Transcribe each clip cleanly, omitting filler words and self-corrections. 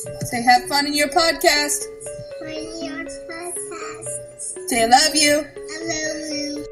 Say have fun in your podcast. Say I love you. I love you.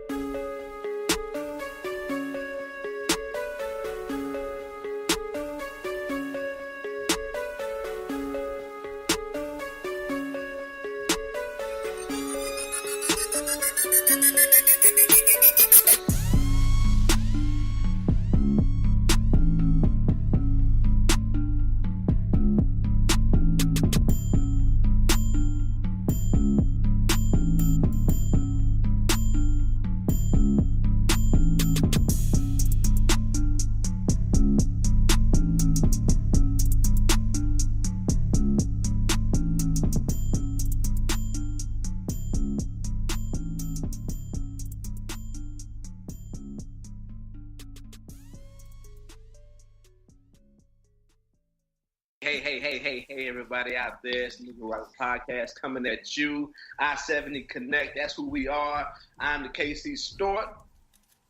Hey, everybody out there. It's Nigga Rock Podcast coming at you. I-70 Connect, that's who we are. I'm the KC Stewart.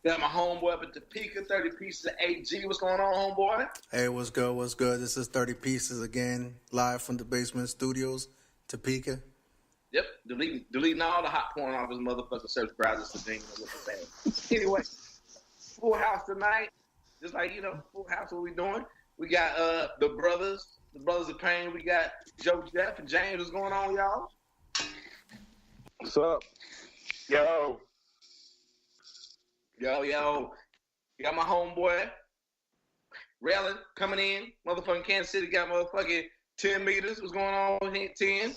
Got my homeboy up at Topeka, 30 Pieces of AG. What's going on, homeboy? Hey, what's good? This is 30 Pieces again, live from the Basement Studios, Topeka. Yep, deleting all the hot porn off his motherfucking search browser so Anyway, full house tonight. Just like, full house, what we doing? We got the brothers of pain. We got Joe, Jeff, and James. What's going on, y'all? What's up? Yo. You got my homeboy, Raylan, coming in. Motherfucking Kansas City got motherfucking 10 meters. What's going on with 10?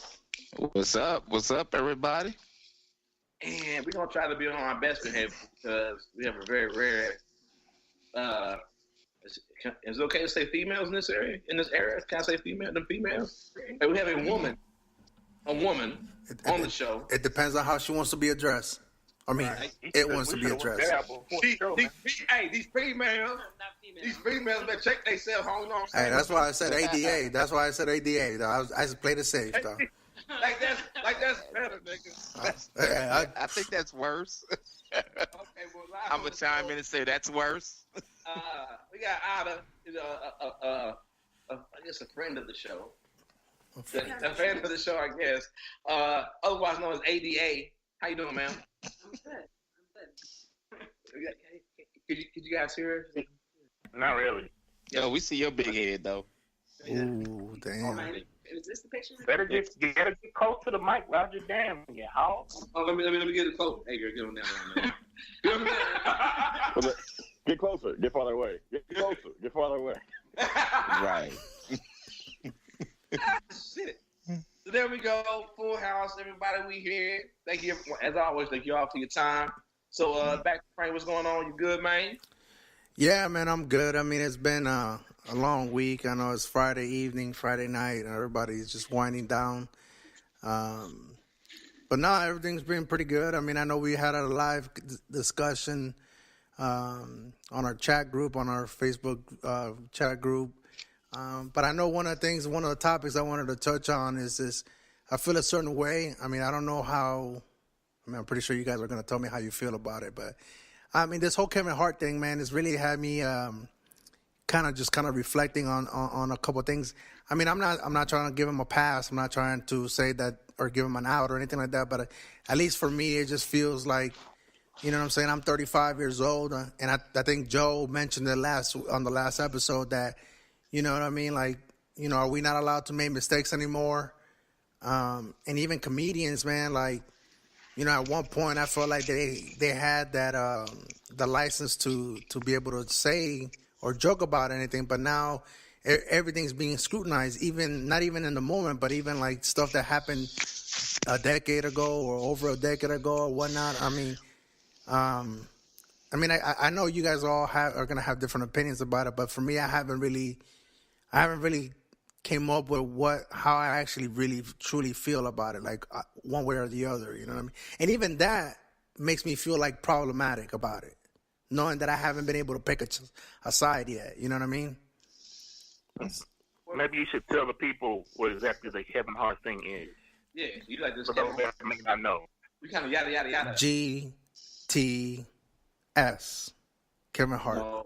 What's up, everybody? And we're going to try to be on our best behavior because we have a very rare is it okay to say females in this area? Can I say female? The females? Hey, we have a woman on the show. It depends on how she wants to be addressed. I mean, it wants to be addressed. These females better check themselves. Hey, that's why I said A.D.A. I just played it safe, though. like that's better, nigga. I think that's worse. Okay, well, I'm gonna chime in and say that's worse. We got A.D.A, I guess a friend of the show. A fan of the show, I guess. Otherwise known as A.D.A. How you doing, man? I'm good. Could you guys hear her? Not really. Yo, we see your big head though. Ooh, damn. Is this the picture? Better get close to the mic, Roger. Damn, you how? Oh, let me get it close. Hey, girl, get on down. Get closer. Get farther away. Get closer. Get farther away. Right. Shit. So there we go. Full house, everybody. We here. Thank you, as always. Thank you all for your time. So back to Frank. What's going on? You good, man? Yeah, man, I'm good. I mean, it's been a long week. I know it's Friday evening, Friday night, and everybody's just winding down. But no, everything's been pretty good. I mean, I know we had a live discussion on our chat group, on our Facebook chat group. But I know one of the topics I wanted to touch on is this. I feel a certain way. I mean, I don't know how. I mean, I'm pretty sure you guys are going to tell me how you feel about it. But, I mean, this whole Kevin Hart thing, man, has really had me kind of reflecting on a couple of things. I mean, I'm not trying to give him a pass. I'm not trying to say that or give him an out or anything like that. But at least for me, it just feels like, you know what I'm saying? I'm 35 years old. And I think Joe mentioned it on the last episode that, you know what I mean? Like, are we not allowed to make mistakes anymore? And even comedians, man, like, at one point I felt like they had that the license to be able to say or joke about anything, but now everything's being scrutinized, not even in the moment, but even like stuff that happened a decade ago or over a decade ago or whatnot. I mean, I know you guys all are gonna have different opinions about it, but for me, I haven't really came up with how I actually really truly feel about it, like one way or the other, you know what I mean? And even that makes me feel like problematic about it, knowing that I haven't been able to pick a side yet, you know what I mean? Maybe you should tell the people what exactly the Kevin Hart thing is. Yeah, you like this. For those that may not know. We kind of yada yada yada. GTS, Kevin Hart.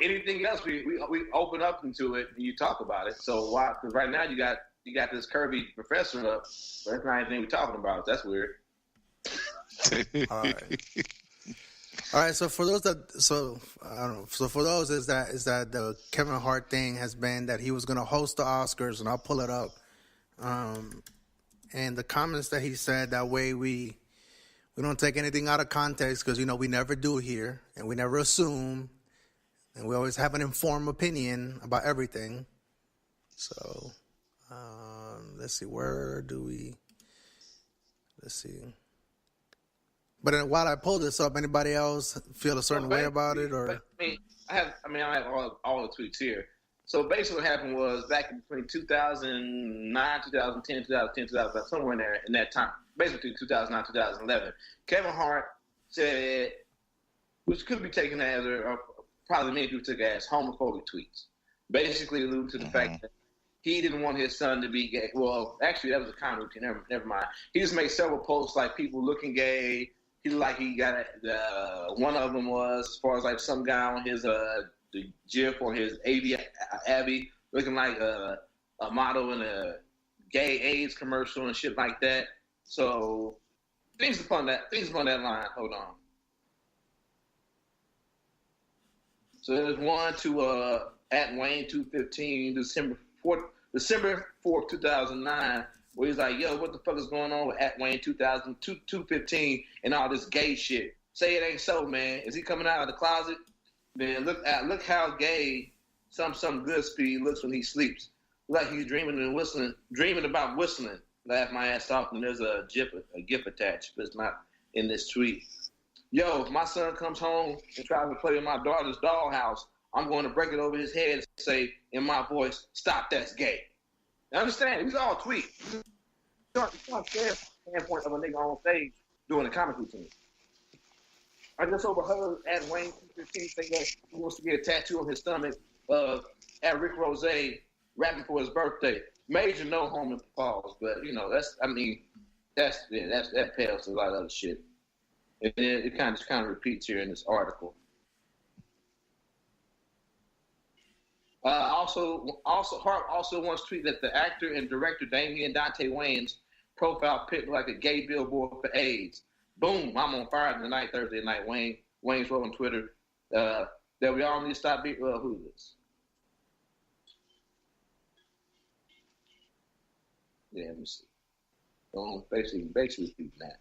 Anything else, we open up into it and you talk about it. So why? Because right now you got you got this curvy professor up, but that's not anything we're talking about. That's weird. All right. All right. So for those I don't know. So for those is that the Kevin Hart thing has been that he was going to host the Oscars, and I'll pull it up. And the comments that he said, that way we don't take anything out of context, because we never do here, and we never assume, and we always have an informed opinion about everything. So let's see, let's see. But then while I pull this up, anybody else feel a certain way about it, or? I have all the tweets here. So basically what happened was back in between 2009, 2010, 2011, somewhere in that time, basically 2009, 2011, Kevin Hart said, which could be taken as, or probably many people took as homophobic tweets, basically alluding to the fact that he didn't want his son to be gay. Well, actually, that was a comment routine. Never mind. He just made several posts like people looking gay. He got one of them was as far as like some guy on his the GIF on his A.D.A. looking like a model in a gay AIDS commercial and shit like that. So things upon that line. Hold on. So there's one to at Wayne 215 December 4th, 2009. Where he's like, yo, what the fuck is going on with at Wayne 215 and all this gay shit? Say it ain't so, man. Is he coming out of the closet? Then look how gay some good speed looks when he sleeps. Like he's dreaming about whistling. Laugh my ass off, and there's a GIF attached, but it's not in this tweet. Yo, if my son comes home and tries to play in my daughter's dollhouse, I'm going to break it over his head and say in my voice, stop, that's gay. I understand. These are all tweets. It's not fair standpoint of a nigga on stage doing a comic routine. I just overheard at Wayne 215 say that he wants to get a tattoo on his stomach at Rick Rose rapping for his birthday. Major no homo pause, but that pales to a lot of other shit. And then it kind of repeats here in this article. Hart also once tweeted that the actor and director Damian Dante Wayans' profile pic like a gay billboard for AIDS. Boom! I'm on fire tonight, Thursday night. Wayans wrote on Twitter that we all need to stop being. Well, who is this? Yeah, let me see. Basically repeating that.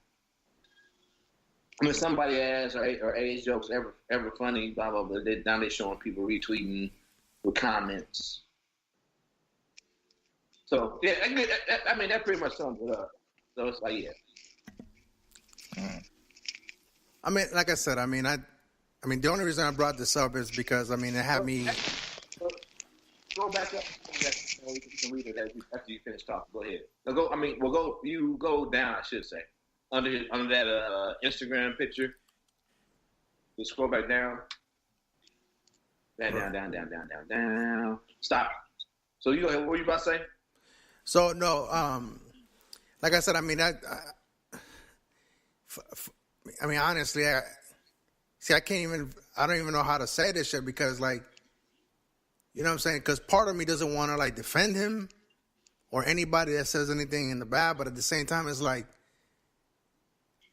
I mean, somebody asked, are AIDS jokes ever funny? Blah blah blah. Now they're showing people retweeting with comments. So yeah, that pretty much sums it up. So it's like, yeah. I mean, like I said, I mean, the only reason I brought this up is because, it had me. Go back up. You can read it after you finish talking. Go ahead. You go down, I should say, under that Instagram picture. Just scroll back down. Down. Stop. So you go ahead. What were you about to say? So no, like I said, honestly, I don't even know how to say this shit, because, like, you know what I'm saying? Because part of me doesn't want to, like, defend him or anybody that says anything in the bad, but at the same time, it's like,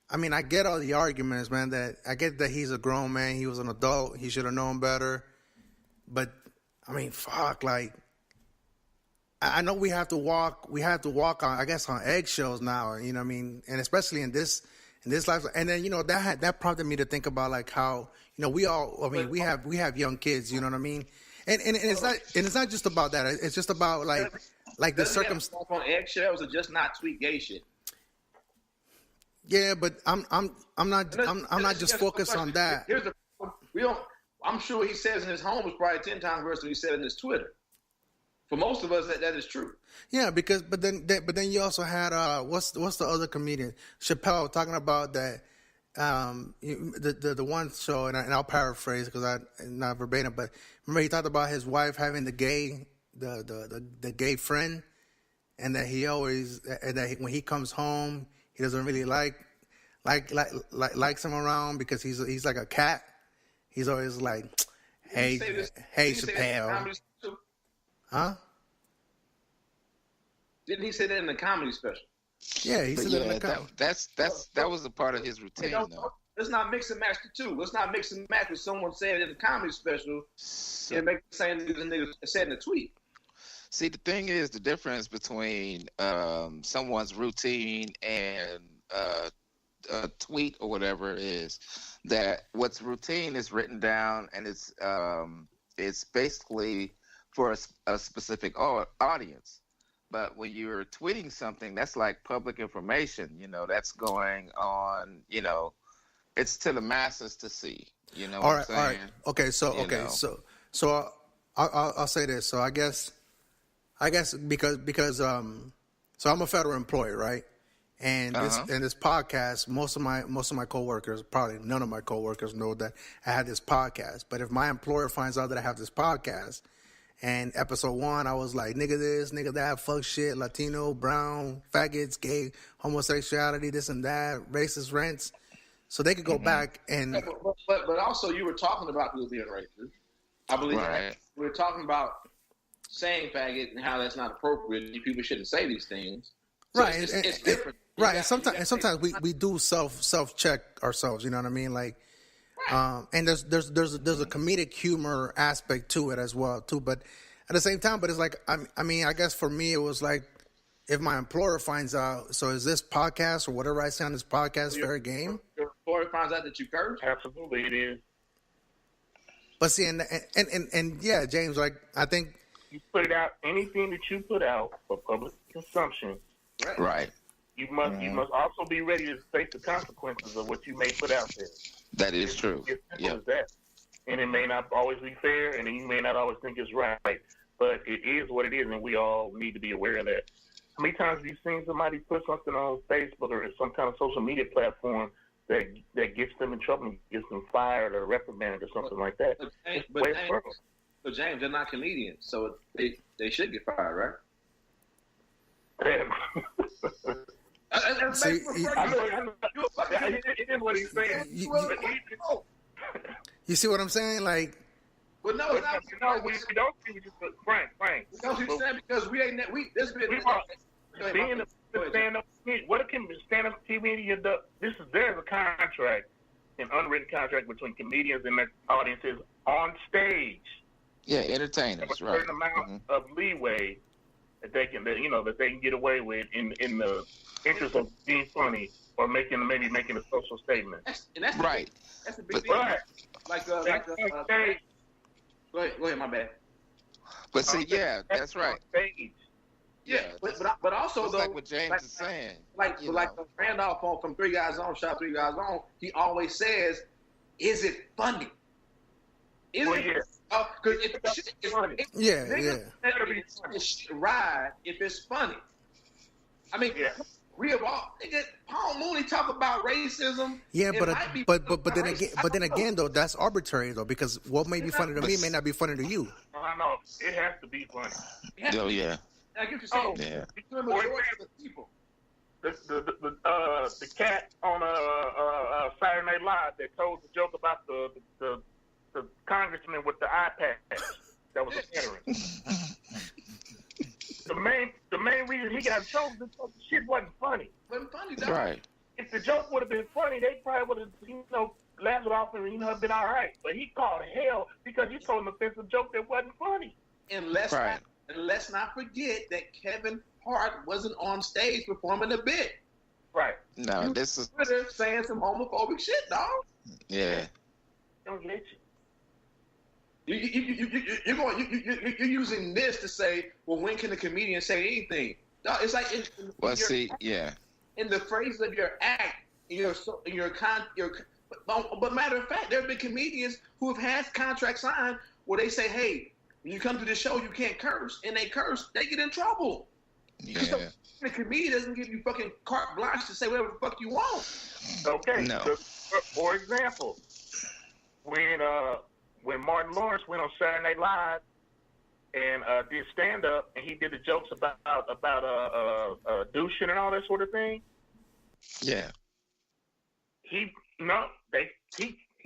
I get all the arguments, man. That I get that he's a grown man, he was an adult, he should have known better. But fuck, like, I know we have to walk on, I guess, on eggshells now, you know what I mean? And especially in this life. And then, that prompted me to think about, like, how, we have young kids, you know what I mean? And it's not just about that. It's just about, like the circumstance. On eggshells or just not tweet gay shit. Yeah, but I'm not just focused on that. Here's the I'm sure he says in his home is probably 10 times worse than he said in his Twitter. For most of us, that is true. Yeah, but then you also had what's the other comedian, Chappelle, talking about that the one show, and I'll paraphrase because I'm not verbatim, but remember he talked about his wife having the gay friend, and that when he comes home he doesn't really likes him around because he's like a cat. He's always like, hey Chappelle. Huh? Didn't he say that in the comedy special? Yeah, he But said that in the comment. that was a part of his routine, though. Let's not mix and match the two. Let's not mix and match what someone said in the comedy special and make the same thing the nigga said in the tweet. See, the thing is, the difference between someone's routine and a tweet or whatever is that what's routine is written down, and it's basically for a specific audience. But when you're tweeting something, that's like public information. That's going on. It's to the masses to see. You know what I'm saying? All right. Okay, so I'll say this. So I guess because so I'm a federal employee, right? And this podcast, most of my coworkers, probably none of my coworkers know that I had this podcast. But if my employer finds out that I have this podcast, and episode 1, I was like, nigga this, nigga that, fuck shit, Latino, brown, faggots, gay, homosexuality, this and that, racist rents. So they could go back and... But also you were talking about people being racist. I believe right. We were talking about saying faggot and how that's not appropriate. People shouldn't say these things. So right. It's different. Right. And sometimes we do self-check ourselves, you know what I mean? Like... and there's a comedic humor aspect to it as well too, but at the same time, but it's like I mean I guess for me it was like if my employer finds out, so is this podcast or whatever I say on this podcast fair game? Your employer finds out that you curse? Absolutely, it is. But see, and yeah, James, like I think you put it out. Anything that you put out for public consumption, right? You must also be ready to face the consequences of what you may put out there. That is true. It's simple as that. And it may not always be fair, and you may not always think it's right, but it is what it is, and we all need to be aware of that. How many times have you seen somebody put something on Facebook or some kind of social media platform that gets them in trouble and gets them fired or reprimanded or something like that? But James, they're not comedians, so they should get fired, right? See, it is what he's saying. You see what I'm saying? Like, we don't see what you put, Frank. We don't see what you're saying because this been being a stand-up comedian. What can stand-up comedian do? There's a contract, an unwritten contract between comedians and their audiences on stage. Yeah, entertainers, a certain amount of leeway that they can get away with in the interest of being funny or making a social statement. That's right. That's a big deal. Right. Go ahead, my bad. But see, yeah, that's right. Yeah, but also though, like what James is saying, like Randolph from 3 Guys On, Shot 3 Guys On, he always says, "Is it funny?" Because it's funny. Yeah. It should ride if it's funny. I mean, we have all. Paul Mooney talk about racism. Yeah, but then again though, that's arbitrary though, because what may be funny to me may not be funny to you. I know it has to be funny. Oh yeah. I get what you're saying. The people. The cat on Saturday Night Live that told the joke about the congressman with the iPad that was a veteran. The main reason he got chosen because the shit wasn't funny. Wasn't funny, though. Right. If the joke would have been funny, they probably would have, laughed it off and been all right. But he called hell because he told an offensive joke that wasn't funny. And let's not forget that Kevin Hart wasn't on stage performing a bit. Right. No, this is saying some homophobic shit, dog. Yeah. Don't get you. You're using this to say, well, when can a comedian say anything? No, it's like in the phrases of your act, but matter of fact, there have been comedians who have had contracts signed where they say, hey, when you come to the show, you can't curse, and they curse, they get in trouble. Yeah. The comedian doesn't give you fucking carte blanche to say whatever the fuck you want. Okay. No. For example, when Martin Lawrence went on Saturday Night Live and did stand up, and he did the jokes about douching and all that sort of thing. Yeah. He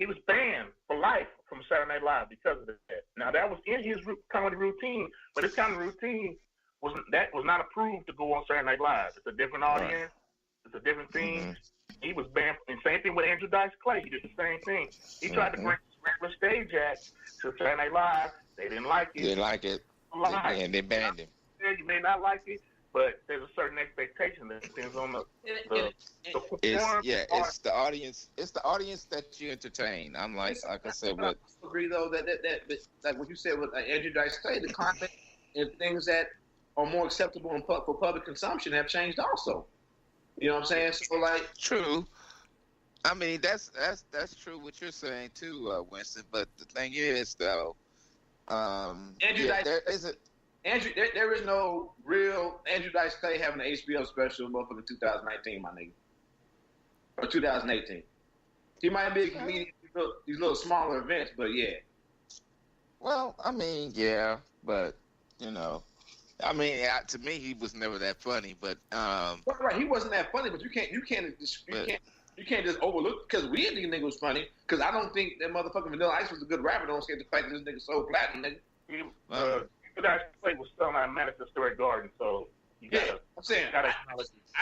was banned for life from Saturday Night Live because of that. Now that was in his comedy routine, but his comedy routine was not approved to go on Saturday Night Live. It's a different audience. It's a different thing. He was banned. And same thing with Andrew Dice Clay. He did the same thing. He tried to bring regular stage act to Saturday Night Live. They didn't like it. They didn't like it. And they banned him. You may not like it, but there's a certain expectation that depends on the it's the audience. It's the audience that you entertain. I'm like I said, but I agree though that like what you said with Andrew Dice Clay, the content and things that are more acceptable for public consumption have changed also. You know what I'm saying? So like true. I mean that's true what you're saying too, Winston. But the thing is though, Andrew Dice, there is no real Andrew Dice Clay having an HBO special motherfucker 2019, my nigga. Or 2018. He might be a comedian these little smaller events, but yeah. Well, I mean, yeah, but you know, I mean, to me, he was never that funny. But right, he wasn't that funny. But you can't just overlook because we didn't think the nigga was funny. Because I don't think that motherfucking Vanilla Ice was a good rapper. Don't skate the fact that this nigga so platinum, nigga. That play was selling out Madison Square Garden, so you gotta. I'm saying I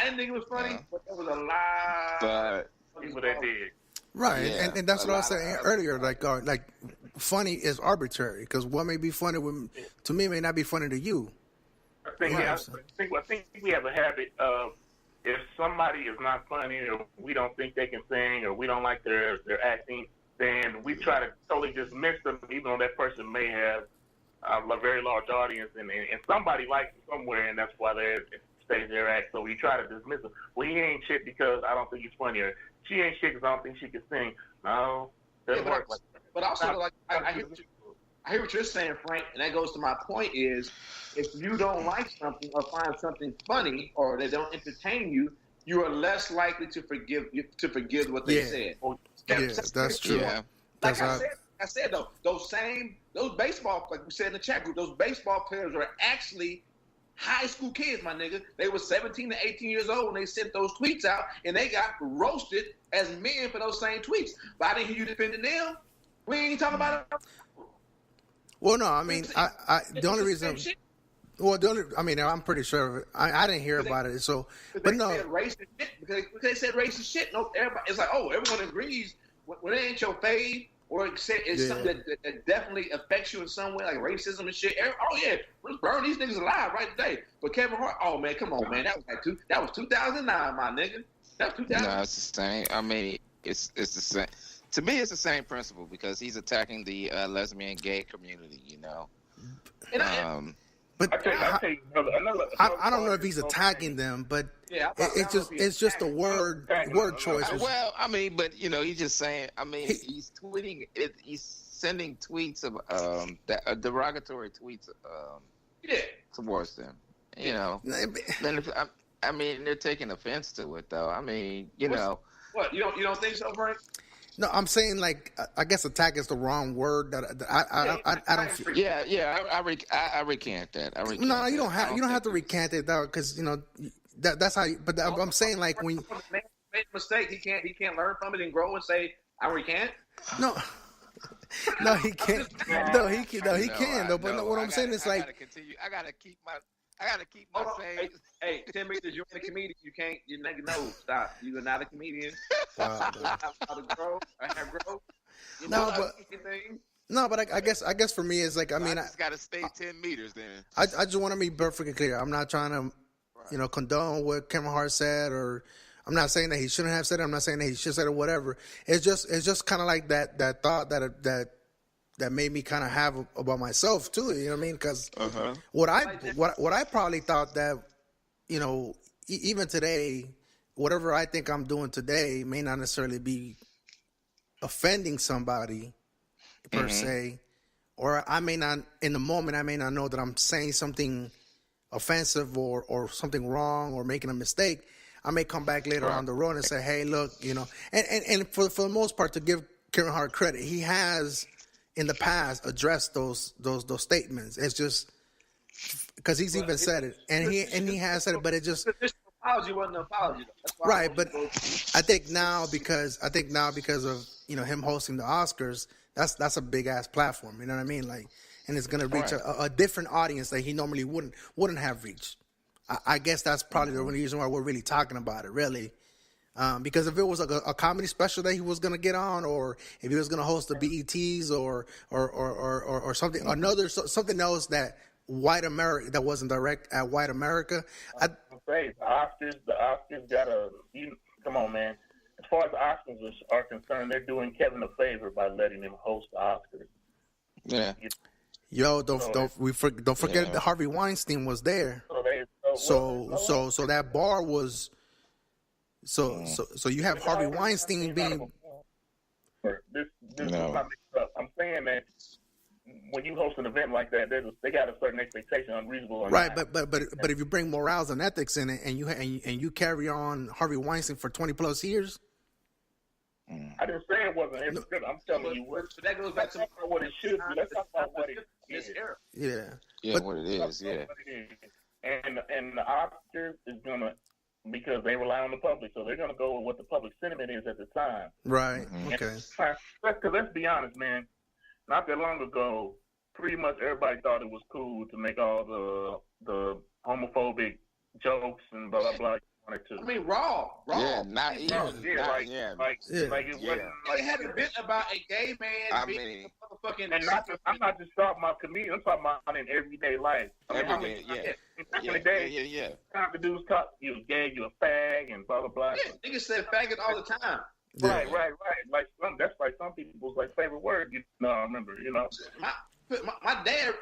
didn't think it was funny, but there was a lot of people that did. Right, and that's what I was saying earlier. Like funny is arbitrary because what may be funny to me may not be funny to you. I think we have a habit of if somebody is not funny or we don't think they can sing or we don't like their acting, then we try to totally dismiss them, even though that person may have a very large audience and somebody likes them somewhere, and that's why they stage their act. So we try to dismiss them. Well, he ain't shit because I don't think he's funny, or she ain't shit because I don't think she can sing. No, doesn't work like that. But also, like I hear what you're saying, Frank, and that goes to my point is if you don't like something or find something funny or they don't entertain you, you are less likely to forgive what they said. Yeah, that's true. Yeah. Like I said though, those baseball, like we said in the chat group, those baseball players are actually high school kids, my nigga. They were 17 to 18 years old when they sent those tweets out, and they got roasted as men for those same tweets. But I didn't hear you defending them. We ain't talking about it. Well, no, I mean, the only reason. Well, I'm pretty sure I didn't hear about it. So, but no, said racist shit because they said racist shit. No, everybody, it's like, oh, everyone agrees when it ain't your fave. Or it's something that definitely affects you in some way, like racism and shit. Oh yeah, let's burn these niggas alive right today. But Kevin Hart, oh man, come on, man, that was 2009, my nigga. That was 2009. No, it's the same. I mean, it's the same. To me, it's the same principle because he's attacking the lesbian gay community, you know. But I don't know if he's attacking them, but it's just a word choice. Well, I mean, but you know, he's just saying. I mean, he's tweeting it. He's sending tweets of derogatory tweets towards them. You know, I mean, they're taking offense to it, though. I mean, you know, what you don't think so, Frank? No, I'm saying like I guess attack is the wrong word. I don't. I recant that. No, you don't have to recant it though, because you know that's how. But I'm saying like when made a mistake, he can't learn from it and grow and say I recant. No, he can't. No, he can though. But what I'm saying is like I gotta keep my same. Hey, 10 meters, you're a comedian. You nigga, no, stop. You are not a comedian. How to grow. But I guess for me it's like I just gotta stay 10 meters then. I just want to be perfectly clear. I'm not trying to condone what Kevin Hart said, or I'm not saying that he shouldn't have said it. I'm not saying that he should have said it. Whatever. It's just kind of like that thought that made me kind of have about myself too. You know what I mean? Because what I probably thought that, you know, even today, whatever I think I'm doing today may not necessarily be offending somebody per se, or I may not in the moment I may not know that I'm saying something offensive or something wrong or making a mistake. I may come back later on the road and say, hey, look, you know, and for the most part, to give Kevin Hart credit, he has in the past addressed those statements. It's just because he's even said it, and he has said it, but it just apology wasn't an apology. Right, but I think now because of, you know, him hosting the Oscars, that's a big ass platform. You know what I mean? Like and it's gonna reach a different audience that he normally wouldn't have reached. I guess that's probably the reason why we're really talking about it, really. Because if it was a comedy special that he was gonna get on, or if he was gonna host the BETs or something, something else that white America that wasn't direct at white America. The Oscars got come on, man. As far as the Oscars are concerned, they're doing Kevin a favor by letting him host the Oscars. Yeah. Yo, don't forget that Harvey Weinstein was there. So that bar was. So you have Harvey Weinstein being. This is not mixed up. I'm saying that when you host an event like that, they got a certain expectation, unreasonable or right, not. but if you bring morals and ethics in it, and you carry on Harvey Weinstein for 20 plus years. I didn't say it wasn't. I'm telling you what. So that goes back to what it should be. Let's talk about what it is. Yeah, what it is. Yeah. And the Oscars is gonna, because they rely on the public, so they're gonna go with what the public sentiment is at the time. Right. Okay. Because let's be honest, man. Not that long ago, pretty much everybody thought it was cool to make all the homophobic jokes and blah blah blah. I mean, raw. Yeah, not even. Like it wasn't. They had a bit about a gay man being a motherfucking. And I'm not just talking about comedian. I'm talking about in everyday life. Back in the day, time to do stuff. You gay, you a fag, and blah blah blah. Yeah, niggas said faggot all the time. Right. Like that's like some people's like favorite word. I remember. My dad,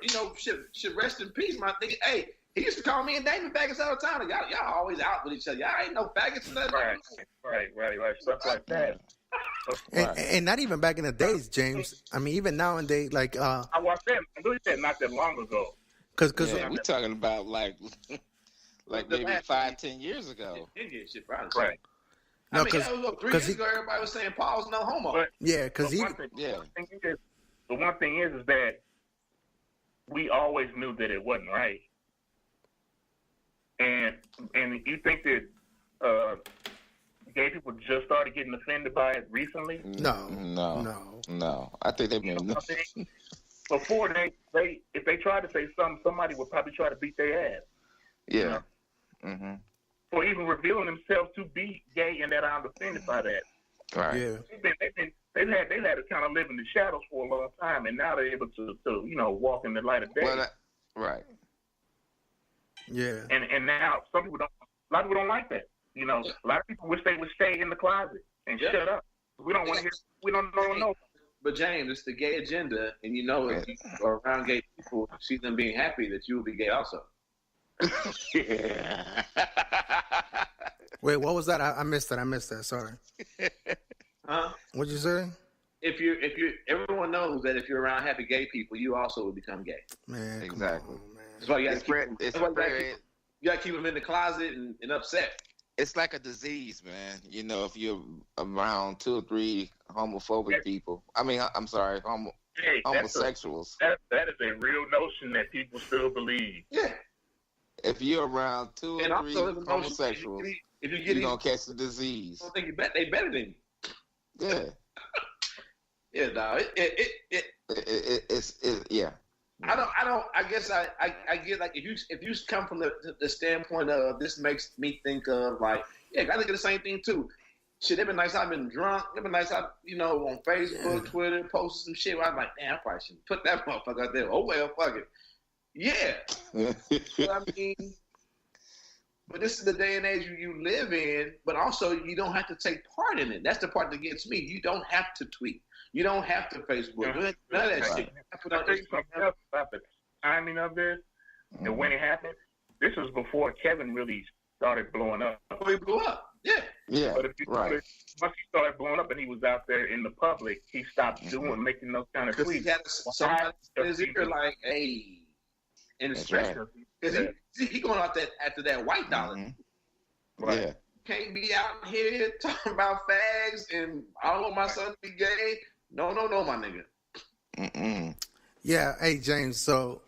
should rest in peace. My nigga, hey. He used to call me and Damon faggots all the time. Y'all always out with each other. Y'all ain't no faggots and nothing. Right. Stuff like that. And not even back in the days, James. I mean, even nowadays, like I watched that. I really said not that long ago. Because we're talking about like maybe 5-10 years ago. Indian shit, probably. Right. No, because 3 years ago, everybody was saying Paul's no homo. Because the one thing is that we always knew that it wasn't right. And you think that gay people just started getting offended by it recently? No. I think they've been. Before if they tried to say something, somebody would probably try to beat their ass. Yeah. For even revealing themselves to be gay, and that I'm offended by that. Right. Yeah. They've had to kind of live in the shadows for a long time, and now they're able to walk in the light of day. Right. Yeah. And now a lot of people don't like that. A lot of people wish they would stay in the closet and shut up. We don't want to hear. We don't know. But James, it's the gay agenda, and if you are around gay people, see them being happy, that you will be gay also. Yeah. Wait, what was that? I missed that. Sorry. Huh? What'd you say? If you, everyone knows that if you're around happy gay people, you also will become gay. Man, exactly. Come on, man. That's why you got to keep them in the closet and upset. It's like a disease, man. If you're around 2 or 3 homophobic people. I mean, I'm sorry, homosexuals. That is a real notion that people still believe. Yeah. If you're around 2 or 3 homosexuals, you're going to catch the disease. I don't think they better than you. Yeah. Yeah, dog. It's yeah. I guess I get, like, if you come from the standpoint of this makes me think of, like, I think of the same thing too. Shit, it been nice. I've been drunk. It been nice. On Facebook, Twitter, posted some shit where I'm like, damn, I probably shouldn't put that motherfucker out there. Oh well, fuck it. Yeah. But I mean, but this is the day and age you live in. But also, you don't have to take part in it. That's the part that gets me. You don't have to tweet. You don't have to Facebook. None of that shit. I'll tell you something else about the timing of this and when it happened. This was before Kevin really started blowing up. Oh, he blew up. Yeah. But if you once he started blowing up and he was out there in the public, he stopped making those kind of tweets. He had somebody in his ear like, hey, and especially because he going out there after that white dollar. Right. Yeah. Can't be out here talking about fags and I don't want my son to be gay. No, my nigga. Yeah. Hey, James. So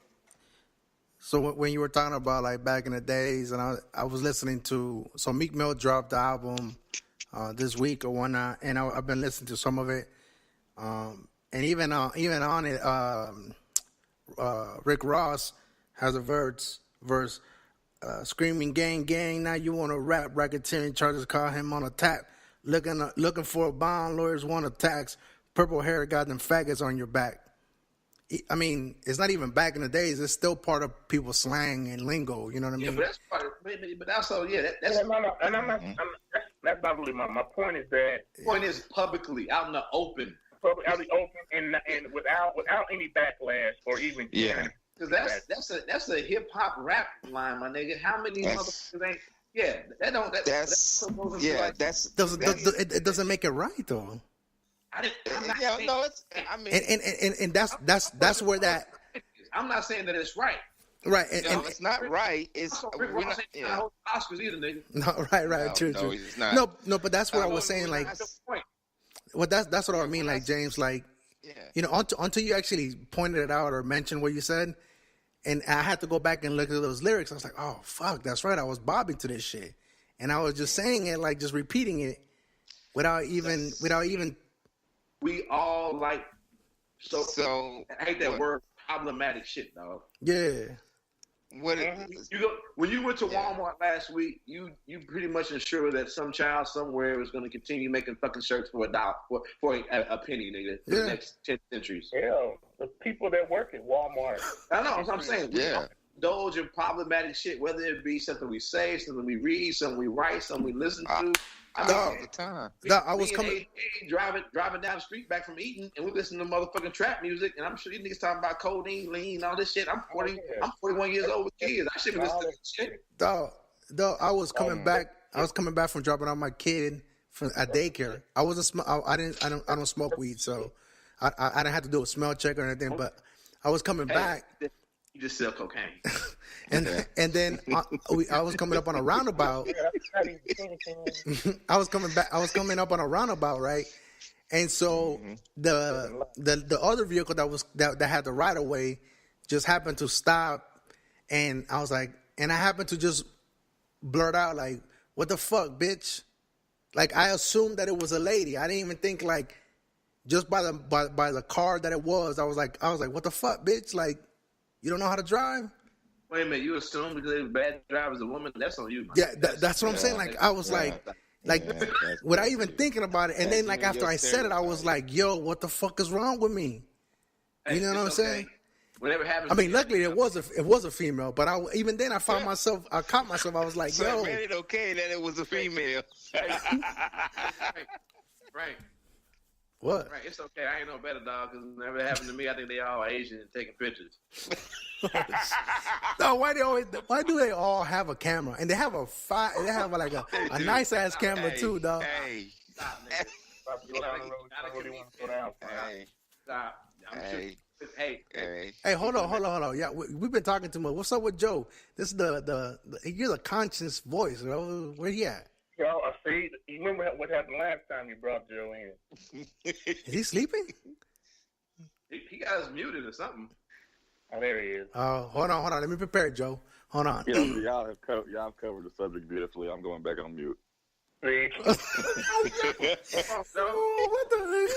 when you were talking about, like, back in the days, and I was listening to, Meek Mill dropped the album this week or whatnot, and I've been listening to some of it, and even on it, Rick Ross has a verse, screaming gang gang. Now you want to rap? Racketeering charges call him on a tap. Looking for a bond. Lawyers want a tax. Purple hair got them faggots on your back. I mean, it's not even back in the days. It's still part of people's slang and lingo. You know what I mean? Yeah, but that's part of, but also, that's that's not really my point. Is that point is publicly out in the open, out in the open, and without any backlash or even because that's a hip hop rap line, my nigga. How many motherfuckers ain't? Yeah, it doesn't make it right though. That's where that. I'm not saying that it's right. Right, and it's not right. It's we're not Oscars either, nigga. No, right, true. He's not. No, but that's what I was saying. Like, well, that's what I mean. Like James, like, you know, until you actually pointed it out or mentioned what you said, and I had to go back and look at those lyrics. I was like, oh fuck, that's right. I was bobbing to this shit, and I was just saying it, like, just repeating it, without even. We all like so I hate that word, problematic shit, dog. Yeah. When you went to Walmart last week, you pretty much ensured that some child somewhere was going to continue making fucking shirts for $1 for a penny, nigga, for the next 10 centuries. Yeah, the people that work at Walmart. I know what I'm saying. Yeah. Indulge in problematic shit, whether it be something we say, something we read, something we write, something we listen to. All the time. I was coming driving down the street back from eating, and we listen to motherfucking trap music, and I'm sure these niggas talking about codeine, lean, all this shit. I'm 41 years old with kids. I shouldn't listen to this shit. Dog, I was coming back. I was coming back from dropping off my kid at daycare. I don't smoke weed, so I didn't have to do a smell check or anything. But I was coming back. You just sell cocaine. and then I was coming up on a roundabout. I was coming up on a roundabout, right? And so the other vehicle that had the right of way just happened to stop, and I was like, and I happened to just blurt out like, "What the fuck, bitch?" Like, I assumed that it was a lady. I didn't even think, like, just by the car that it was. I was like, "What the fuck, bitch?" Like, you don't know how to drive? Wait a minute, you assume because they're bad drivers a woman? That's on you, man. Yeah, that's what I'm saying. Like, I was without even thinking about it. And then, like, after I said it, I was like, yo, what the fuck is wrong with me? You know what I'm saying? Whatever happens. I mean, luckily it was a female, but even then I caught myself. I was like, yo. So it okay that it was a female. Right. What? Right, it's okay. I ain't no better, dog, because it never happened to me. I think they all Asian and taking pictures. No, why do they all have a camera? And they have like a nice ass camera too, dog. Hey. Stop, nigga. Stop. Hey, hold on. Yeah, we've been talking too much. What's up with Joe? This is you're the conscious voice, bro. Where he at? Yo, see, you remember what happened last time you brought Joe in? Is he sleeping? He got us muted or something. Oh, there he is. Oh, hold on. Let me prepare, Joe. Hold on. Yeah, y'all have covered the subject beautifully. I'm going back on mute. See? What the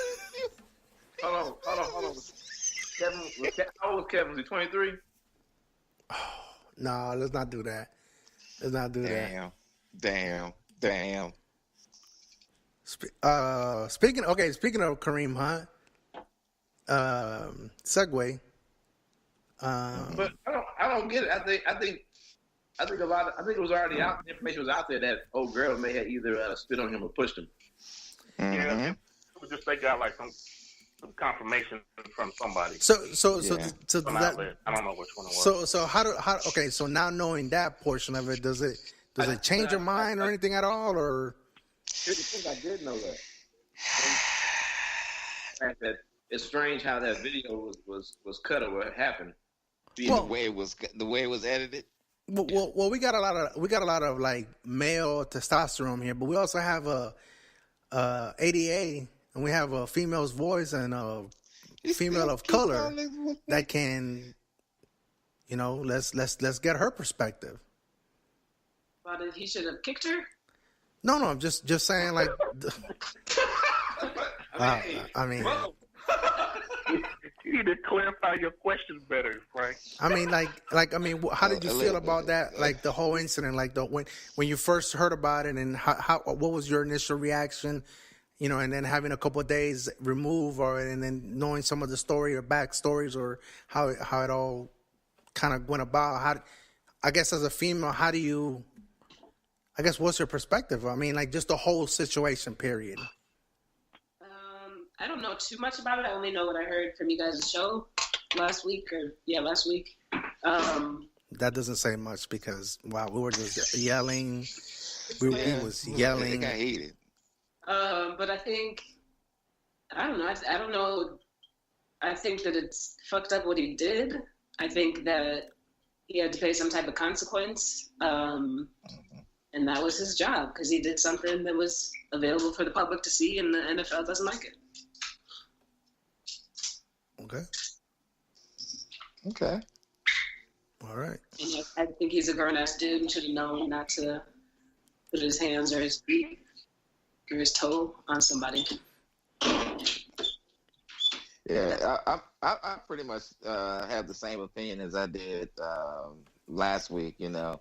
Hold on. Kevin, how old is Kevin? Is he 23? Oh, no, let's not do that. Damn. Speaking of Kareem Hunt, segue. But I don't get it. I think it was already out. The information was out there that old girl may have either spit on him or pushed him. Yeah, it was just they got like some confirmation from somebody. So that, I don't know which one it was. So how okay? So now knowing that portion of it, does it change your mind or anything at all, or? I think I did know that. It's strange how that video was cut or what happened. The way it was edited. Well, we got a lot of like male testosterone here, but we also have a A.D.A. and we have a female's voice and a female of color that can, let's get her perspective. But he should have kicked her? No, I'm just saying, like. I mean. need to clarify your question better, Frank. I mean, how did you feel about that? Like the whole incident, like when you first heard about it, and what was your initial reaction? You know, and then having a couple of days removed, and then knowing some of the story or backstories, or how it all kind of went about. I guess as a female, what's your perspective? I mean, like just the whole situation, period. I don't know too much about it. I only know what I heard from you guys' show last week. That doesn't say much because we were just yelling. He was yelling. I hate it. But I don't know. I don't know. I think that it's fucked up what he did. I think that he had to pay some type of consequence. And that was his job because he did something that was available for the public to see, and the NFL doesn't like it. Okay. All right. And I think he's a grown-ass dude and should have known not to put his hands or his feet or his toe on somebody. Yeah, I pretty much have the same opinion as I did last week. You know,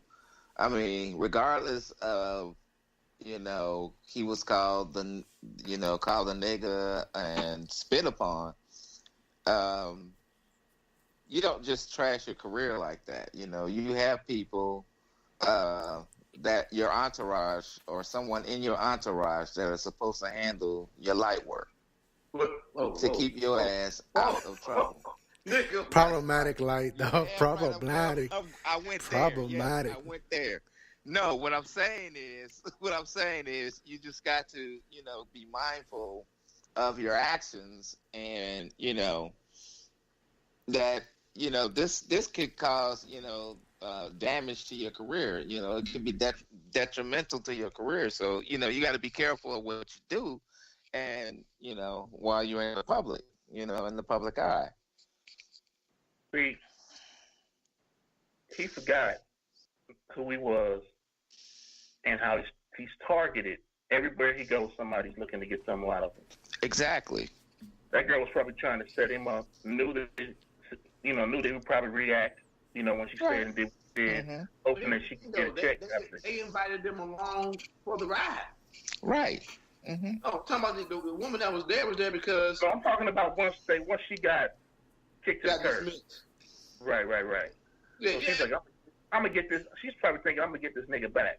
I mean, regardless of, you know, he was called a nigger and spit upon. You don't just trash your career like that. You know, you have people that your entourage or someone in your entourage that are supposed to handle your light work to keep your ass out of trouble. Problematic light, though. Yeah, problematic. I went there. Problematic. Yes, I went there. No, what I'm saying is, you just got to, you know, be mindful of your actions, and you know that, you know, this could cause, you know, damage to your career. You know, it could be detrimental to your career. So, you know, you got to be careful of what you do, and you know, while you're in the public, you know, in the public eye. See, he forgot who he was and how he's targeted. Everywhere he goes, somebody's looking to get something out of him. Exactly. That girl was probably trying to set him up. Knew that he would probably react. You know, when she said and did, hoping that she could get a check. They invited them along for the ride. Right. Mm-hmm. Oh, talking about the woman that was there because. So I'm talking about once she got kicked to the curb. Right. Yeah, so she's like, I'm gonna get this. She's probably thinking, I'm gonna get this nigga back.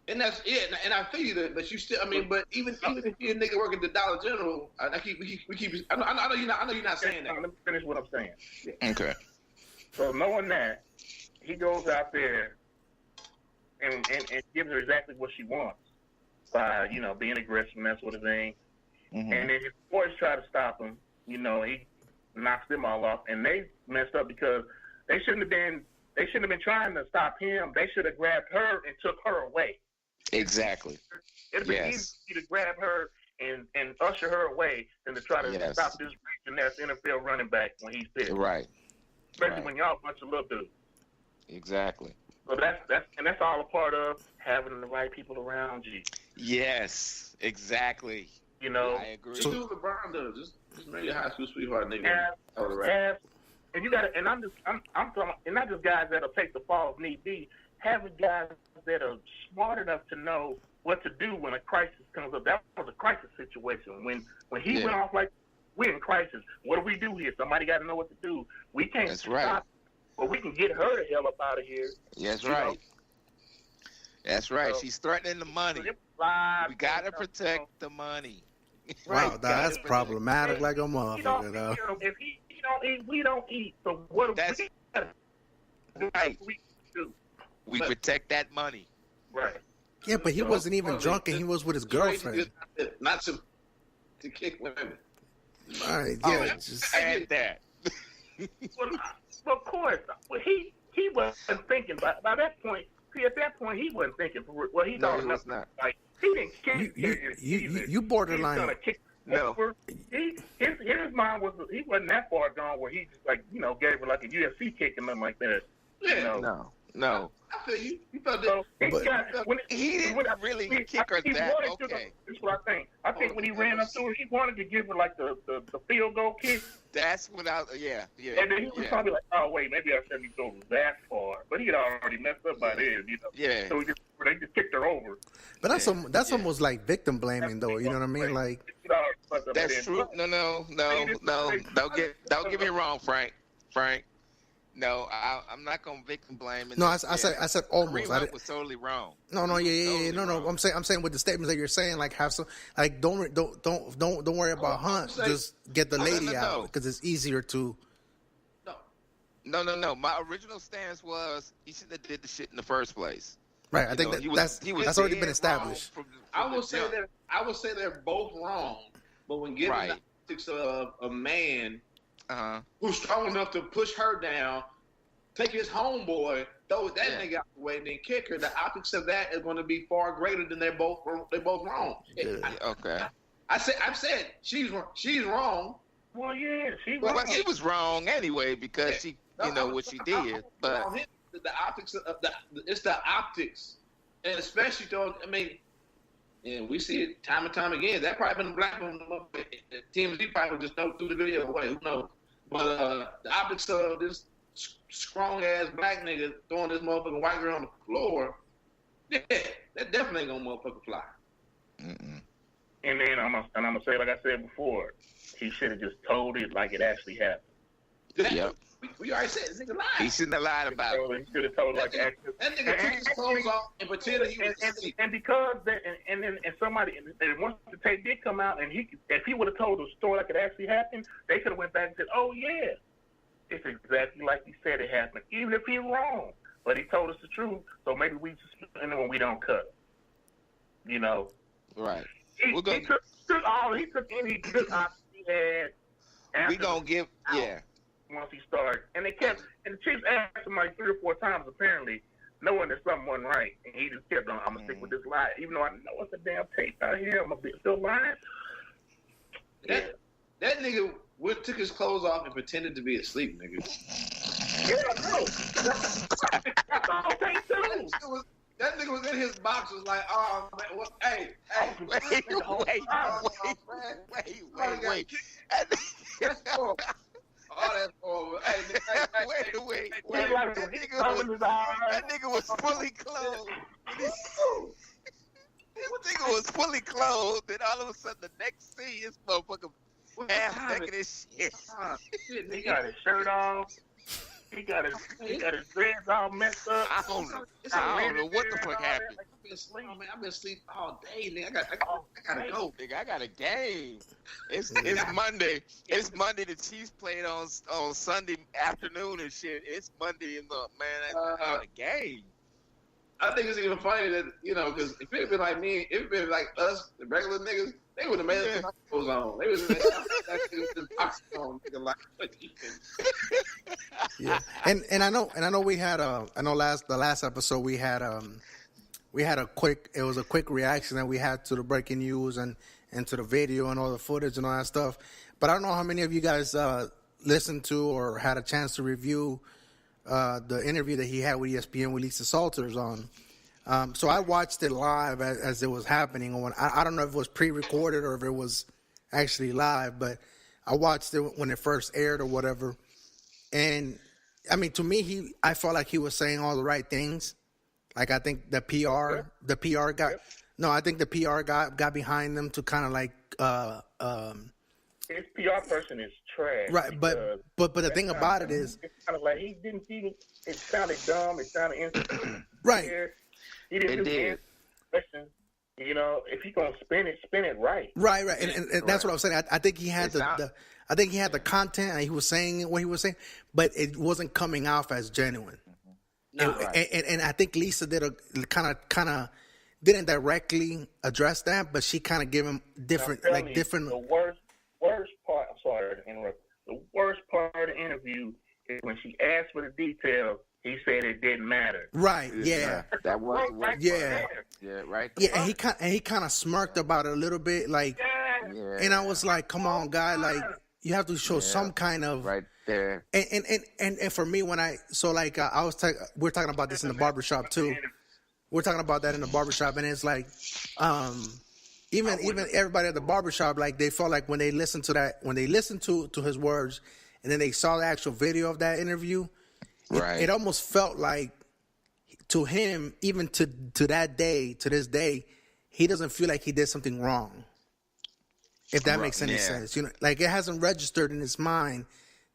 And that's it. And I feel you that, but you still. I mean, but even if you're a nigga working at the Dollar General, I know you're not saying that. Let me finish what I'm saying. Yeah. Okay. So knowing that, he goes out there and gives her exactly what she wants by, you know, being aggressive and that sort of thing. Mm-hmm. And then his boys try to stop him. You know, he knocks them all off, and they messed up because they shouldn't have been trying to stop him. They should have grabbed her and took her away. Exactly. It'd be easy to grab her and usher her away than to try to stop this region that's NFL running back when he's pissed. Right. Especially when y'all a bunch of little dudes. Exactly. So that's all a part of having the right people around you. Yes, exactly. You know, I agree. Just do what LeBron does. Just marry your high school sweetheart, nigga. And you got to, and I'm talking, and not just guys that'll take the fall if need be. Having guys that are smart enough to know what to do when a crisis comes up. That was a crisis situation. When he went off like, we're in crisis. What do we do here? Somebody got to know what to do. We can't stop, but we can get her the hell up out of here. That's right. That's right. So, she's threatening the money. We got to protect the money. Wow, that's problematic like a motherfucker, though. If he don't eat, we don't eat. So what do we do? We protect that money. Right. Yeah, but he wasn't even drunk, and he was with his girlfriend. Not to kick women. All right, yeah, just add that. Well, of course, he wasn't thinking by that point. See, at that point, he wasn't thinking. Well, he thought was not. Like he didn't kick. You borderline. He's gonna kick over. His mind he wasn't that far gone where he just, like, you know, gave her like a UFC kick and nothing like that. Yeah. You know? No. I feel you. You felt So he didn't really kick her that. Okay. That's what I think. I think when he ran up to her, he wanted to give her like the field goal kick. That's when yeah. And then he was probably like, oh wait, maybe I shouldn't go that far. But he had already messed up by then, you know. Yeah. So they just kicked her over. But that's almost like victim blaming, though. You know what I mean? Like that's true. No. Don't get me wrong, Frank. No, I'm not gonna victim blame. No, I said almost. I was totally wrong. No. I'm saying with the statements that you're saying, like have some, like don't worry about Hunt. Just get the lady out because it's easier to. No. My original stance was he shouldn't have did the shit in the first place. Right. I think that's already been established. I will say they're both wrong, but when given the optics of a man who's strong enough to push her down, take his homeboy, throw that nigga out the way, and then kick her, the optics of that is going to be far greater than they're both wrong. Okay. I've said she's wrong. Well, yeah, she was wrong anyway because she, what she did. But the optics of it's the optics, and especially though, I mean, we see it time and time again. That probably been a black one. TMZ probably just know through the video away. Who knows? But the optics of this strong ass black nigga throwing this motherfucking white girl on the floor, that definitely ain't gonna motherfucking fly. Mm-mm. And then I'm gonna say, like I said before, he should have just told it like it actually happened. Yep. We already said this nigga lied. He shouldn't have lied about it. He should have told like that nigga took his clothes off and pretended he was asleep. And because somebody once the tape did come out, and if he would have told the story like it actually happened, they could have went back and said, oh yeah, it's exactly like he said it happened, even if he's wrong. But he told us the truth, so maybe we suspend him when we don't cut him. You know. Right. He took any good options he had. We gonna give once he started, and the Chiefs asked him like 3 or 4 times apparently, knowing that something wasn't right, and he just kept on. I'm gonna stick with this lie, even though I know it's a damn tape out here. I'm gonna be still lying. That nigga took his clothes off and pretended to be asleep, nigga. Yeah, I know. That's the whole thing too. That nigga was in his box, was like, oh man, hey, wait. That's horrible. Oh, that's horrible. Hey, wait. That nigga was fully clothed. Nigga was fully clothed, and all of a sudden the next scene is motherfucker half naked as shit. He got his shirt off. He got his dreads all messed up. I don't know what the fuck happened. I've been asleep all day, nigga. I gotta go. Nigga, I got a game. It's Monday. It's Monday. The Chiefs played on Sunday afternoon and shit. It's Monday in the I got a game. I think it's even funny that, because if it had been like me, if it had been like us, the regular niggas, they would have made it clothes on. They was in that box on, nigga, like. Yeah, and I know we had the last episode we had a quick reaction that we had to the breaking news and to the video and all the footage and all that stuff. But I don't know how many of you guys listened to or had a chance to review the interview that he had with ESPN with Lisa Salters on. So I watched it live as it was happening. I don't know if it was pre-recorded or if it was actually live, but I watched it when it first aired or whatever. And I mean, to me, I felt like he was saying all the right things. Like I think the PR got behind them to kind of like. His PR person is trash. Right, but the thing about it is, it's kind of like he didn't even. It sounded dumb. It sounded instant. Right. He didn't do the question. If he gonna spin it right. Right, and that's what I'm saying. I think he had the content and he was saying what he was saying, but it wasn't coming off as genuine. No, and I think Lisa did a kind of didn't directly address that, but she kind of gave him different. The worst part. I'm sorry to interrupt. The worst part of the interview is when she asked for the details. He said it didn't matter. Right. Yeah. That was right. Yeah. Right. Yeah, and he kind of smirked about it a little bit, like. Yeah. And I was like, "Come on, guy! Like, you have to show some kind of there. And for me, when I we're talking about this in the barbershop too. We're talking about that in the barbershop, and it's like, even everybody at the barbershop, like they felt like when they listened to his words, and then they saw the actual video of that interview, it almost felt like to him, even to this day, he doesn't feel like he did something wrong. If that makes any sense, like it hasn't registered in his mind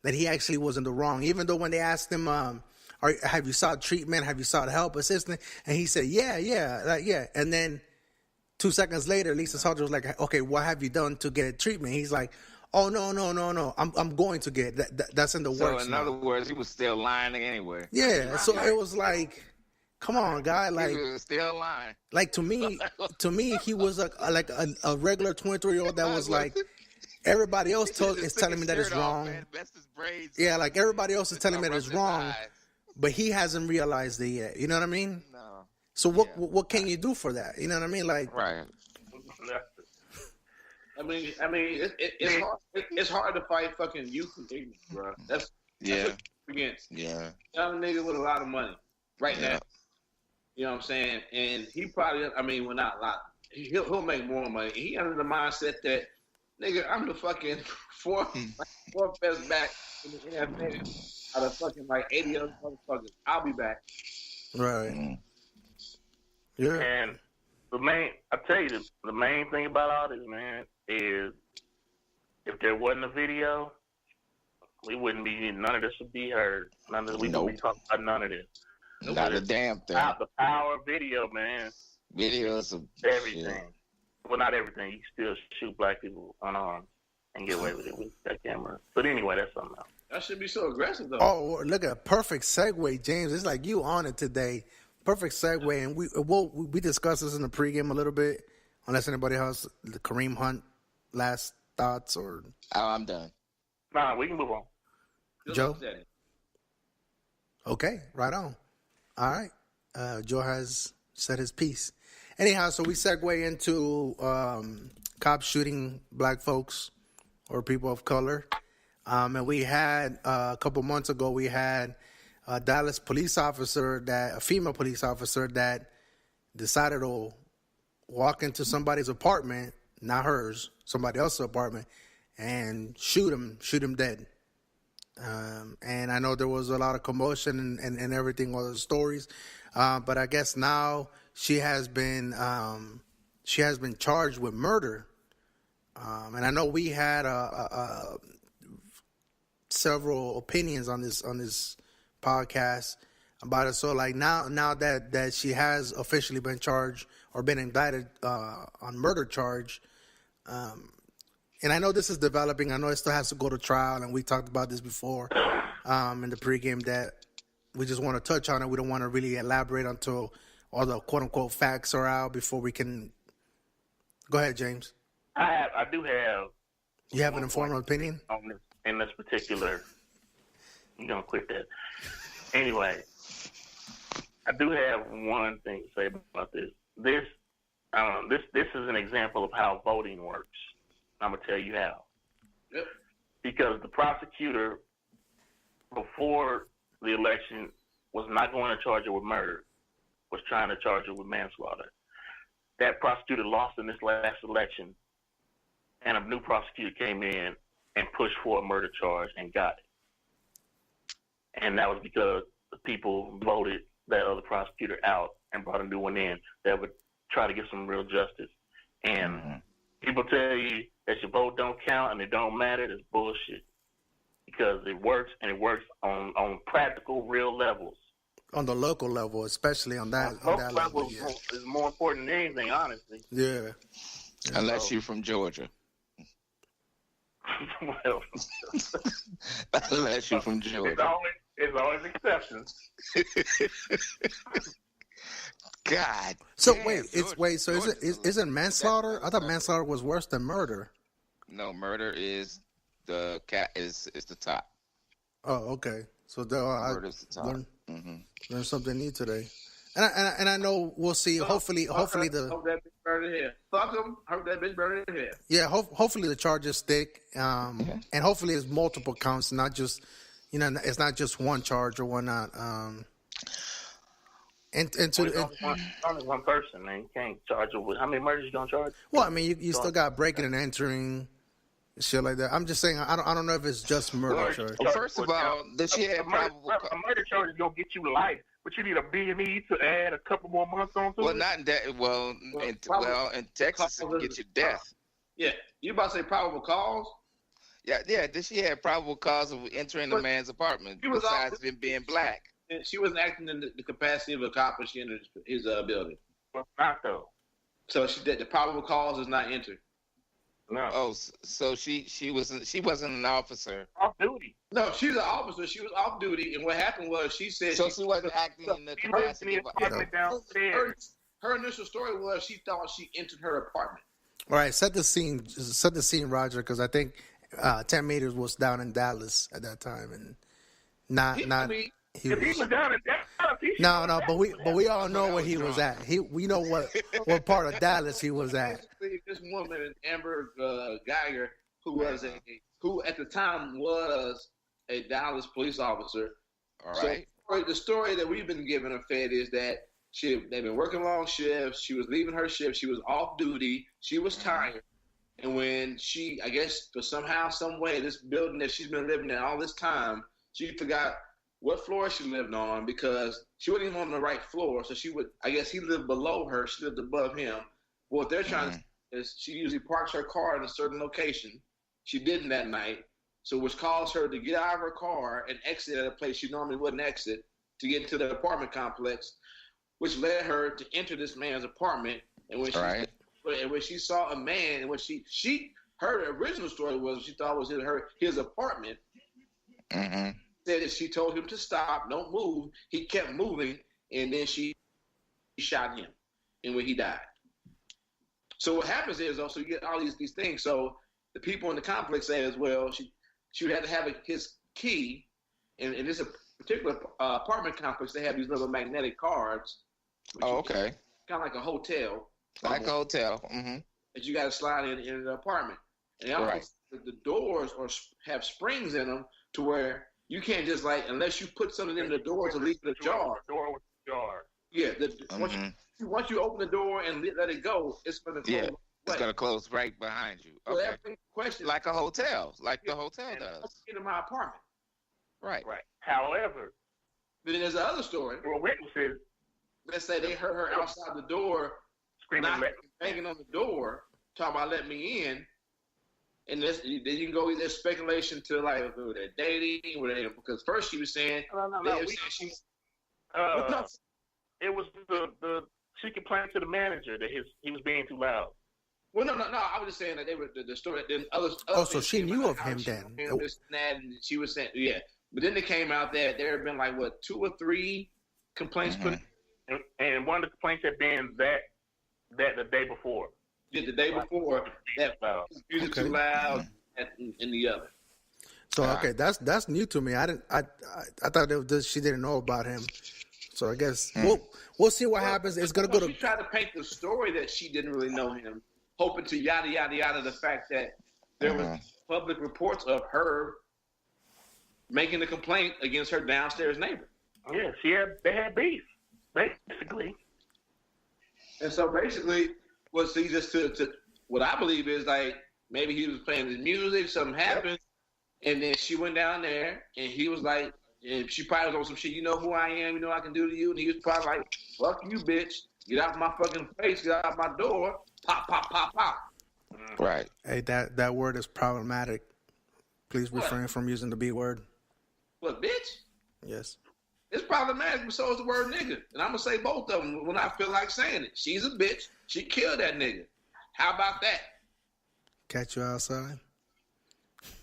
that he actually was in the wrong. Even though when they asked him, have you sought treatment? Have you sought help, assistance? And he said, yeah. And then 2 seconds later, Lisa Salter was like, okay, what have you done to get treatment? He's like, oh, no. I'm going to get that. That's in the works. So in other words, he was still lying anyway. Yeah. So it was like, come on, guy. Like, he was still lying. Like to me, he was like a regular 23-year-old that was like, everybody else is telling me that it's wrong. Yeah, like everybody else is telling me that it's wrong, but he hasn't realized it yet. You know what I mean? No. So what can you do for that? You know what I mean? Like, right. I mean, it's hard to fight fucking youth and ignorance, bro. That's against. Yeah. Young nigga with a lot of money now. You know what I'm saying? And he probably, well, not a lot. He'll make more money. He under the mindset that, nigga, I'm the fucking fourth best back in the NFL out of fucking like 80 other motherfuckers. I'll be back. Right. Yeah. And the main thing about all this, man, is if there wasn't a video, none of this would be heard. We wouldn't be talking about none of this. Not a damn thing. The power of video, man. Videos of everything. Shit. Well, not everything. You can still shoot black people unarmed and get away with it with that camera. But anyway, that's something else. That should be so aggressive, though. Oh, look at a perfect segue, James. It's like you on it today. Perfect segue, and we discussed this in the pregame a little bit. Unless anybody has the Kareem Hunt last thoughts or. Oh, I'm done. Nah, we can move on. Joe. Okay, right on. All right. Joe has said his piece. Anyhow, so we segue into cops shooting black folks or people of color. And we had, a couple months ago, we had a Dallas police officer, a female police officer that decided to walk into somebody's apartment, not hers, somebody else's apartment, and shoot him dead. And I know there was a lot of commotion and everything, all the stories. But I guess now she has been charged with murder. And I know we had several opinions on this podcast about it. So like now that she has officially been charged or been indicted on murder charge, and I know this is developing. I know it still has to go to trial, and we talked about this before in the pregame that we just want to touch on it. We don't want to really elaborate until all the quote-unquote facts are out before we can. Go ahead, James. I do have. You have an informed opinion? On this, in this particular. You're going to quit that. Anyway, I do have one thing to say about this. This is an example of how voting works. I'm going to tell you how. Yep. Because the prosecutor, before the election, was not going to charge her with murder, was trying to charge her with manslaughter. That prosecutor lost in this last election, and a new prosecutor came in and pushed for a murder charge and got it. And that was because the people voted that other prosecutor out and brought a new one in that would try to get some real justice. And people tell you that your vote don't count and it don't matter. That's bullshit. Because it works, and it works on practical, real levels. On the local level, especially on that level, yeah. Is more important than anything, honestly. Yeah. Unless you're from Georgia. Well, unless you're from Georgia. It's always exceptions. God. So damn, so isn't manslaughter? I thought manslaughter was worse than murder. No, murder is the top. Oh, okay. So murder's the top. Learned something new today. And I know we'll see. Hopefully Hope the that bitch burned in hell. Fuck him. Hope that bitch burned in hell. yeah. Hopefully the charges stick. And hopefully it's multiple counts, not just it's not just one charge or whatnot. Only one person, man. You can't charge him with how many murders you gonna charge? Well, I mean, you still got breaking and entering, shit like that. I'm just saying, I don't know if it's just murder charge. Well, first of all, does she have probable a murder charge is gonna get you life, but you need a B&E to add a couple more months on to Well, it. not in that. Well, in Texas, it can get you death. Yeah, you about to say probable cause? Yeah. Does she have probable cause of entering a man's apartment besides him being black? She wasn't acting in the capacity of a cop when she entered his building. Well, not though. So the probable cause is not entered. No. Oh, so she wasn't an officer. Off duty. No, she's an officer. She was off duty, and what happened was she said So she wasn't acting in the capacity of an downstairs. her initial story was she thought she entered her apartment. All right, set the scene, Roger, because I think 10 meters was down in Dallas at that time, and not. If he was down in Dallas, no, but we all know where he was at. We know what part of Dallas he was at. This woman, Amber Geiger, who at the time was a Dallas police officer. All right. So the story that we've been given her fed is that they've been working long shifts. She was leaving her shift. She was off duty. She was tired. And when she, I guess, for somehow, some way, this building that she's been living in all this time, she forgot what floor she lived on because she wasn't even on the right floor. So I guess he lived below her. She lived above him. What they're trying to do is she usually parks her car in a certain location. She didn't that night. So which caused her to get out of her car and exit at a place she normally wouldn't exit to get into the apartment complex, which led her to enter this man's apartment. And when she saw a man, and when her original story was she thought was his apartment. Mm-hmm. Said that she told him to stop, don't move. He kept moving, and then she shot him, and when he died. So what happens is also you get all these things. So the people in the complex say as well, she would have to have his key, and in this particular apartment complex, they have these little magnetic cards. Oh, okay. Kind of like a hotel. Like a hotel. Mm-hmm. That you got to slide in the apartment. And the doors have springs in them to where you can't just unless you put something in the door to leave it ajar. Door with the jar. Yeah. Once you open the door and let it go, it's going to close. Yeah, it's going to close right behind you. So okay. Question, like a hotel, like the hotel does. Into my apartment. Right. However, but then there's another story. Well, witnesses. Let's say they heard her outside the door, screaming, banging on the door, talking about let me in. And then you can go there's speculation to who they're dating, because first she was saying it was the she complained to the manager that he was being too loud. Well, no. I was just saying that they were the story. Then other so she knew of him then. And she was saying, yeah. But then it came out that there had been 2 or 3 complaints put. And one of the complaints had been that the day before. Yeah, the day before that music too loud, and the other. So okay, that's new to me. I thought she didn't know about him. So I guess we'll see what happens. It's gonna go to. She tried to paint the story that she didn't really know him, hoping to yada yada yada the fact that there was public reports of her making a complaint against her downstairs neighbor. Yeah, they had beef, basically. And so basically, was he just to what I believe is maybe he was playing his music, something happened, and then she went down there, and he was and she probably was on some shit, you know who I am, you know what I can do to you, and he was probably like, fuck you, bitch, get out my fucking face, get out my door, pop, pop, pop, pop. Right. Hey, that word is problematic. Please refrain from using the B word. What, bitch? Yes. It's problematic, but so is the word nigga. And I'm going to say both of them when I feel like saying it. She's a bitch. She killed that nigga. How about that? Catch you outside.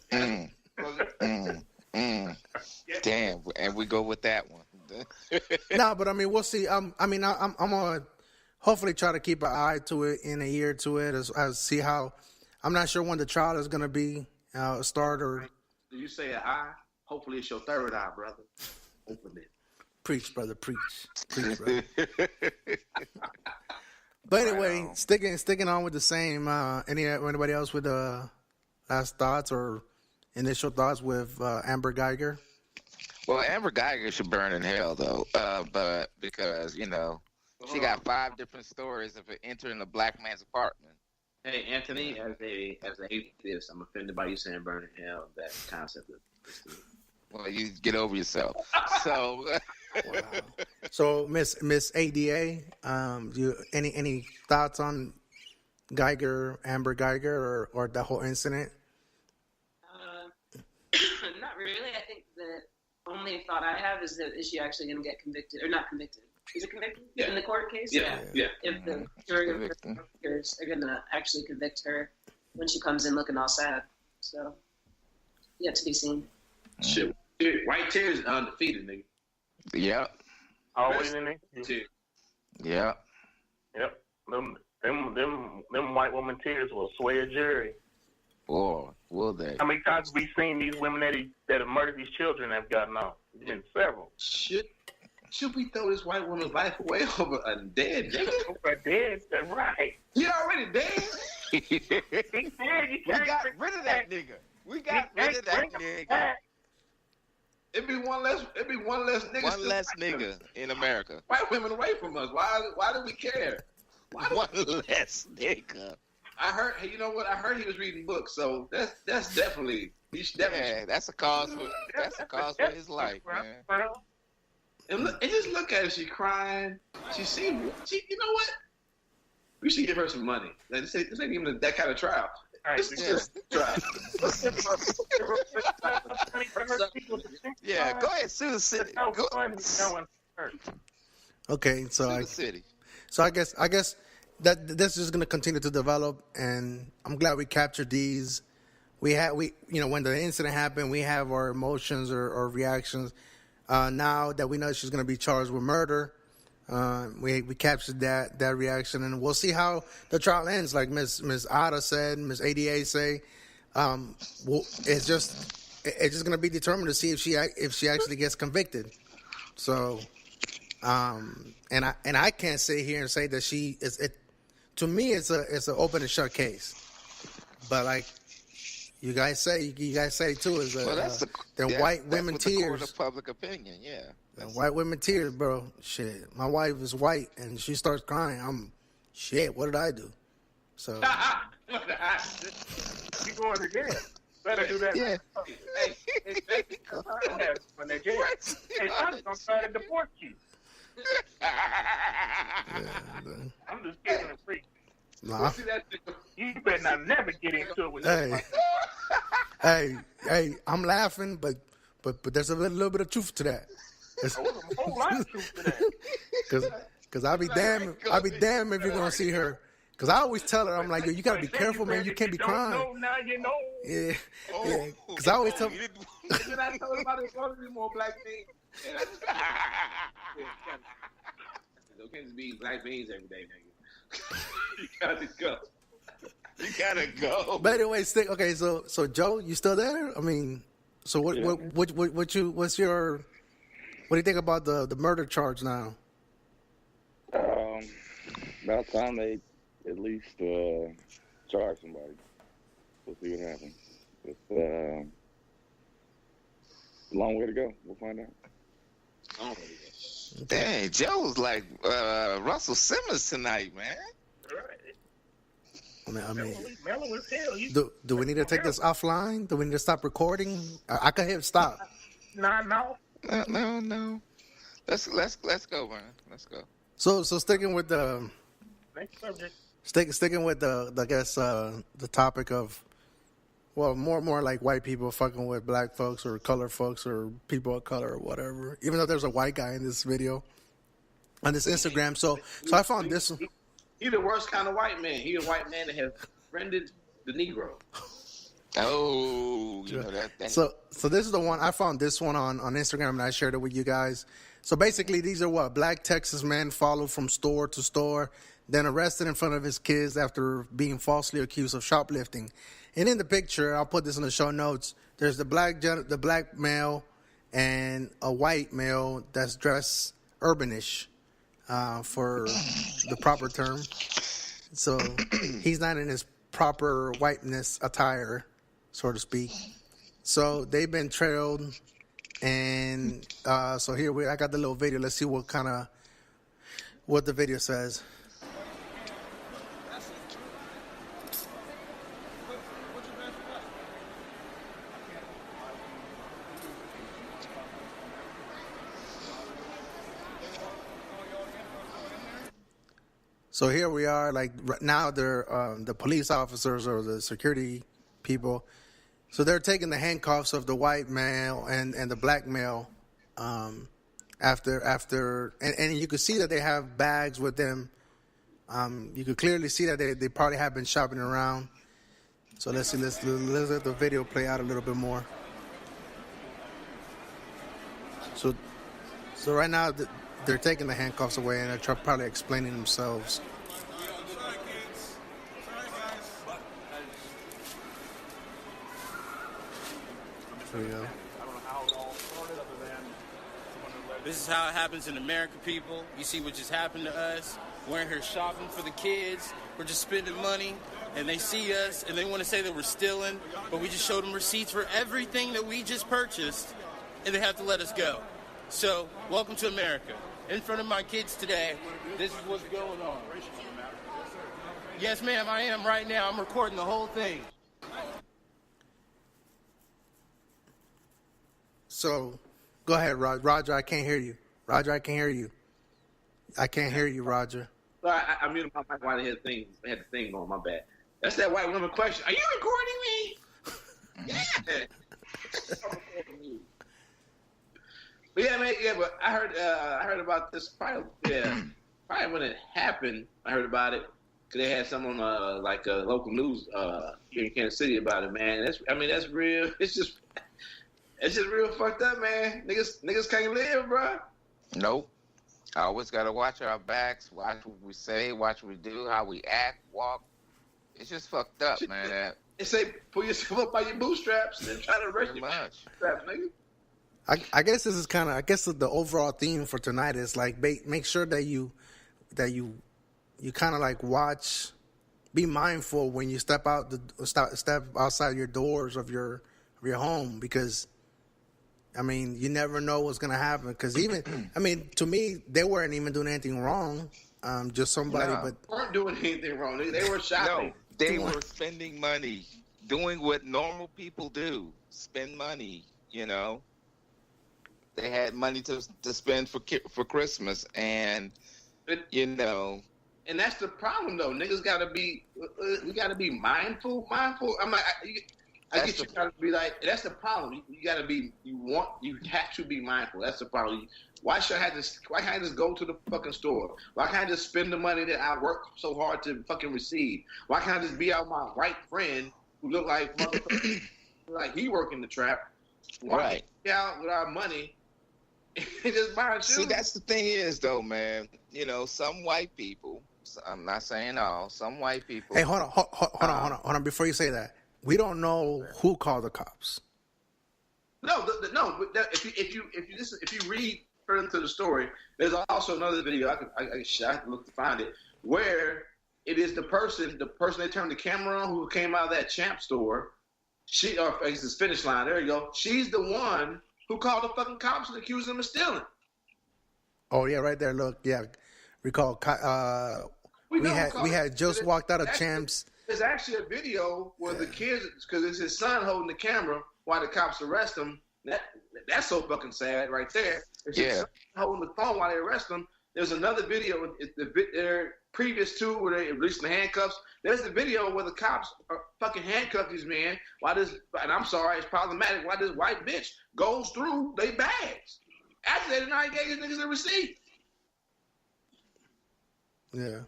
Damn, and we go with that one. No, but I mean, we'll see. I'm gonna hopefully try to keep an eye to it in a year to it as see how. I'm not sure when the trial is gonna be start or. Did you say an eye? Hopefully it's your third eye, brother. Open it. Preach, brother, preach, brother. But anyway, sticking on with the same. Anybody else with last thoughts or initial thoughts with Amber Geiger? Well, Amber Geiger should burn in hell, though, but because she got 5 different stories of entering a black man's apartment. Hey, Anthony, as an atheist, I'm offended by you saying burn in hell. That concept is. Well, you get over yourself. So, wow. So Miss A.D.A, any thoughts on Amber Geiger, or the whole incident? Not really. I think the only thought I have is she actually going to get convicted or not convicted? Is it convicted in the court case? Yeah. If the jury of are going to actually convict her when she comes in looking all sad, so yet to be seen. Shit, white tears undefeated, nigga. Yep. Always in there. Yeah. Yep. Them white woman tears will sway a jury. Boy, will they? How many times have we seen these women that have murdered these children have gotten off? It's been several. Should we throw this white woman's life away over a dead nigga? Over a dead, that's right. He already dead. He said We got rid of that nigga. We got rid of that nigga. It'd be one less nigga. One less nigga in America. White women away from us. Why do we care? One less nigga. I heard. Hey, you know what? I heard he was reading books. So that's definitely. He should definitely. Yeah, that's a cause for his life, man. And just look at her. She's crying. You know what? We should give her some money. Like, this ain't even that kind of trial. This is just a trial. Yeah, go ahead, sue the city. Okay, so I guess that this is going to continue to develop, and I'm glad we captured these. When the incident happened, we have our emotions or reactions. Now that we know she's going to be charged with murder, we captured that reaction, and we'll see how the trial ends. Like Miss A.D.A said, Miss A.D.A say, it's just going to be determined to see if she actually gets convicted. So, and I can't sit here and say that she is. To me, it's an open and shut case. But like you guys say too, is white women tears. The court of public opinion, yeah. And white women tears, bro. Shit, my wife is white and she starts crying. What did I do? So you going to jail? Better do that. Yeah. When they jail, I'm gonna try to deport you. I'm just getting a freak. Nah. You better not never get into it with Hey, I'm laughing, but there's a little bit of truth to that. There's a whole lot of truth to that. Cause I'll be damned if you're gonna see her. Cause I always tell her, I'm like, yo, you gotta be careful, man. You can't be crying. Now you know. Yeah. Cause I always tell. Then I told him about it. Going to be more black beans. There can't be black beans every day, nigga. You gotta go. But anyway, okay. So Joe, you still there? I mean, so what do you think about the murder charge now? About time they at least charge somebody. We'll see what happens. It's a long way to go. We'll find out. Dang, Joe's like Russell Simmons tonight, man. I mean, Mellow as hell. do we need to take this offline? Do we need to stop recording? I could hit stop. No. Let's go, man. Let's go. So sticking with the Next subject. Sticking with the topic of, well, more like white people fucking with black folks or colored folks or people of color or whatever. Even though there's a white guy in this video on this Instagram, so I found this one. He's the worst kind of white man. He's a white man that has friended the Negro. Oh, you know that. So this is the one I found. This one on Instagram, and I shared it with you guys. So basically, these are black Texas men followed from store to store, then arrested in front of his kids after being falsely accused of shoplifting. And in the picture, I'll put this in the show notes. There's the black male, and a white male that's dressed urbanish, for the proper term. So he's not in his proper whiteness attire, so to speak. So they've been trailed, and so I got the little video. Let's see what the video says. So here we are, like right now they're the police officers or the security people. So they're taking the handcuffs of the white male and the black male after and you could see that they have bags with them. You could clearly see that they probably have been shopping around. So let's let the video play out a little bit more. So right now they're taking the handcuffs away and they're probably explaining themselves. There we go. This is how it happens in America, people. You see what just happened to us. We're in here shopping for the kids. We're just spending money. And they see us, and they want to say that we're stealing. But we just showed them receipts for everything that we just purchased. And they have to let us go. So, welcome to America. In front of my kids today, this is what's going on. Yes, ma'am, I am right now. I'm recording the whole thing. So, go ahead, Roger. I can't hear you. Roger, I can't hear you. I can't hear you, Roger. Well, I muted my mic while they had the thing on. My bad. That's that white woman question. Are you recording me? Yeah. But yeah, man. Yeah, but I heard about this probably when it happened. I heard about it because they had some on local news here in Kansas City about it. Man, that's real. It's just real fucked up, man. Niggas can't live, bro. Nope. I always got to watch our backs, watch what we say, watch what we do, how we act, walk. It's just fucked up, man. They say pull yourself up by your bootstraps and try to rush your bootstraps, nigga. I guess this is the overall theme for tonight is like make sure that you kind of like watch, be mindful when you step outside your doors of your home, because I mean, you never know what's going to happen. Because even, I mean, to me, they weren't even doing anything wrong. Just somebody, but weren't doing anything wrong. They were shopping. No, they were spending money, doing what normal people do, spend money. You know, they had money to spend for Christmas, and you know. And that's the problem, though. Niggas gotta be, we gotta be mindful. I'm like. I guess you gotta be like, that's the problem. You gotta be, you have to be mindful. That's the problem. Why can't I just go to the fucking store? Why can't I just spend the money that I work so hard to fucking receive? Why can't I just be out my white friend who look like motherfucker, like he working the trap? Why right. can't we out with our money and just buy shoes? See, that's the thing is, though, man. You know, some white people, I'm not saying all, some white people. Hey, hold on. Before you say that. We don't know who called the cops. No. If you read further into the story, there's also another video. I have to look to find it, where it is the person they turned the camera on who came out of that Champ store. It's this Finish Line. There you go. She's the one who called the fucking cops and accused them of stealing. Oh yeah, right there. Look, yeah, recall. We had just walked out of Champs. There's actually a video where the kids, because it's his son holding the camera while the cops arrest him. That's so fucking sad right there. It's his son holding the phone while they arrest him. There's another video, previous to where they released the handcuffs. There's the video where the cops are fucking handcuffed these men. And I'm sorry, it's problematic, why this white bitch goes through their bags. After they denied gave these niggas a receipt. Yeah.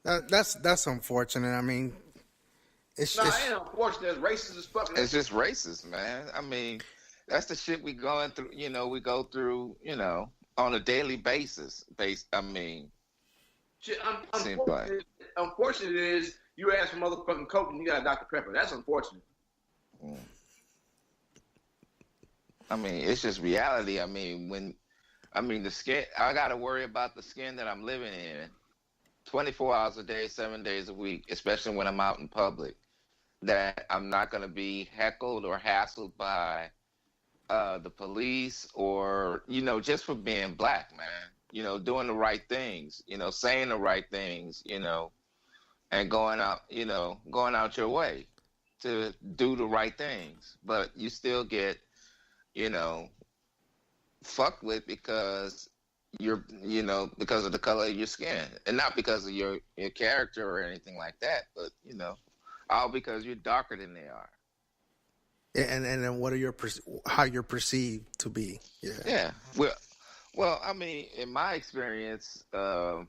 That's unfortunate. I mean, it's ain't unfortunate. It's racist as fuck. It's just racist, man. I mean, that's the shit we going through. You know, we go through. You know, on a daily basis. Unfortunate is you ask for motherfucking Coke and you got a Dr. Pepper. That's unfortunate. I mean, it's just reality. I mean, the skin, I got to worry about the skin that I'm living in 24 hours a day, 7 days a week, especially when I'm out in public, that I'm not going to be heckled or hassled by the police or, just for being black, man, doing the right things, saying the right things, and going out your way to do the right things. But you still get, fucked with because because of the color of your skin, and not because of your character or anything like that, but all because you're darker than they are. And then what are how you're perceived to be? Yeah. Well, I mean, in my experience, I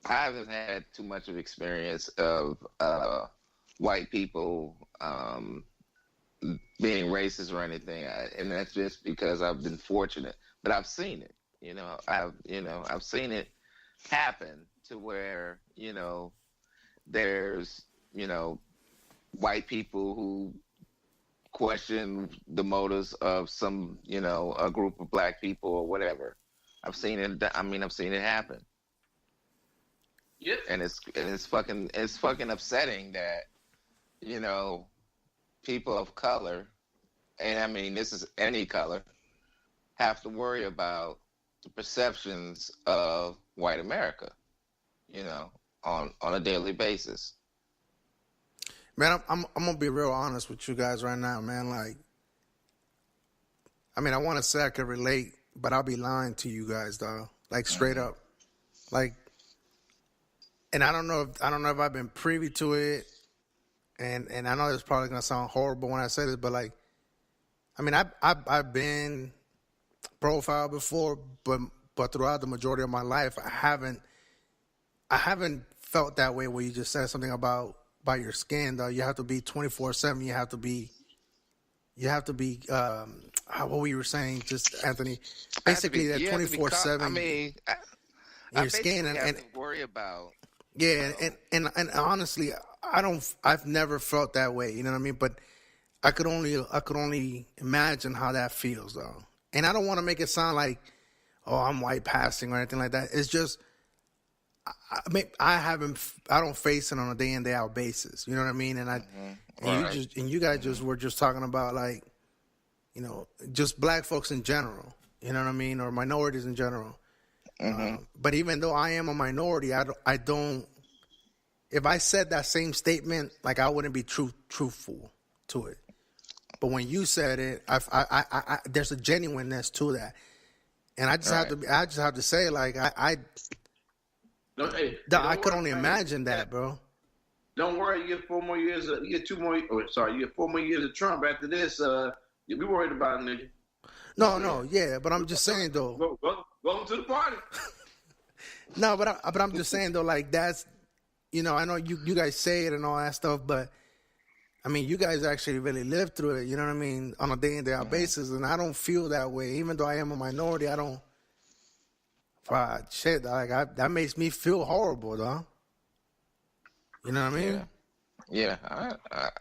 haven't had too much of experience of white people being racist or anything, and that's just because I've been fortunate. But I've seen it. I've seen it happen to where there's white people who question the motives of some a group of black people or whatever. I've seen it. I've seen it happen. Yep. And it's fucking upsetting that people of color, and I mean this is any color, have to worry about the perceptions of white America, on a daily basis. Man, I'm gonna be real honest with you guys right now, man. Like, I mean, I want to say I could relate, but I'll be lying to you guys, though. Like, straight up, like, and I don't know if I've been privy to it, and I know it's probably gonna sound horrible when I say this, but like, I mean, I've been profiled before, but throughout the majority of my life, I haven't felt that way. Where you just said something about your skin, though. You have to be 24/7. You have to be. What we were saying, just Anthony. Basically, that 24/7. I mean, your skin and have to worry about. Yeah, and honestly, I've never felt that way. You know what I mean? But I could only imagine how that feels, though. And I don't want to make it sound like, oh, I'm white passing or anything like that. It's just, I don't face it on a day in, day out basis. You know what I mean? And you guys just were just talking about, like, just black folks in general. You know what I mean? Or minorities in general. But even though I am a minority, I don't. If I said that same statement, like, I wouldn't be truthful to it. But when you said it, I there's a genuineness to that, and I just have to say, like, I could only imagine that, bro. Don't worry, you get 4 more years. You get 4 more years of Trump after this. You'll be worried about it, nigga. No, yeah, but I'm just saying, though. Welcome to the party. No, but I'm just saying, though, like, that's, I know you guys say it and all that stuff, but I mean, you guys actually really live through it, you know what I mean, on a day in, day out basis, and I don't feel that way. Even though I am a minority, I don't. Shit, like, that makes me feel horrible, though. You know what I mean? Yeah,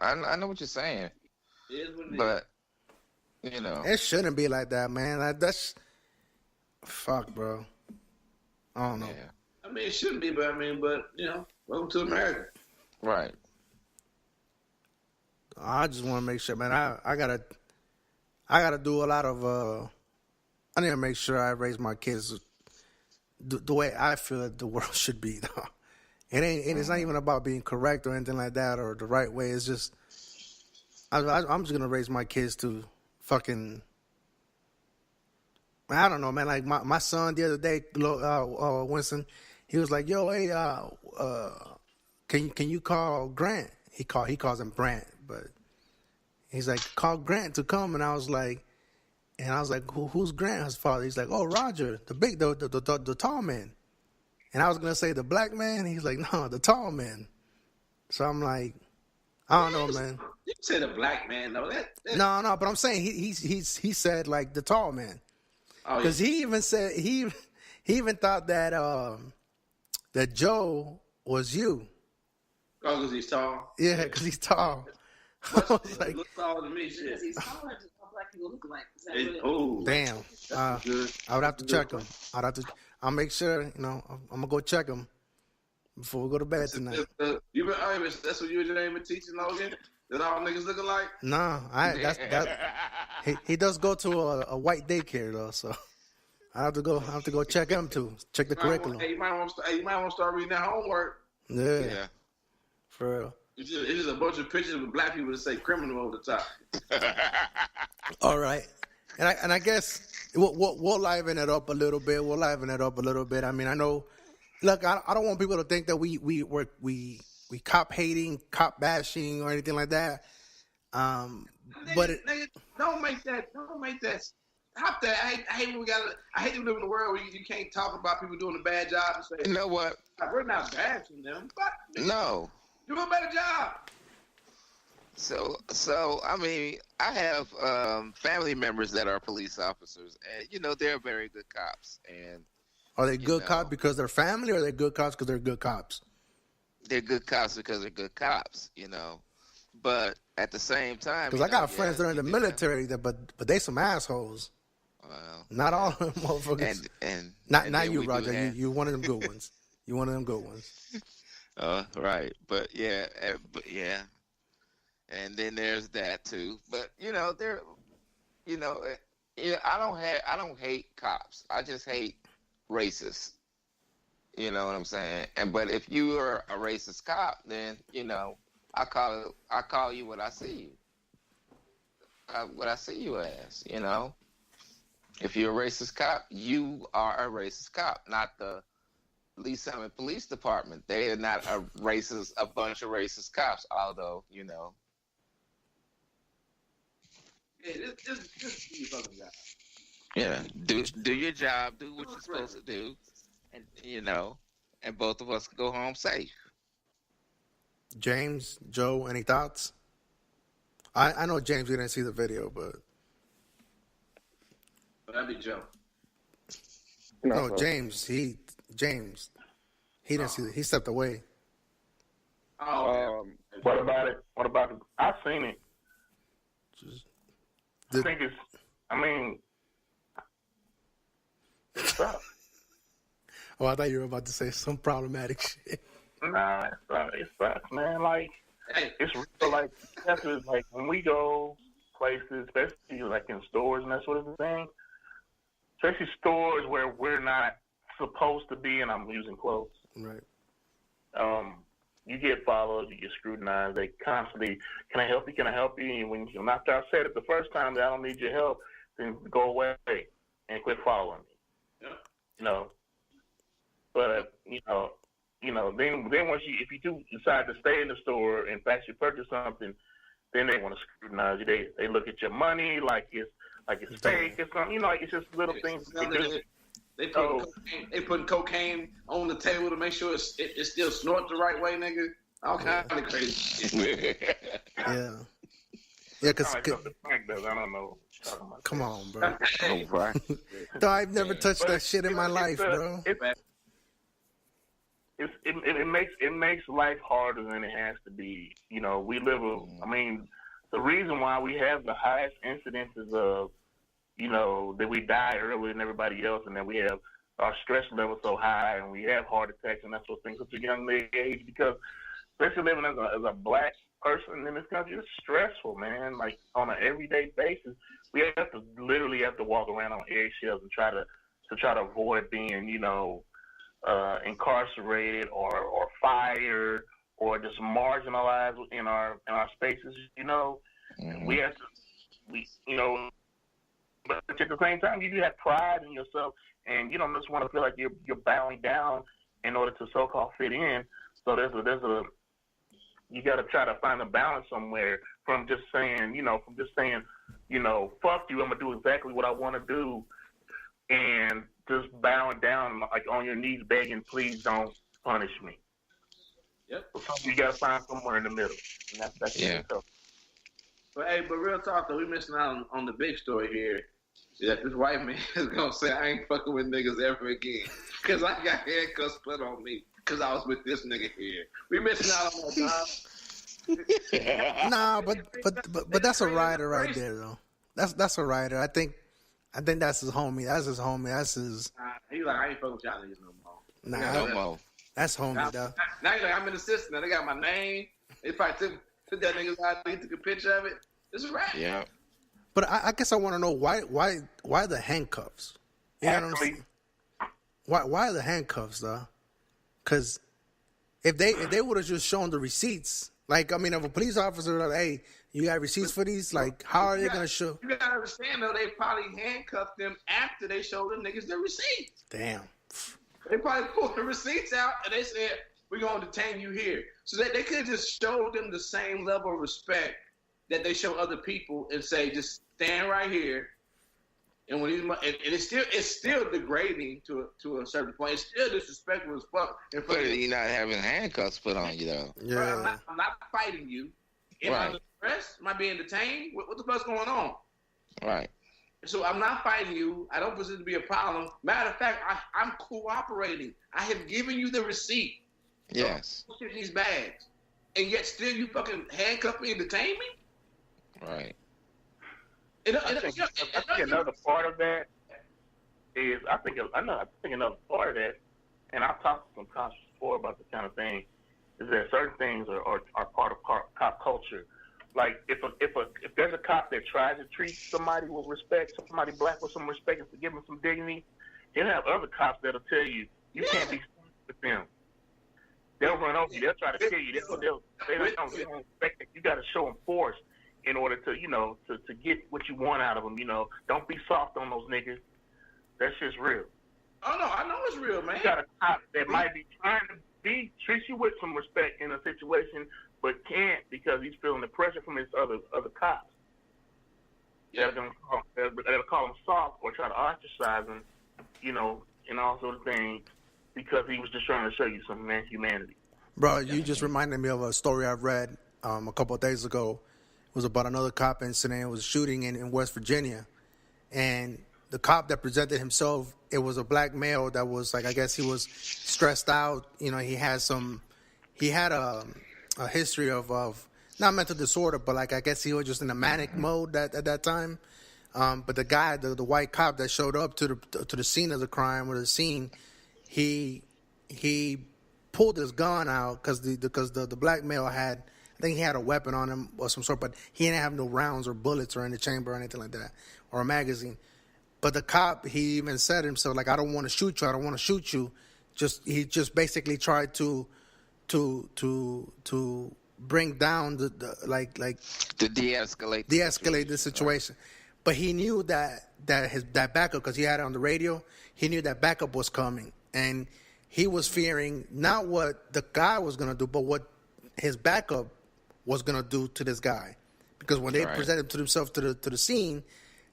I know what you're saying. It is what it but, It shouldn't be like that, man. That's. Fuck, bro. I don't know. Yeah. I mean, it shouldn't be, but welcome to America. Right. I just want to make sure, man. I gotta do a lot of. I need to make sure I raise my kids the way I feel the world should be. Though it's not even about being correct or anything like that or the right way. It's just I'm just gonna raise my kids to fucking. I don't know, man. Like my son the other day, Winston, he was like, "Yo, hey, can you call Grant?" He calls him Brant, but he's like, "Call Grant to come," and I was like, "Who's Grant's father?" He's like, "Oh, Roger, the tall man." And I was gonna say the black man. He's like, "No, the tall man." So I'm like, I don't know, man. You said a black man, though. No, but I'm saying he said, like, the tall man. Because he even said he even thought that that Joe was you. Oh, because he's tall. Yeah, because he's tall. Look taller than me, shit. He's taller. black people look like? Is that Hey, really- Damn. good. I would have to check them. I'll make sure, I'm going to go check them before we go to bed tonight. That's what you and your name been teaching, Logan? That all niggas looking like? No, he does go to a white daycare though, so I have to go check him too. Check the curriculum. You might want to start reading that homework. Yeah. For real. It's just a bunch of pictures of black people that say criminal over the top. All right, and I guess we'll liven it up a little bit. I mean, I know. Look, I don't want people to think that we cop hating, cop bashing, or anything like that. But nigga, don't make that. Stop that. I hate when I hate to live in a world where you can't talk about people doing a bad job and say, You know what? we're not bashing them, but No. do a better job. So I mean, I have family members that are police officers, and they're very good cops. And are they good cops because they're family, or are they good cops because they're good cops? They're good cops because they're good cops, But at the same time, because I got friends that are in the military, but they some assholes. Well, not all of them motherfuckers. And not you, Roger. You one of them good ones. You one of them good ones. Right, but yeah. And then there's that too. But I don't hate cops. I just hate racists. You know what I'm saying? But if you are a racist cop, then I call you what I see you. What I see you as. If you're a racist cop, you are a racist cop, not the Lee Summit Police Department. They are not a bunch of racist cops, although, Yeah, just do your fucking job. Yeah, do your job, do what you're supposed to do, and and both of us can go home safe. James, Joe, any thoughts? I know James didn't see the video, but that'd be Joe. No, James. He didn't see it. He stepped away. Oh, What about it? I've seen it. I think it's tough. Oh, I thought you were about to say some problematic shit. Nah, it sucks, man. Like, it's real. Like, that's just, like, when we go places, especially like in stores and that sort of thing, especially stores where we're not supposed to be, and I'm using clothes. Right. You get followed, you get scrutinized. They constantly, can I help you? Can I help you? And when after I said it the first time that I don't need your help, then go away and quit following me. Yeah. But then once if you do decide to stay in the store and actually purchase something, then they want to scrutinize you. They look at your money like it's fake or something. Like it's just little things. They putting cocaine on the table to make sure it still snorts the right way, nigga. All kinds of crazy shit. Yeah. Yeah, because I don't know. Come on, bro. Right. No, I've never touched that shit in my life, bro. It makes life harder than it has to be. We live the reason why we have the highest incidences of, that we die earlier than everybody else, and that we have our stress level so high, and we have heart attacks and that sort of thing at a young age, because especially living as a black person in this country, it's stressful, man. Like on an everyday basis, we literally have to walk around on eggshells and try to avoid being, incarcerated or fired or just marginalized in our spaces. Mm-hmm. We have to, but at the same time, you do have pride in yourself, and you don't just want to feel like you're bowing down in order to so-called fit in. So you got to try to find a balance somewhere from just saying, fuck you, I'm gonna do exactly what I want to do, and just bowing down like on your knees, begging, please don't punish me. Yep. So you got to find somewhere in the middle, and that's tough. But real talk though, we missing out on the big story here. That this white man is gonna say I ain't fucking with niggas ever again because I got handcuffs put on me because I was with this nigga here. We missing out on that time. Nah, but that's a rider right there though. That's a writer. I think that's his homie. That's his homie. That's his. He's like, I ain't fucking with y'all niggas no more. Nah, No more. that's homie, Now, though. now he's like, I'm an assistant. Now they got my name. They probably took that nigga's ID, took a picture of it. This is right. Yeah. But I guess I want to know why the handcuffs? You know what I'm saying? Why the handcuffs though? Because if they would have just shown the receipts, like I mean, if a police officer like, hey, you got receipts for these, like how are they gonna show? You gotta understand though, they probably handcuffed them after they showed them niggas the receipts. Damn. They probably pulled the receipts out and they said, we're gonna detain you here. So they could have just showed them the same level of respect that they show other people and say, just stand right here. And when it's still degrading to a certain point. It's still disrespectful as fuck. But you're not having handcuffs put on you though. Yeah. I'm not fighting you. Am I under arrest? Am I being detained? What the fuck's going on? Right. So I'm not fighting you. I don't perceive it to be a problem. Matter of fact, I'm cooperating. I have given you the receipt. Yes. So these bags, and yet still you fucking handcuff me and detain me. Right. I think another part of that is I think another part of that, and I've talked to some cops before about this kind of thing, is that certain things are part of cop culture. Like if there's a cop that tries to treat somebody with respect, somebody black with some respect, and to give them some dignity, he'll have other cops that'll tell you can't be with them. They'll run over you. They'll try to kill you. They don't expect that. You got to show them force in order to to get what you want out of them. Don't be soft on those niggas. That shit's real. Oh no, I know it's real, man. You got a cop that might be trying to treat you with some respect in a situation, but can't because he's feeling the pressure from his other cops. Yeah. That'll call him soft or try to ostracize him, and all sorts of things because he was just trying to show you some humanity. Bro, you just reminded me of a story I read a couple of days ago. It was about another cop incident. It was a shooting in West Virginia. And the cop that presented himself, it was a black male that was like, I guess he was stressed out. He had a history of not mental disorder, but like I guess he was just in a manic mode at that time. But the guy, the white cop that showed up to the scene of the crime or the scene, he pulled his gun out because the black male had, I think he had a weapon on him or some sort, but he didn't have no rounds or bullets or in the chamber or anything like that, or a magazine. But the cop, he even said himself, like, I don't want to shoot you. I don't want to shoot you. He just basically tried to bring down to de-escalate the situation. Right. But he knew that backup, because he had it on the radio, he knew that backup was coming. And he was fearing not what the guy was going to do, but what his backup was going to do to this guy. Because when they presented themselves to the scene,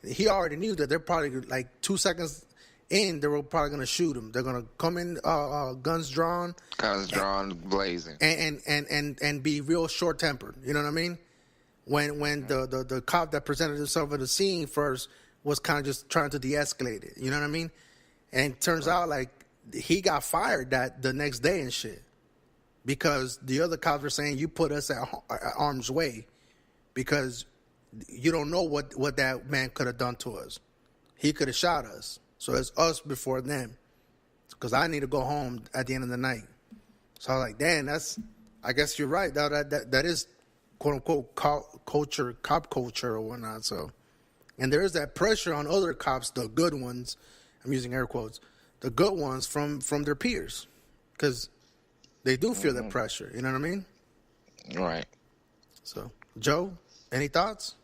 he already knew that they're probably like 2 seconds in, they were probably going to shoot him. They're going to come in, guns drawn, blazing, and be real short tempered. You know what I mean? When the cop that presented himself at the scene first was kind of just trying to de-escalate it. You know what I mean? And it turns out like he got fired the next day and shit because the other cops were saying you put us at arm's way because you don't know what that man could have done to us. He could have shot us. So it's us before them. Because I need to go home at the end of the night. So I was like, damn, I guess you're right. That is quote unquote cop culture or whatnot. So, and there is that pressure on other cops, the good ones, I'm using air quotes, the good ones from their peers. Because they do feel the pressure. You know what I mean? Right. So, Joe, any thoughts?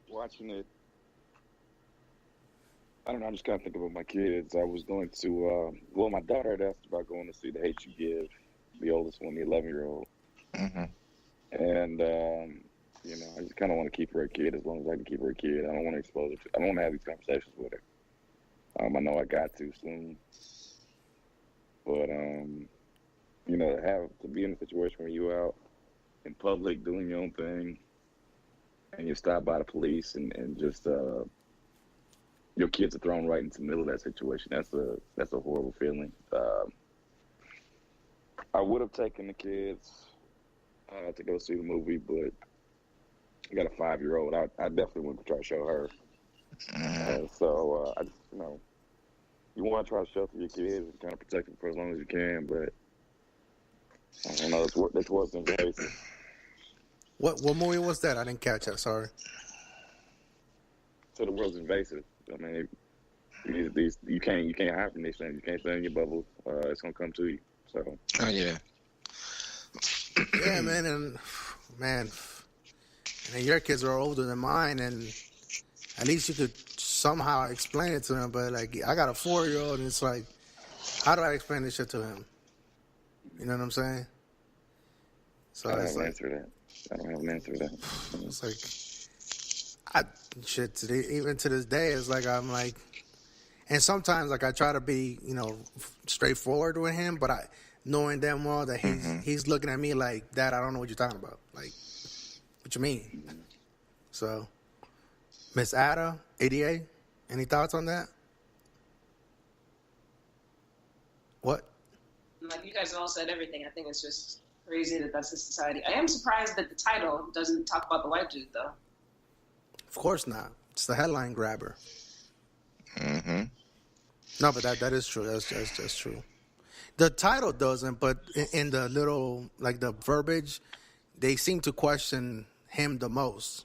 Watching it, I don't know, I just kind of think about my kids. I was going to, my daughter had asked about going to see The Hate You Give, the oldest one, the 11-year-old. Mm-hmm. And, I just kind of want to keep her a kid as long as I can keep her a kid. I don't want to expose her I don't want to have these conversations with her. I know I got to soon. But, to be in a situation where you out in public doing your own thing, and you're stopped by the police and just your kids are thrown right into the middle of that situation. That's a horrible feeling. I would have taken the kids to go see the movie, but She got a 5-year-old. I definitely wouldn't try to show her. So I just, you want to try to shelter your kids and kind of protect them for as long as you can, but I don't know. This was invasive. What movie was that? I didn't catch that. Sorry. So the world's invasive. I mean, these you can't hide from these things. You can't stay in your bubble. It's gonna come to you. So. Oh yeah. Yeah, man, and your kids are older than mine, and at least you could somehow explain it to him. But like, I got a 4-year-old, and it's like, how do I explain this shit to him? You know what I'm saying? So I don't have an answer to that. I don't have an answer to that. It's like, even to this day, it's like, I'm like, and sometimes like I try to be, straightforward with him, but knowing damn well that he's looking at me like, Dad, I don't know what you're talking about. Like, what you mean? So, Miss A.D.A, A.D.A, any thoughts on that? What? Like, you guys all said everything. I think it's just crazy that that's the society. I am surprised that the title doesn't talk about the white dude, though. Of course not. It's the headline grabber. Mm-hmm. No, but that is true. That's true. The title doesn't, but in the little, like the verbiage, they seem to question him the most.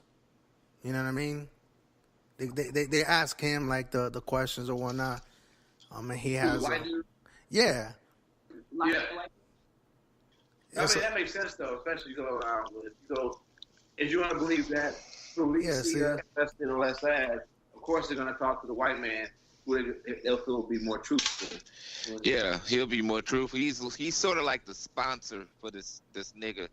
You know what I mean? They ask him like the questions or whatnot. He has. Yeah. Yeah. I mean, that makes sense though, especially if you want to believe that police see us invested or less ads, of course they're going to talk to the white man. They'll feel be more truthful. Yeah, he'll be more truthful. He's sort of like the sponsor for this nigga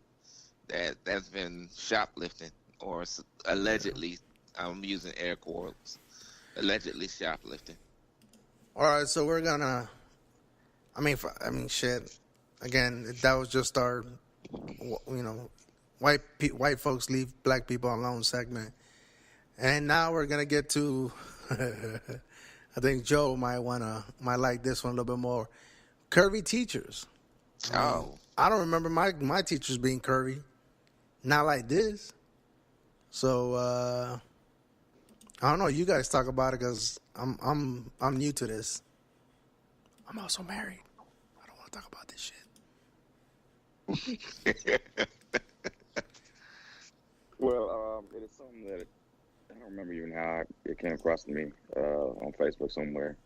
that's been shoplifting or allegedly. I'm using air quotes. Allegedly shoplifting. All right, so we're gonna. Shit. Again, that was just our, white folks leave black people alone segment, and now we're gonna get to. I think Joe might like this one a little bit more. Curvy teachers. I don't remember my teachers being curvy. Not like this. So I don't know. You guys talk about it because I'm new to this. I'm also married. I don't want to talk about this shit. Well, it is something that I don't remember even how it came across to me on Facebook somewhere,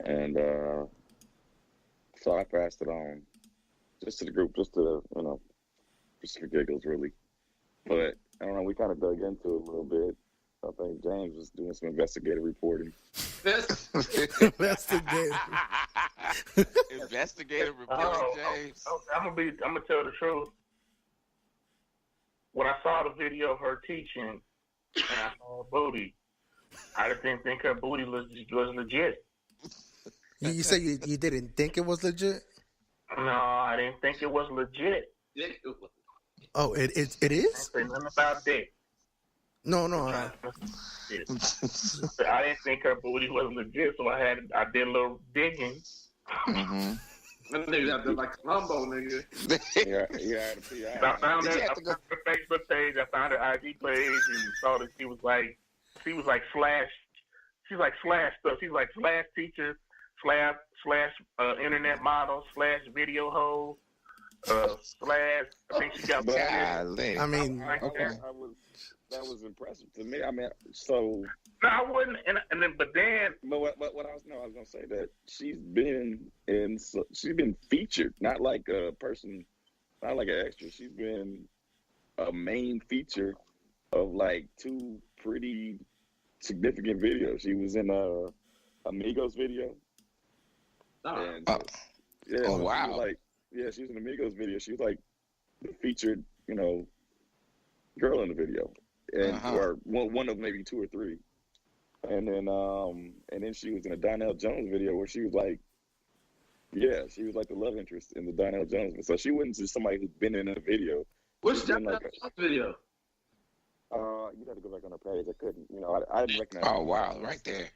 and so I passed it on just to the group, just for giggles, really. But I don't know. We kind of dug into it a little bit. I think James was doing some investigative reporting. Investigative reporting, James. I'm gonna tell the truth. When I saw the video of her teaching and I saw her booty, I just didn't think her booty was legit. You say you didn't think it was legit? No, I didn't think it was legit. Oh, it is? I didn't say nothing about dick. No. I didn't think her booty was legit, so I did a little digging. Mm-hmm. That nigga out there like Columbo, nigga. I found her Facebook page, I found her IG page, and saw that she was like slash. She's like slash stuff. She's like slash teacher, slash internet model, slash video hoe, slash. I think she got. I mean, okay. That was impressive to me. I mean, so. No, I wouldn't. But what I was gonna say that she's been featured, not like a person, not like an extra. She's been a main feature of like 2 pretty significant videos. She was in a Amigos video. Wow! She was in Amigos video. She was like the featured, girl in the video, and or one of maybe 2 or 3. And then she was in a Donnell Jones video where she was like, she was like the love interest in the Donnell Jones video. So she wasn't just somebody who's been in a video. Which Donnell Jones video? You got to go back on her page. I couldn't, I didn't recognize. Oh wow, right there.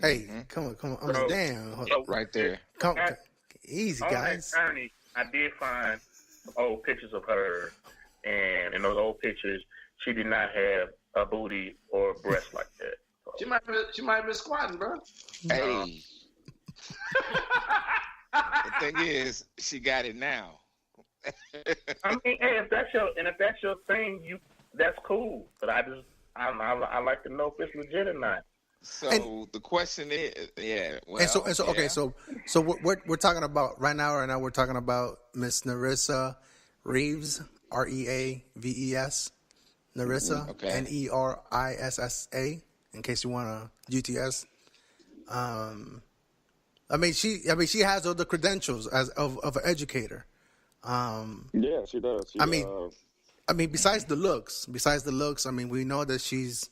Hey, come on. I mean, damn. Right there. Come easy, guys. Ernie, I did find old pictures of her, and in those old pictures, she did not have a booty or breast like that. So. She might have been squatting, bro. Hey. The thing is, she got it now. I mean, hey, if that's your thing, that's cool. But I like to know if it's legit or not. So the question is, yeah. Well, okay, so we're talking about right now. We're talking about Miss Nerissa Reeves, Reaves, Nerissa, Okay. Nerissa. In case you want a GTS. I mean, she has all the credentials of an educator. Yeah, she does. I mean, besides the looks, I mean, we know that she's.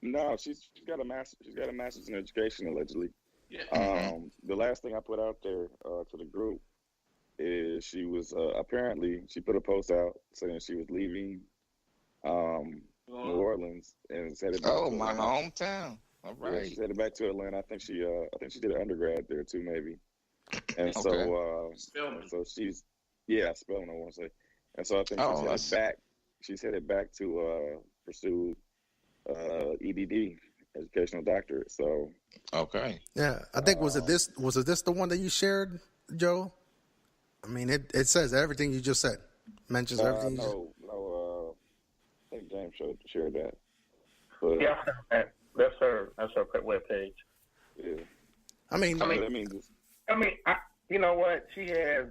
No, she's got a master. She's got a master's in education, allegedly. Yeah. The last thing I put out there to the group is she was apparently she put a post out saying she was leaving New Orleans and said it. My hometown. All right. Yeah, she headed back to Atlanta. I think she did an undergrad there too, maybe. And Spelman. so she's Spelman. I want to say. And so I think she's headed back to pursue EDD, educational doctorate. So okay. Yeah, I think was it this the one that you shared, Joe? I mean, it says everything you just said. Mentions everything. No. I think James shared that. But, Yeah, that's her webpage. Yeah. I mean, you know what? She has.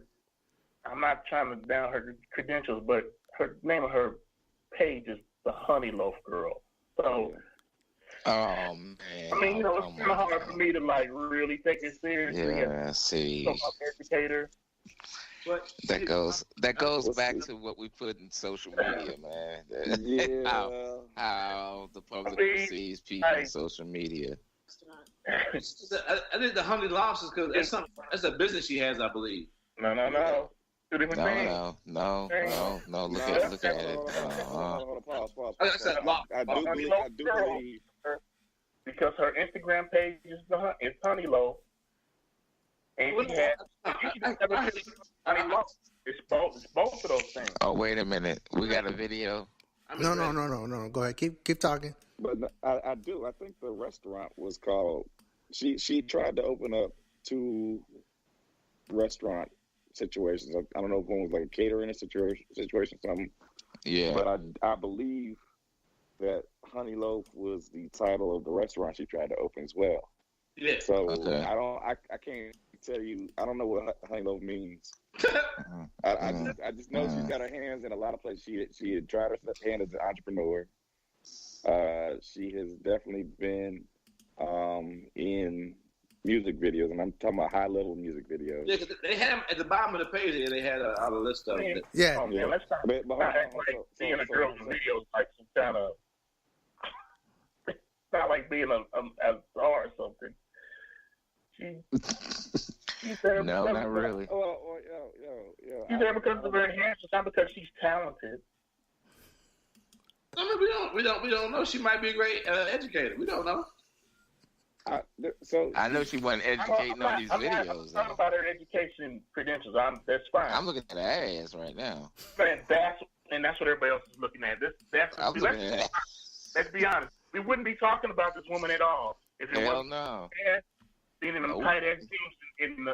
I'm not trying to down her credentials, but her name of her page is the Honey Loaf Girl. So, oh man. I mean, it's kind of hard for me to like really take it seriously. Yeah, see. I'm an educator. But That goes back to what we put in social media, man. Yeah. How the public perceives people in social media. I think the Honey Lobsters, because that's a business she has, I believe. No. Two different things. No. Look at it. Pause. I said, I do believe. Because her Instagram page is Honey Loaf. And she had Honey Loaf. It's both of those things. Oh, wait a minute. We got a video. No. Go ahead. Keep talking. But I do. I think the restaurant was called. She tried to open up 2 restaurant situations. I don't know if one was like a catering situation, something. Yeah. But I believe that Honey Loaf was the title of the restaurant she tried to open as well. Yeah. So Okay. I can't tell you. I don't know what Honey Loaf means. I just know she's got her hands in a lot of places. She had tried her hand as an entrepreneur. She has definitely been in music videos, and I'm talking about high-level music videos. Yeah, 'cause they had at the bottom of the page here. They had a list of it. Yeah. Oh, man, let's not act like seeing a girl's videos like some kind of. It's not like being a star or something. She's there. No, not really. Yeah. She's there because of her handsome, not because she's talented. I mean, we don't know. She might be a great educator. We don't know. I know she wasn't educating on these videos. I'm talking about her education credentials. That's fine. I'm looking at her ass right now. Man, that's what everybody else is looking at. Let's be honest. We wouldn't be talking about this woman at all if it wasn't seen in them tight ass jeans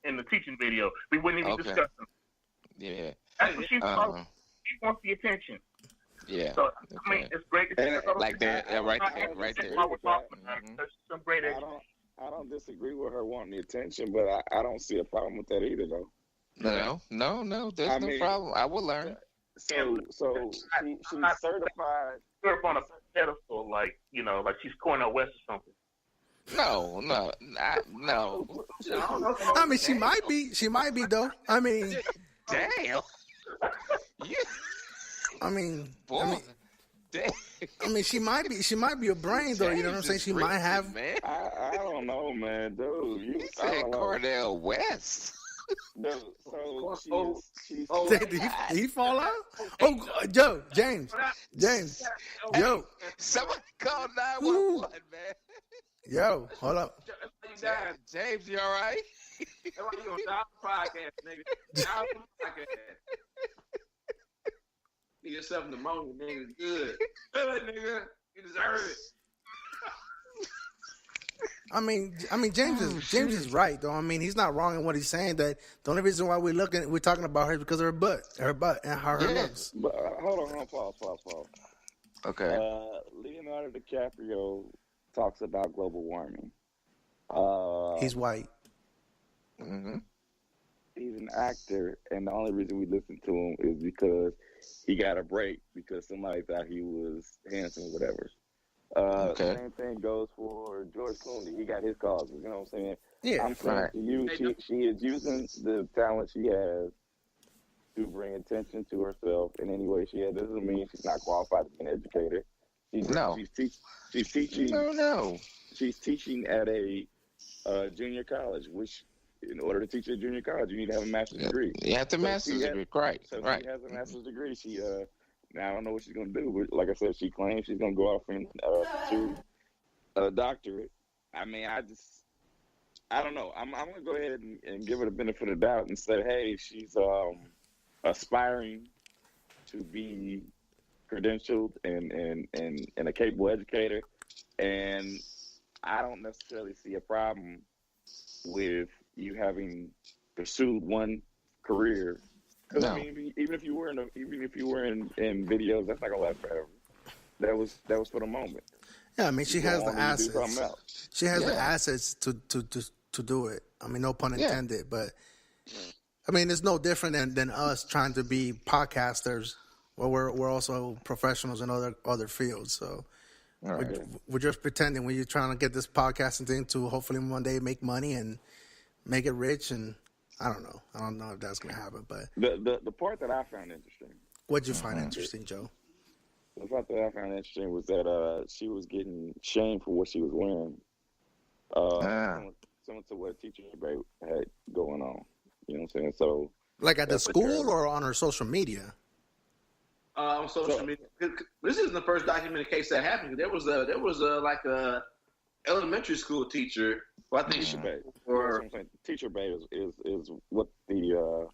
in the teaching video. We wouldn't even discuss them. Yeah. That's what she's supposed. She wants the attention. Yeah. So I mean, it's great to see her. Like that, right there. While we're talking about her, there's some great education. I don't disagree with her wanting the attention, but I don't see a problem with that either, though. No. There's no problem. I will learn. So she's certified. Put her on a pedestal, like she's Cornel West or something. No. I mean, she might be though. I mean, damn. I mean, damn. I mean, she might be a brain though. You know what I'm saying? She might have. Man. I don't know, man, dude. You said Cornel West. No, so Did he fall out? Oh, Joe, James, yo. Somebody call 911, man. Yo, hold up. James, you all right? That's why you on the podcast, nigga. Get yourself pneumonia, nigga. Good. Good, nigga. You deserve it. I mean, James is right though. I mean, he's not wrong in what he's saying. That the only reason why we're talking about her is because of her butt, and how her looks. But hold on, pause. Okay. Leonardo DiCaprio talks about global warming. He's white. Mm-hmm. He's an actor, and the only reason we listen to him is because he got a break because somebody thought he was handsome or whatever. Okay. Same thing goes for George Clooney. He got his causes. You know what I'm saying? Yeah. I'm saying to you, she is using the talent she has to bring attention to herself in any way she has. Doesn't mean she's not qualified to be an educator. She's teaching. No. She's teaching at a junior college, which in order to teach at junior college, you need to have a master's degree. You have to master's degree, right? So right. she has a master's degree. She now I don't know what she's gonna do, but like I said, she claims she's gonna go off and pursue a doctorate. I mean, I don't know. I'm gonna go ahead and give her the benefit of the doubt and say, hey, she's aspiring to be credentialed and a capable educator, and I don't necessarily see a problem with you having pursued one career. Because I mean, even if you were in videos, that's not gonna last forever. That was for the moment. Yeah, I mean, she has the assets. She has the assets to do it. I mean, no pun intended, but I mean, it's no different than us trying to be podcasters. Well, we're also professionals in other fields, so we're just pretending when you're trying to get this podcasting thing to hopefully one day make money and make it rich. And I don't know if that's gonna happen. But the part that I found interesting. What'd you find interesting, Joe? The part that I found interesting was that she was getting shamed for what she was wearing. Similar to what Teacher Bay had going on. You know what I'm saying? So, like at the school or on her social media? On social media. This isn't the first documented case that happened. There was like a elementary school teacher. Well, I think Teacher Bay is what the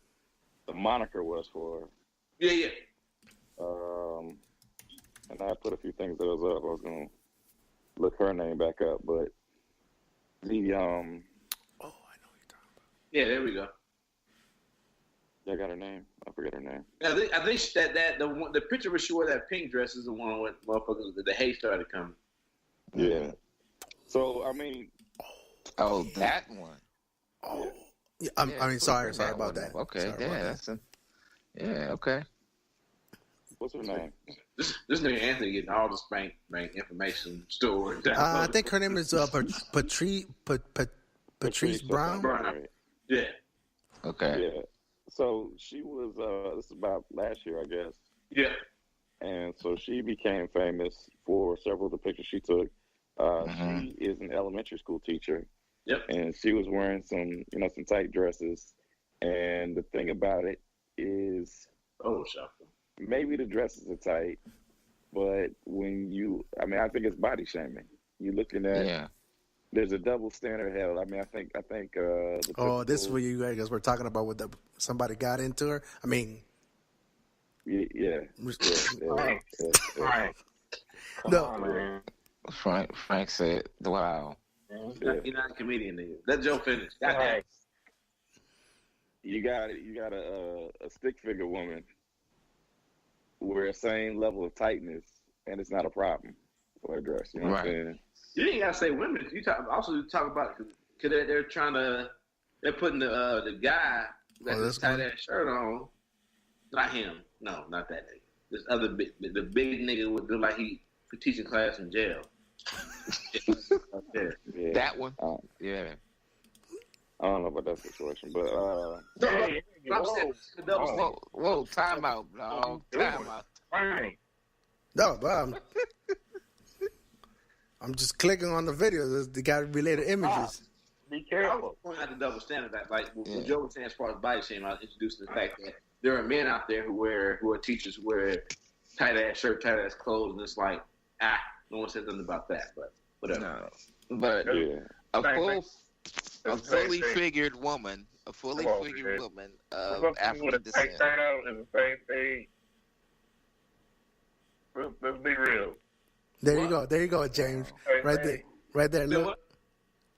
moniker was for. Yeah. And I put a few things that was up. I was gonna look her name back up, but the I know what you're talking about. Yeah, there we go. I got her name. I forget her name. I think that the picture where she wore that pink dress is the one with motherfuckers. The hate started coming. Yeah. So I mean, that one. Oh, yeah, I mean, sorry about that. Okay, okay. What's her name? This nigga Anthony getting all the spank information stored. I think her name is Patrice Brown. Yeah. Okay. Yeah. So she was. This is about last year, I guess. Yeah. And so she became famous for several of the pictures she took. She is an elementary school teacher. Yep. And she was wearing some tight dresses. And the thing about it is, maybe the dresses are tight, but I think it's body shaming. You're looking at, there's a double standard held. I mean, I think. This is what you guys were talking about with somebody got into her. I mean, yeah. Right. No. Frank said, "Wow." You're not a comedian, nigga. Let Joe finish. Goddamn. You got a stick figure woman wear the same level of tightness, and it's not a problem for a dress. You know what I'm saying? You ain't gotta say women. You talk about because they're putting the guy that got this tight ass shirt on. Not him. No, not that nigga. This other the big nigga would look like he teaching class in jail. Yeah. That one. Yeah. I don't know about that situation, but whoa, time out, dog. Time out. No, but I'm just clicking on the video. They got related images. Be careful. I was pointing out the double standard that, like, what Joe was saying as far as body shame, I was introducing the fact that there are men out there who are teachers who wear tight ass shirt, tight ass clothes, and it's like, no one says nothing about that, but whatever. No, but a fully figured woman of African descent. Is the same thing. Let's be real. There you go. There you go, James. Right there. Right there. Look.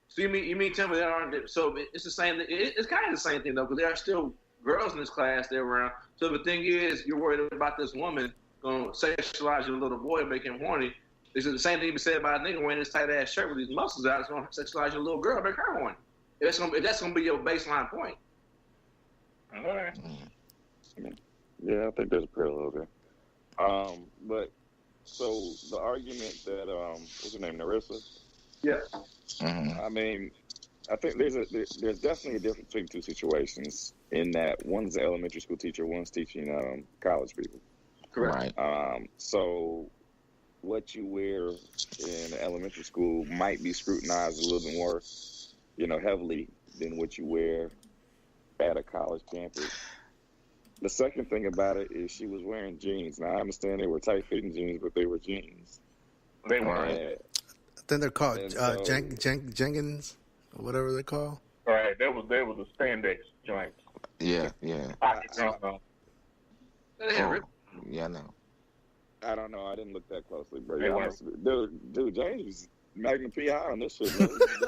So you mean tell me there aren't? So it's the same. It's kind of the same thing though, because there are still girls in this class they're around. So the thing is, you're worried about this woman gonna sexualize your little boy, make him horny. It's the same thing you said about a nigga wearing this tight ass shirt with these muscles out. It's gonna sexualize your little girl, make her horny. That's gonna be your baseline point. All right. Yeah, I think there's a parallel there. But so the argument that what's her name, Narissa? Yeah. I mean, I think there's definitely a difference between two situations in that one's an elementary school teacher, one's teaching college people. Correct. Right. So what you wear in elementary school might be scrutinized a little bit more, heavily than what you wear at a college campus. The second thing about it is she was wearing jeans. Now, I understand they were tight-fitting jeans, but they were jeans. They were. I think they're called Jenkins, or whatever they're called. All right, there was a spandex joint. Yeah. Yeah, I know. I don't know. I didn't look that closely, bro. Dude, James was Magna P.I. on this shit, man. What you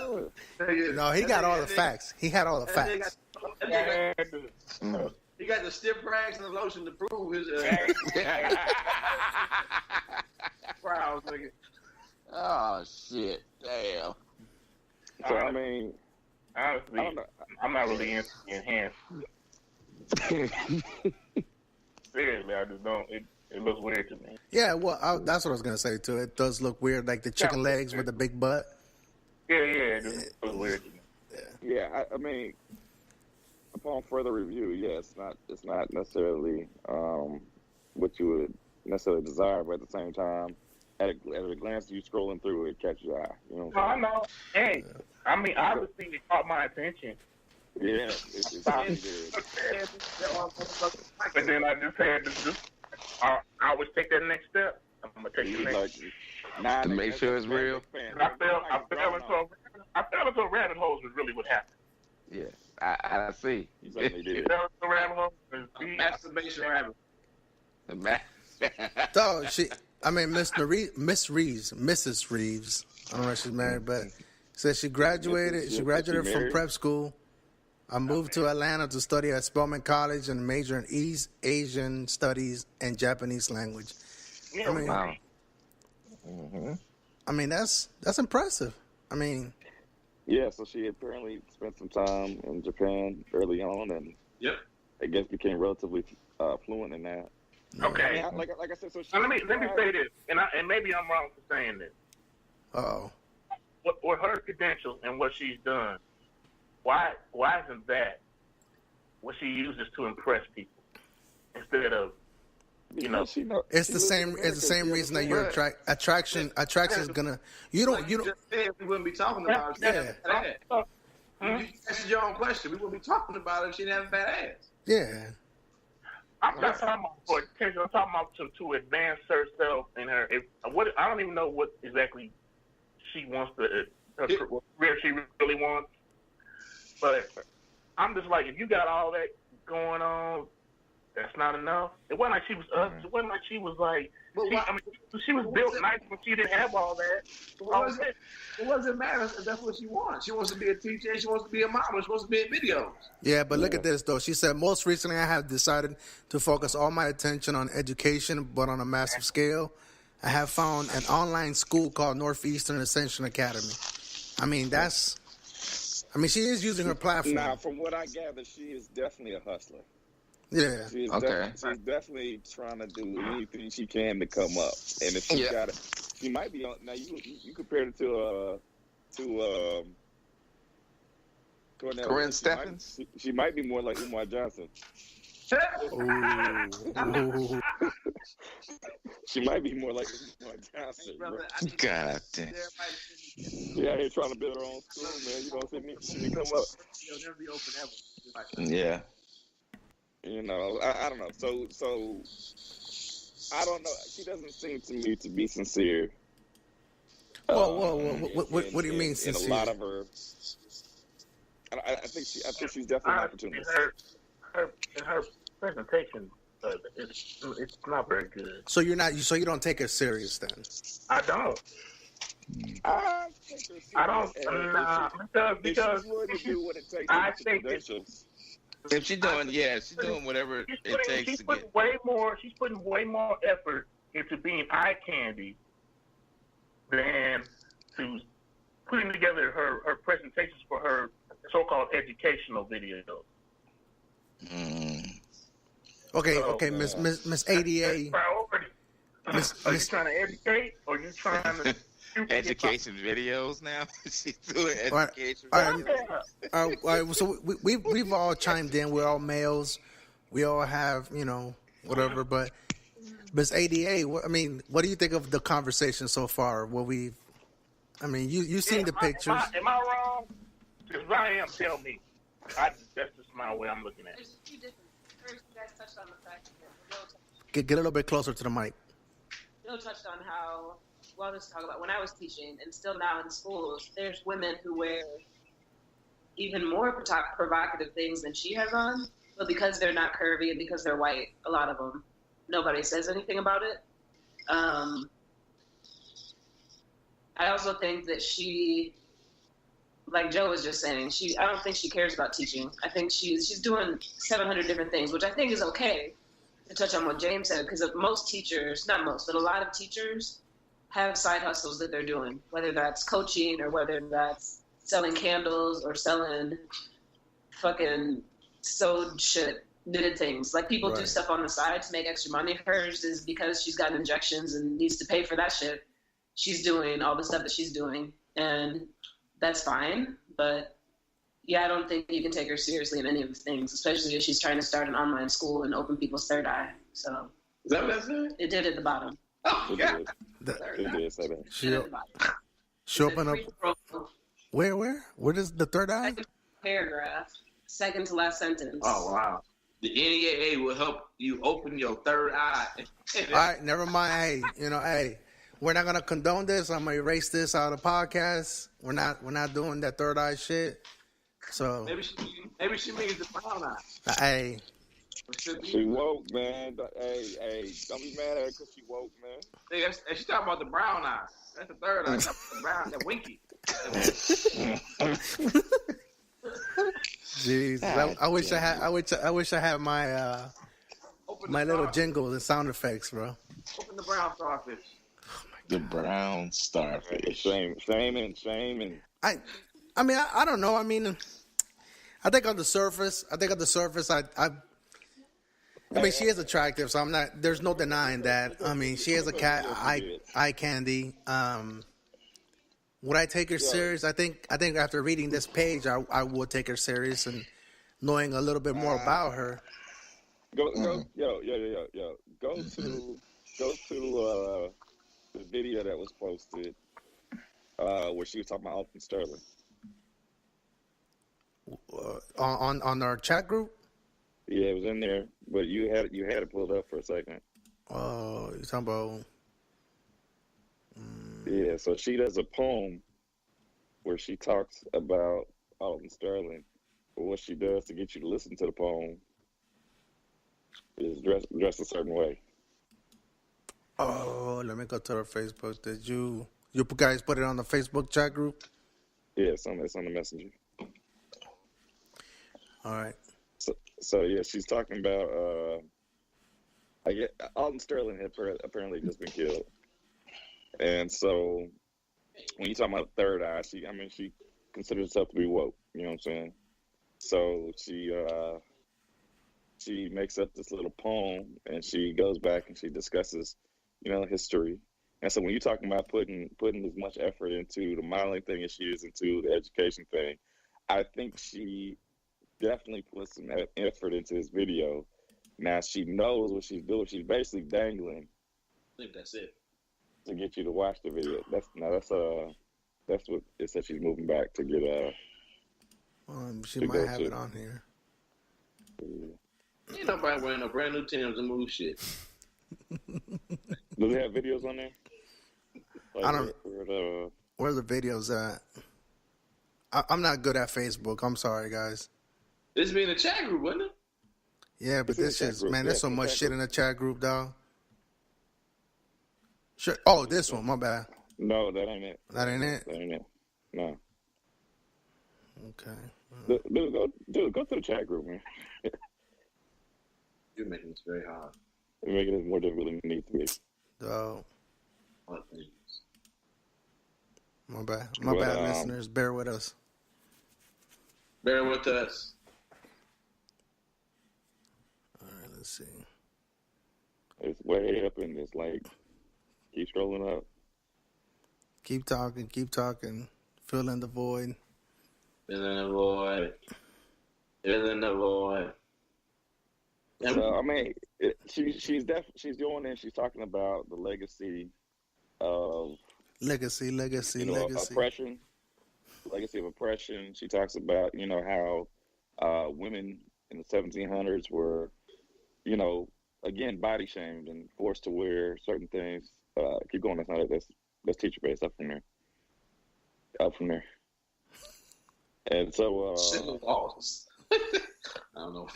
doing? No, he got all the facts. He had all the facts. He got the stiff rags and the lotion to prove his brows, nigga. Oh shit! Damn. So I mean, honestly, I'm not really into enhanced. Seriously, I just don't. It looks weird to me. Yeah, well, that's what I was gonna say too. It does look weird, like the chicken legs with the big butt. Yeah, it just looks weird to me. Yeah, I mean, upon further review, yeah, it's not necessarily what you would necessarily desire, but at the same time, at a glance, you scrolling through it catches your eye. You know what I'm saying? I know. Hey, I mean, obviously, it caught my attention. Yeah, it's But then I just had to I always take that next step. I'm gonna take the next to make sure it's real. I fell into a rabbit hole is really what happened. Yeah, I see. You certainly did. Fell into a rabbit hole. Masturbation rabbit. So Mrs. Reeves. I don't know if she's married, but says she graduated. She graduated from prep school. I moved to Atlanta to study at Spelman College and major in East Asian Studies and Japanese language. Yeah, wow. I mean, that's impressive. I mean, yeah. So she apparently spent some time in Japan early on, and I guess became relatively fluent in that. Okay. I mean, like I said, so let me say this, and maybe I'm wrong for saying this. With her credentials and what she's done, why isn't that what she uses to impress people instead of it's the same reason that your attraction is gonna you don't we wouldn't be talking about it. That's your own question. We wouldn't be talking about it if she didn't have a fat ass. Yeah. I'm not talking about for attention. I'm talking about to advance herself and her. I don't even know what exactly she wants to where she really wants. But I'm just like, if you got all that going on, that's not enough. It wasn't like she was ugly. It wasn't like she was like. She was built nice when she didn't have all that. It doesn't matter if that's what she wants. She wants to be a teacher. She wants to be a mom. She wants to be in videos. Yeah, but look at this, though. She said, most recently I have decided to focus all my attention on education, but on a massive scale. I have found an online school called Northeastern Ascension Academy. I mean, she is using her platform. Now, from what I gather, she is definitely a hustler. Yeah. She's definitely trying to do anything she can to come up. And if she got it, she might be on. Now you compared it to Corinne Stephens. She might be more like Umar Johnson. She might be more like Umar Johnson. God damn. She out here trying to build her own school, man. You know, she come up. She'll never be open ever. Yeah. You know, I don't know. So I don't know. She doesn't seem to me to be sincere. Whoa. What do you mean sincere? In a lot of her, I think she's definitely an opportunist. Her presentation It's not very good. So you don't take it serious then? I don't. I take her I don't. serious. Nah, because if she's willing to do what it takes I to think credentials. If she's doing whatever it takes she's to putting get. She's putting way more effort into being eye candy than to putting together her presentations for her so-called educational videos. Okay, Miss A.D.A. Priority. Are you trying to educate, or you trying to Education videos now? She's doing education videos. All right, so we've all chimed in. We're all males. We all have, whatever. But Miss A.D.A., what do you think of the conversation so far? You've seen the pictures. Am I wrong? If I am, tell me. That's just my way I'm looking at it. There's a few different. First, you guys touched on the fact that Get a little bit closer to the mic. Bill touched on how, let's talk about when I was teaching and still now in schools, there's women who wear even more provocative things than she has on, but because they're not curvy and because they're white, a lot of them, nobody says anything about it. I also think that she, like Joe was just saying, I don't think she cares about teaching. I think she's doing 700 different things, which I think is okay, to touch on what James said, because most teachers, not most, but a lot of teachers have side hustles that they're doing, whether that's coaching or whether that's selling candles or selling fucking sewed shit, knitted things. Like people do stuff on the side to make extra money. Hers is because she's got injections and needs to pay for that shit. She's doing all the stuff that she's doing, and that's fine. But yeah, I don't think you can take her seriously in any of the things, especially if she's trying to start an online school and open people's third eye. So Is that what that said? it did at the bottom. Oh, yeah. It did say that. She opened up. Where does the third eye? Second paragraph, second to last sentence. Oh, wow. The NAA will help you open your third eye. All right, never mind. Hey, we're not gonna condone this. I'm gonna erase this out of the podcast. We're not doing that third eye shit. So maybe she means the brown eye. Hey. She woke, man. Hey, don't be mad at her because she woke, man. Hey, she's talking about the brown eye. That's the third eye. The brown, that winky. Jeez, I wish I had my my little jingle and sound effects, bro. Open the brown starfish. The brown starfish. Shame. I don't know. I think on the surface, she is attractive, so I'm not. There's no denying that. She is a cat eye candy. Would I take her serious? I think after reading this page, I would take her serious and knowing a little bit more about her. Go to the video that was posted where she was talking about Alton Sterling. On our chat group. Yeah, it was in there, but you had it pulled up for a second. Oh, you're talking about. Yeah, so she does a poem where she talks about Alton Sterling, but what she does to get you to listen to the poem is dress a certain way. Oh, let me go to her Facebook. Did you guys put it on the Facebook chat group? Yeah, it's on the messenger. All right. So yeah, she's talking about Alton Sterling had apparently just been killed. And so when you talk about third eye, she considers herself to be woke, you know what I'm saying? So she makes up this little poem and she goes back and she discusses, history. And so when you're talking about putting as much effort into the modeling thing as she is into the education thing, I think she definitely puts some effort into this video. Now she knows what she's doing. She's basically dangling. I think that's it. To get you to watch the video. That's what it says she's moving back to get she might have it on here. Ain't nobody wearing no brand new Timbs and move shit. Do they have videos on there? Like, I don't. Where are the videos at? I'm not good at Facebook. I'm sorry, guys. This be in the chat group, wasn't it? Yeah, but It's in the this chat is, group. man, Yeah, there's it's so in the much chat shit group. in the chat group, dog. Sure. Oh, this one. My bad. No, that ain't it. That ain't it? That ain't it. No. Okay. Dude, go to the chat group, man. You're making this very hard. You're making it more difficult than it needs to be. Dog. What things? My bad. My bad, listeners. Bear with us. Bear with us. All right, let's see. It's way up and it's like, keep scrolling up. Keep talking. Fill in the void. Fill in the void. Fill in the void. So, I mean, she's doing it. She's talking about the legacy of Legacy. oppression. Legacy of oppression. She talks about, how women in the 1700s were, again, body shamed and forced to wear certain things. Keep going. That's teacher based. Up from there. And so, Civil laws. I don't know.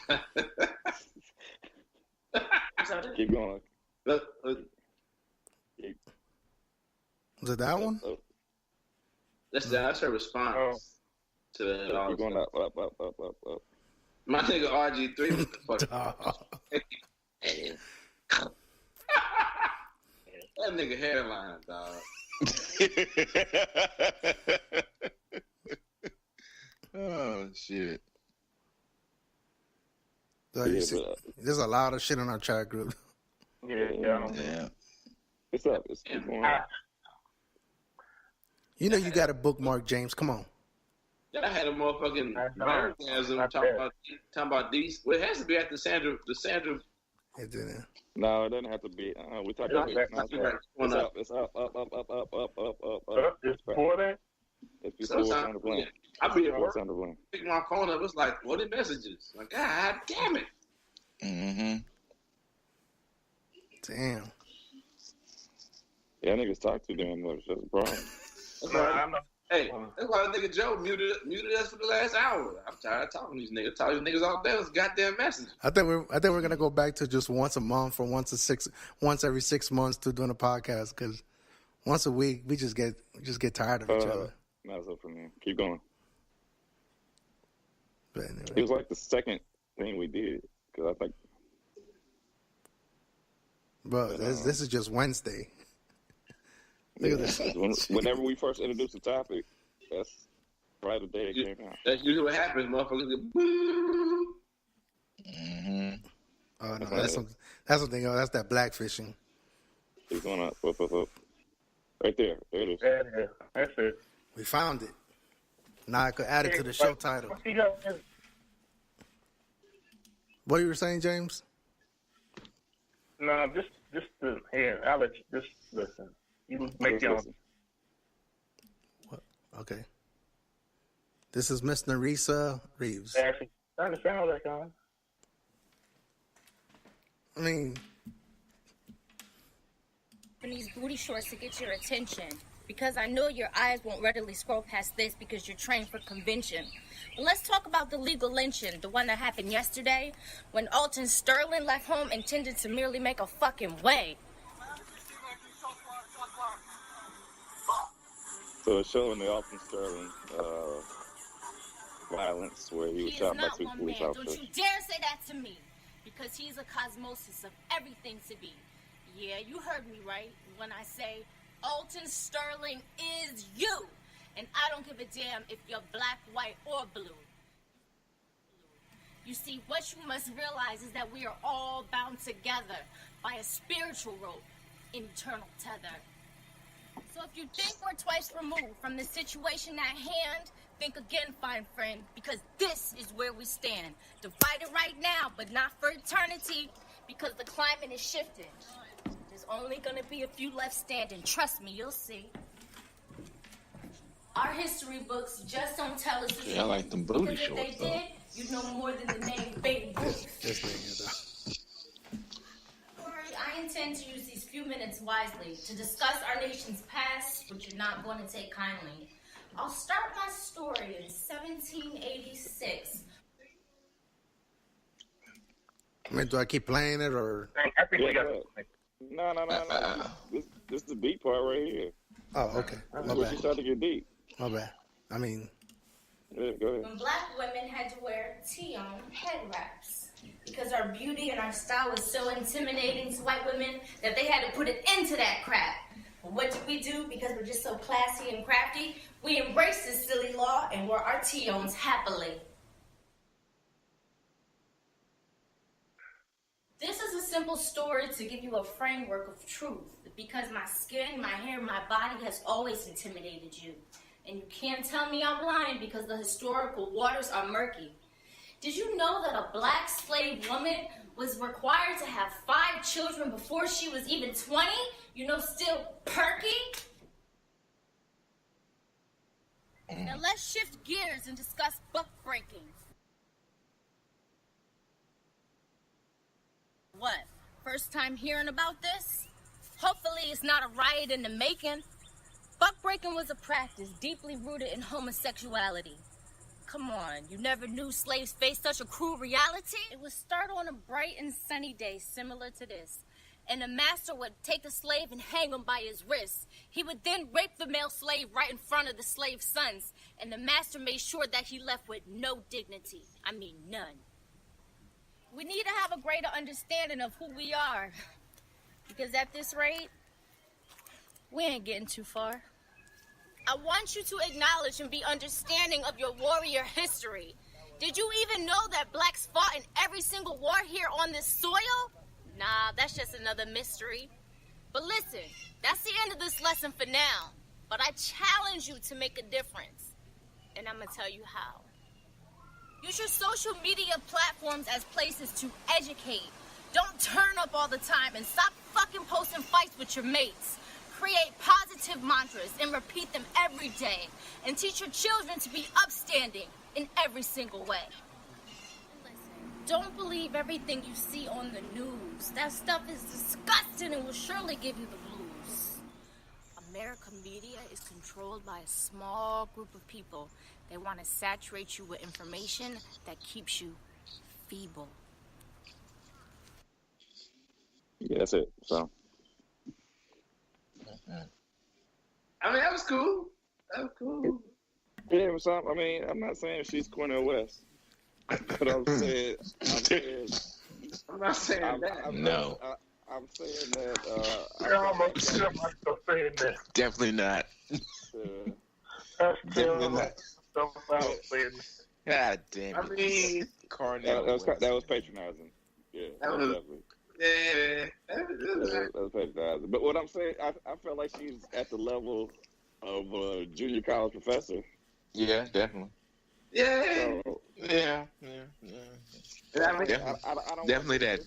keep going. Was it that one? That's her response to that. Keep going up. My nigga RG3 was the fuck. That nigga hairline, dog. Oh shit! So there's a lot of shit in our chat group. Yeah. It's up. It's going up. You know you got a bookmark, James. Come on. I had a motherfucking orgasm talking about these. Well, it has to be at the Sandra. It didn't. No, it doesn't have to be. We talked about it. It's up. It's before that? It's before Sandra Bland. I be at work, picking my phone up. It's like, what are messages? Like, God damn it. Mm-hmm. Damn. Yeah, niggas talk too damn much. That's a problem. Hey, that's why nigga Joe muted us for the last hour. I'm tired of talking to these niggas. Talking to these niggas all day. It's goddamn message. I think we're gonna go back to just once a month or once every 6 months to doing a podcast, because once a week we just get tired of each other. That's up for me. Keep going. But anyway. It was like the second thing we did, because I think. Bro, this is just Wednesday. Look at this. Whenever we first introduced the topic, that's right the day it came out. That's usually what happens, motherfuckers. Mm-hmm. Oh no, that's something else. That's that blackfishing. Keep going up. Right there. There it is. Yeah, that's it. We found it. Now I could add it to the show title. What you were saying, James? No, just here. I'll let you just listen. You make your own. What? Okay. This is Miss Narisa Reeves. Actually, starting to sound like on. I mean, these booty shorts to get your attention, because I know your eyes won't readily scroll past this because you're trained for convention. But let's talk about the legal lynching, the one that happened yesterday when Alton Sterling left home intended to merely make a fucking way. So it's showing the Alton Sterling violence where he was shot by 2 police officers. Don't you dare say that to me, because he's a cosmosis of everything to be. Yeah, you heard me right when I say Alton Sterling is you, and I don't give a damn if you're black, white, or blue. You see, what you must realize is that we are all bound together by a spiritual rope, an eternal tether. So if you think we're twice removed from the situation at hand, think again, fine friend, because this is where we stand. Divided right now, but not for eternity, because the climate is shifting. There's only gonna be a few left standing. Trust me, you'll see. Our history books just don't tell us the truth. Yeah, I like them booty because shorts, if they did, you'd know more than the name Baby Ruth. this nigga though. I intend to use these few minutes wisely to discuss our nation's past, which you're not going to take kindly. I'll start my story in 1786. I mean, do I keep playing it or? I think we Yeah, got go ahead. No. This is the beat part right here. Oh, okay. This My is where she bad. started to get deep. My bad. I mean, Yeah, go ahead. When black women had to wear tea-on head wraps because our beauty and our style was so intimidating to white women that they had to put it into that crap. But what did we do? Because we're just so classy and crafty, we embraced this silly law and wore our tea-ons happily. This is a simple story to give you a framework of truth, because my skin, my hair, my body has always intimidated you. And you can't tell me I'm lying because the historical waters are murky. Did you know that a black slave woman was required to have 5 children before she was even 20? You know, still perky? Now let's shift gears and discuss buck breaking. What? First time hearing about this? Hopefully it's not a riot in the making. Buck breaking was a practice deeply rooted in homosexuality. Come on, you never knew slaves faced such a cruel reality? It would start on a bright and sunny day similar to this. And the master would take the slave and hang him by his wrists. He would then rape the male slave right in front of the slave's sons. And the master made sure that he left with no dignity. I mean, none. We need to have a greater understanding of who we are. Because at this rate, we ain't getting too far. I want you to acknowledge and be understanding of your warrior history. Did you even know that blacks fought in every single war here on this soil? Nah, that's just another mystery. But listen, that's the end of this lesson for now. But I challenge you to make a difference. And I'm gonna tell you how. Use your social media platforms as places to educate. Don't turn up all the time and stop fucking posting fights with your mates. Create positive mantras and repeat them every day. And teach your children to be upstanding in every single way. Don't believe everything you see on the news. That stuff is disgusting and will surely give you the blues. American media is controlled by a small group of people. They want to saturate you with information that keeps you feeble. Yeah, that's it. So. I mean, that was cool. Yeah, what's up? I mean, I'm not saying she's Cornel West, but I'm saying I'm not saying that. No. I'm saying that. Definitely not. Definitely not. God damn it. I mean, Cornel that was patronizing. Yeah, that was definitely. Yeah, That was patronizing. But what I'm saying, I feel like she's at the level of a junior college professor. Yeah, definitely. Yeah. So, Yeah. I mean, Definitely that.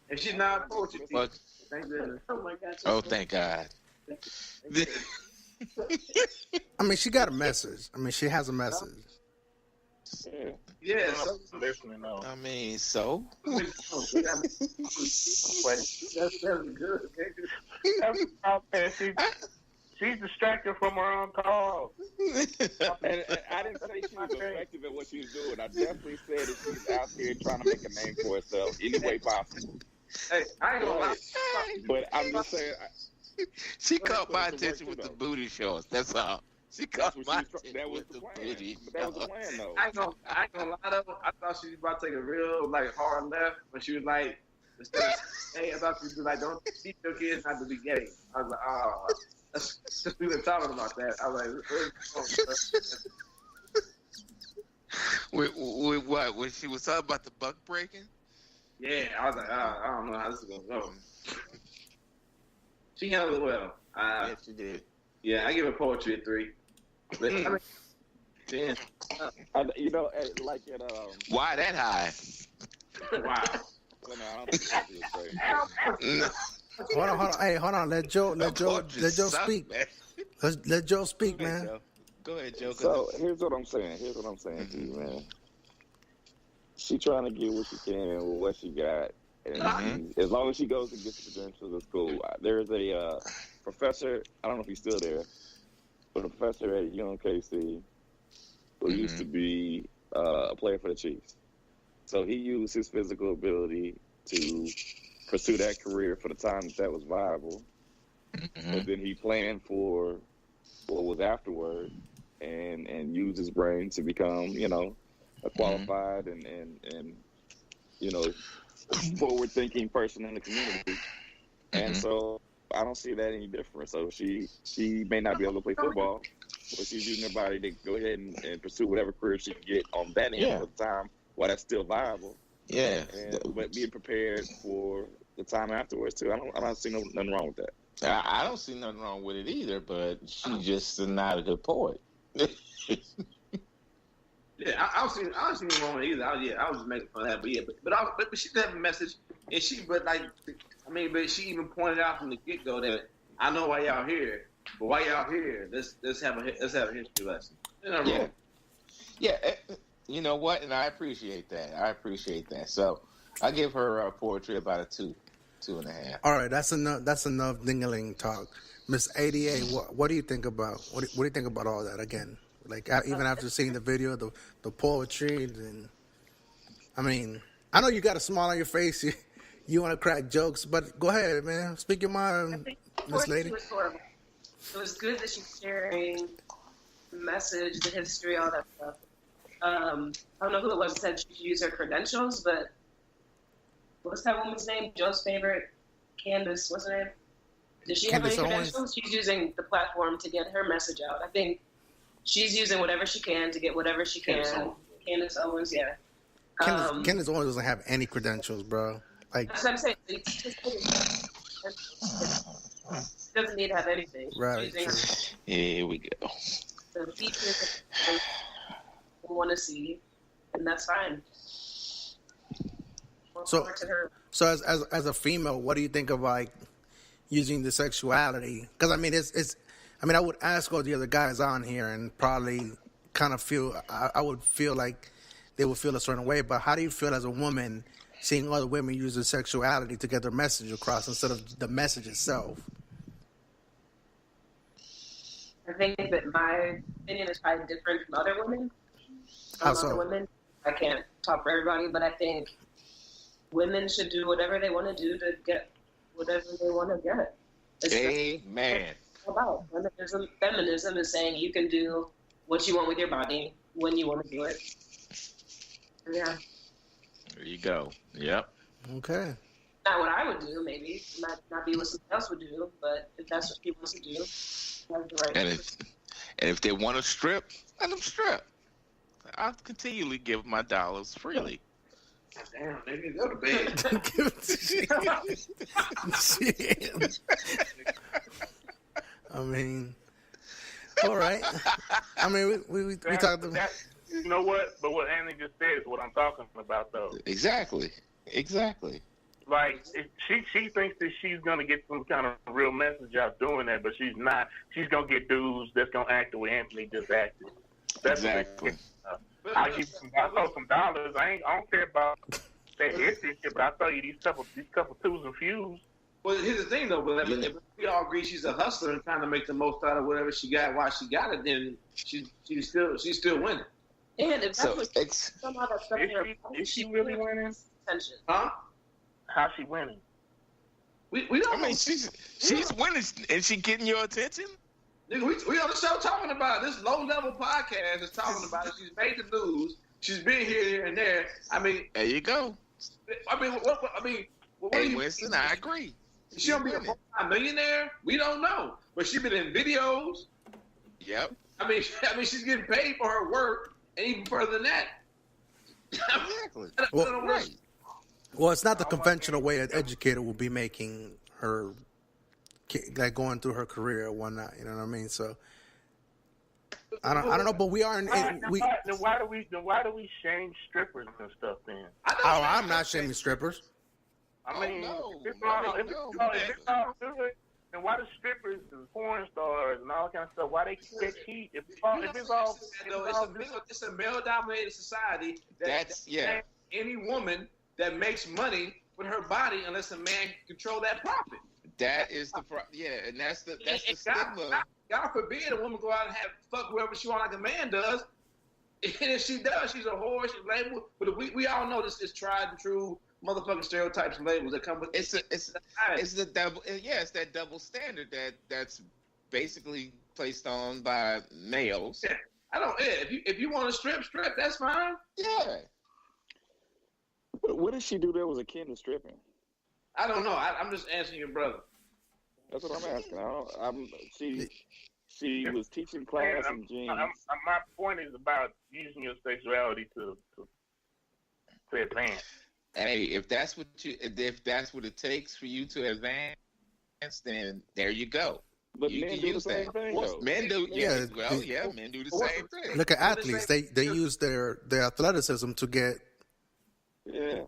if she's not a poetry teacher, But, thank goodness. Oh my God. oh, thank God. I mean, she got a message. I mean, she has a message. yeah. Yeah, so, Listening now. I mean, so? that's good. She's distracted from her own cause. And I didn't say she was effective at what she was doing. I definitely said that she's out here trying to make a name for herself any way possible. Hey, I ain't gonna lie. But I'm just saying. She caught my attention with the booty shorts. That's all. She caught my attention that was with the the plan. booty But that was the plan, though. I ain't gonna lie though. I thought she was about to take a real hard left, but she was like, instead of, hey, I thought she was like, don't teach your kids not to be gay. I was like, oh, we were talking about that. I was like, with what? When she was talking about the buck breaking? yeah, I was like, I don't know how this is gonna go. She handled it well. Yes, she did. Yeah, I give her poetry a 3. But, I mean, 10. You know, like at Why that high? Wow. well, no, I don't think that's what you say. No. Hold on. Hey, hold on. Let Joe speak. Let Joe speak, man. Go ahead, Joe. So here's what I'm saying. To you, man. She trying to get what she can with what she got, and as long as she goes and gets the credentials, it's cool. There's a professor. I don't know if he's still there, but a professor at UMKC who used to be a player for the Chiefs. So he used his physical ability to pursue that career for the time that was viable. But then he planned for what was afterward and used his brain to become, you know, a qualified and you know, forward-thinking person in the community. And so I don't see that any different. So she may not be able to play football, but she's using her body to go ahead and pursue whatever career she can get on that end of the time while that's still viable. Yeah. But being prepared for the time afterwards, too. I don't see nothing wrong with that. I don't see nothing wrong with it either, but she's just not a good poet. Yeah, I don't see anything wrong with it either. I was just making fun of that, but she did have a message, and but she even pointed out from the get go that I know why y'all here, but why y'all here? Let's have a history lesson. Yeah. You know what? And I appreciate that. So I give her poetry about a 2.5. All right, that's enough dingling talk. Miss A.D.A, what do you think about what do you think about all that again? Like even after seeing the video, the poetry, and I mean, I know you got a smile on your face. You want to crack jokes, but go ahead, man. Speak your mind, Miss Lady. Was horrible. It was good that she's sharing the message, the history, all that stuff. I don't know who it was that said she should use her credentials, but what's that woman's name? Joe's favorite, Candace. What's her name? Does she have any credentials? She's using the platform to get her message out. I think she's using whatever she can to get whatever she can. Candace Owens, yeah. Candace Owens doesn't have any credentials, bro. Like, that's what I'm saying. She doesn't need to have anything. Right. Here we go. The features that we want to see, and that's fine. So as a female, what do you think of like using the sexuality? Because I mean, I would ask all the other guys on here and probably kind of feel, I would feel like they would feel a certain way. But how do you feel as a woman seeing other women use their sexuality to get their message across instead of the message itself? I think that my opinion is probably different from other women. Other women, I can't talk for everybody, but I think women should do whatever they want to do to get whatever they want to get. Amen. About feminism is saying you can do what you want with your body when you want to do it. Yeah. There you go. Yep. Okay. Not what I would do, maybe. Not be what somebody else would do, but if that's what people want to do, that's the right. And if they want to strip, let them strip. I'll continually give my dollars freely. Damn, nigga, go to bed. I mean, all right. I mean, we talked about. You know what? But what Annie just said is what I'm talking about, though. Exactly. Like, she thinks that she's going to get some kind of real message out doing that, but she's not. She's going to get dudes that's going to act the way Anthony just acted. That's exactly. I throw some dollars. I don't care about that history shit, but I throw you these couple twos and fews. Well, here's the thing, though. But if we all agree she's a hustler and trying to make the most out of whatever she got while she got it, then she's still winning. And if that's what some other stuff is she really winning? Attention. Huh? How's she winning? We don't. I mean, she's winning, and she getting your attention. Nigga, we on the show talking about it. This low-level podcast is talking about it. She's made the news. She's been here and there. I mean, there you go. I mean, what hey, Winston, I agree. She don't be a multi-millionaire. We don't know, but she's been in videos. Yep. I mean, she's getting paid for her work, and even further than that. Exactly. Right. Well, it's not the conventional way an educator will be making her, like going through her career or whatnot. You know what I mean? So I don't know, but we are. Then why do we shame strippers and stuff then? I'm not shaming strippers. I mean, if it's all good, then why do strippers and porn stars and all that kind of stuff? Why they get cheat? It's a male-dominated society. That's any woman that makes money with her body unless a man control that profit. That is the and that's the stigma. God forbid a woman go out and fuck whoever she want like a man does. And if she does, she's a whore, she's labeled. But we all know this is tried and true motherfucking stereotypes and labels that come with it's that double standard that's basically placed on by males. Yeah. If you want to strip, that's fine. Yeah. What did she do that was akin to stripping? I don't know. I'm just answering your brother. That's what I'm asking. She was teaching class in jeans. My point is about using your sexuality to advance. Hey, if that's what it takes for you to advance, then there you go. But you men can do use the same that. thing, though. Men do, yeah. Well, yeah, men do the same thing. Look at athletes; they use their athleticism to get. Yeah.